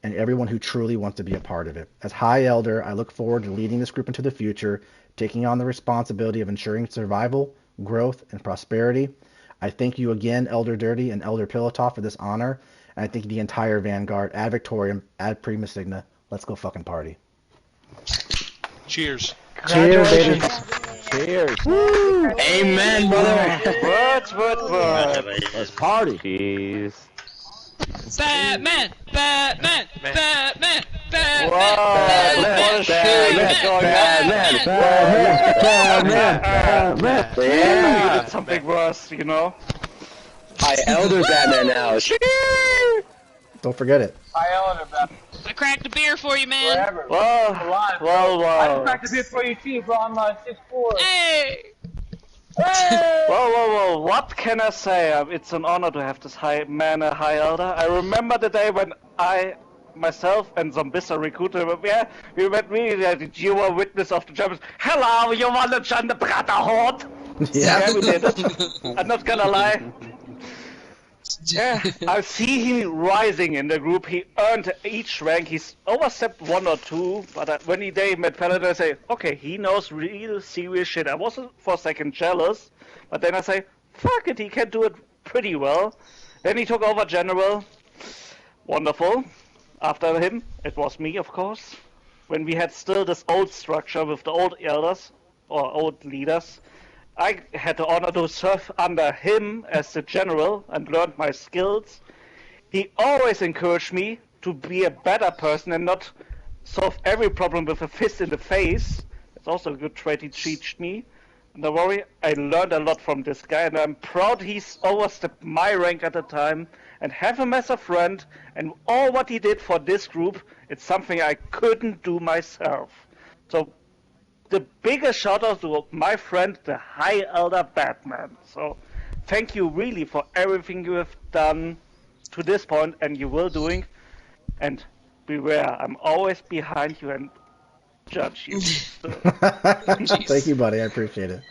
and everyone who truly wants to be a part of it. As High Elder, I look forward to leading this group into the future, taking on the responsibility of ensuring survival, growth, and prosperity. I thank you again, Elder Dirty and Elder Pilotov, for this honor, and I thank the entire Vanguard, ad Victoriam, ad Prima Signa. Let's go fucking party. Cheers. Cheers, baby. Cheers. Woo! Amen, brother. What? Let's party. Jeez. Batman! Batman! Batman! Batman! What a shit going on. Batman! You did something worse, you know? High Elder Batman now. Don't forget it. I cracked a beer for you, man. Well. I just cracked a beer for you too, bro. I'm 6'4". Hey! Well, what can I say? It's an honor to have this high elder. I remember the day when I myself and Zombissa recruiter, we met me, you were witness of the Germans. Hello, you want to join the Brotherhood? Yeah, we did it. I'm not gonna lie. Yeah, I see him rising in the group. He earned each rank. He's overstepped 1 or 2, but when they met Paladin, I say, okay, he knows real serious shit. I wasn't for a second jealous, but then I say, fuck it, he can do it pretty well. Then he took over General. Wonderful. After him, it was me, of course. When we had still this old structure with the old elders, or old leaders, I had the honor to serve under him as the general and learned my skills. He always encouraged me to be a better person and not solve every problem with a fist in the face. It's also a good trait he taught me. And don't worry, I learned a lot from this guy, and I'm proud he's overstepped my rank at the time and have him as a friend. And all what he did for this group, it's something I couldn't do myself. So the biggest shout out to my friend, the High Elder Batman. So thank you really for everything you have done to this point and you will doing. And beware, I'm always behind you and judge you. Thank you, buddy. I appreciate it.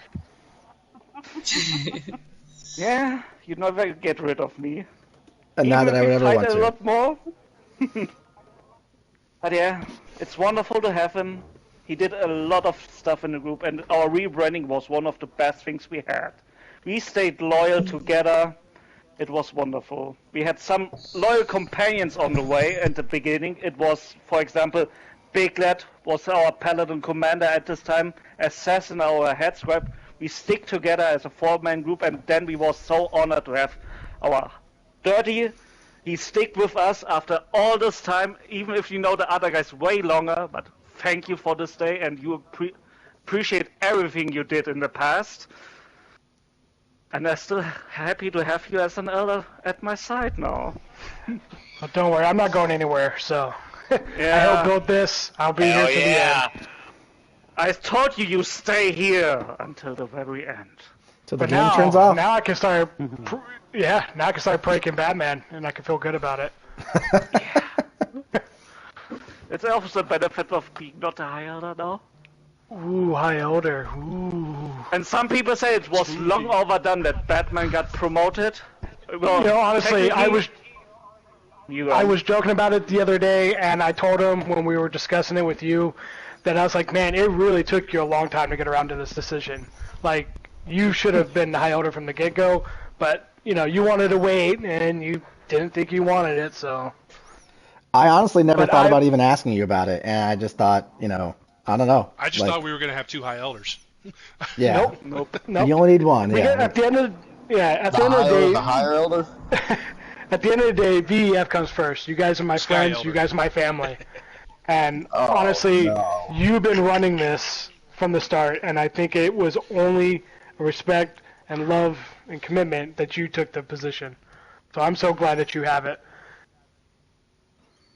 Yeah, you never get rid of me. And not that I would ever want a to. lot more. But yeah, it's wonderful to have him. He did a lot of stuff in the group, and our rebranding was one of the best things we had. We stayed loyal together. It was wonderful. We had some loyal companions on the way at the beginning. It was, for example, Biglet was our paladin commander at this time, Assassin our head scribe. We stick together as a 4-man group, and then we was so honored to have our Dirty. He stick with us after all this time, even if you know the other guys way longer, but thank you for this day, and you appreciate everything you did in the past. And I'm still happy to have you as an elder at my side now. But don't worry, I'm not going anywhere, so I helped build this. I'll be here to the end. I told you you stay here until the very end. Till the game turns off. Now I can start, now I can start breaking Batman, and I can feel good about it. It's also a benefit of being not a High Elder now. Ooh, High Elder. Ooh. And some people say it was long overdone that Batman got promoted. Well, you know, honestly, I was joking about it the other day, and I told him when we were discussing it with you that I was like, man, it really took you a long time to get around to this decision. Like, you should have been High Elder from the get-go, but, you know, you wanted to wait, and you didn't think you wanted it, so... I honestly never thought about even asking you about it, and I just thought, you know, I don't know. I just thought we were going to have 2 High Elders. Yeah. Nope. You only need one, yeah. At the end of the day... The higher elder? At the end of the day, VEF comes first. You guys are my friends. Elder. You guys are my family. And honestly, you've been running this from the start, and I think it was only respect and love and commitment that you took the position. So I'm so glad that you have it.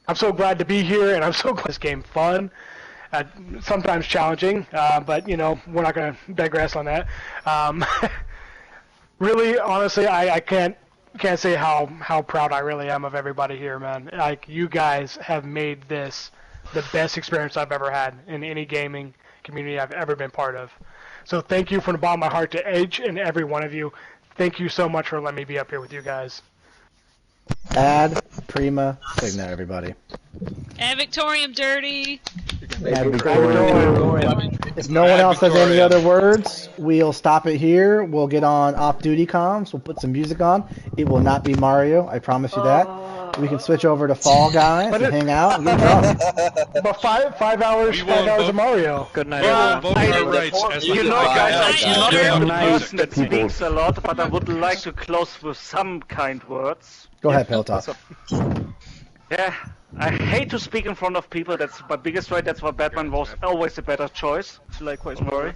I'm so glad to be here, and I'm so glad this game fun. Sometimes challenging, but you know we're not going to digress on that. Really, honestly, I can't say how proud I really am of everybody here, man. Like you guys have made this the best experience I've ever had in any gaming community I've ever been part of. So thank you from the bottom of my heart to each and every one of you. Thank you so much for letting me be up here with you guys. Ad Prima Signa, everybody. And Victorium Dirty. Ad Victorium. If no one else has any other words, we'll stop it here. We'll get on off-duty comms. We'll put some music on. It will not be Mario. I promise you that. We can switch over to Fall Guys and hang out and get drunk. But five hours of Mario. Good night. You know, guys, I'm not a person that speaks a lot, but I would like to close with some kind words. Go ahead, Peltop. Yeah, I hate to speak in front of people. That's my biggest right. That's why Batman was always a better choice. Likewise, Murray.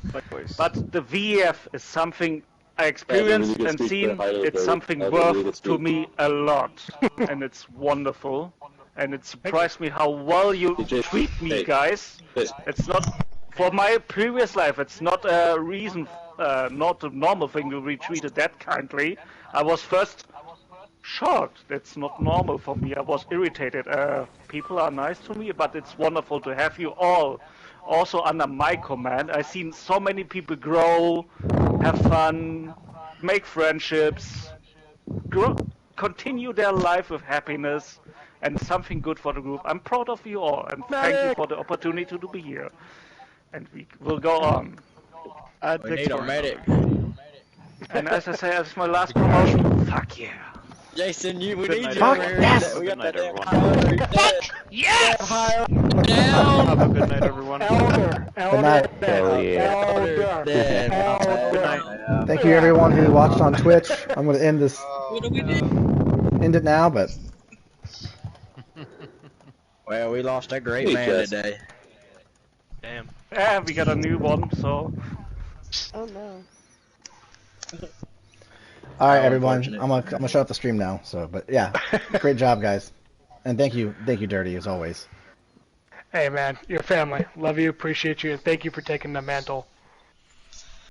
But the VEF is something I experienced and seen. It's something worth to me a lot, and it's wonderful. And it surprised me how well you treat me, guys. It's not for my previous life. It's not a reason, not a normal thing to be treated that kindly. I was first shocked. That's not normal for me. I was irritated. People are nice to me, but it's wonderful to have you all also under my command. I've seen so many people grow, have fun, make friendships, continue their life with happiness and something good for the group. I'm proud of you all, and thank you for the opportunity to be here. And we will go on. We need a medic. And as I say, as my last promotion, fuck yeah. Jason, we Good need night, you. everyone. Yes! We Good got night, that everyone. Yes! Have a good night, everyone. Good night. Hell yeah. Good night. Thank you everyone who watched on Twitch. I'm going to end this. End it now, but. Well, we lost a great Hey, man Jess. today. Damn. And we got a new one, so. Oh no. All right, How everyone. unfortunate. I'm gonna shut off the stream now. So, but yeah, great job, guys, and thank you, Dirty, as always. Hey man, you're family. Love you, appreciate you, and thank you for taking the mantle.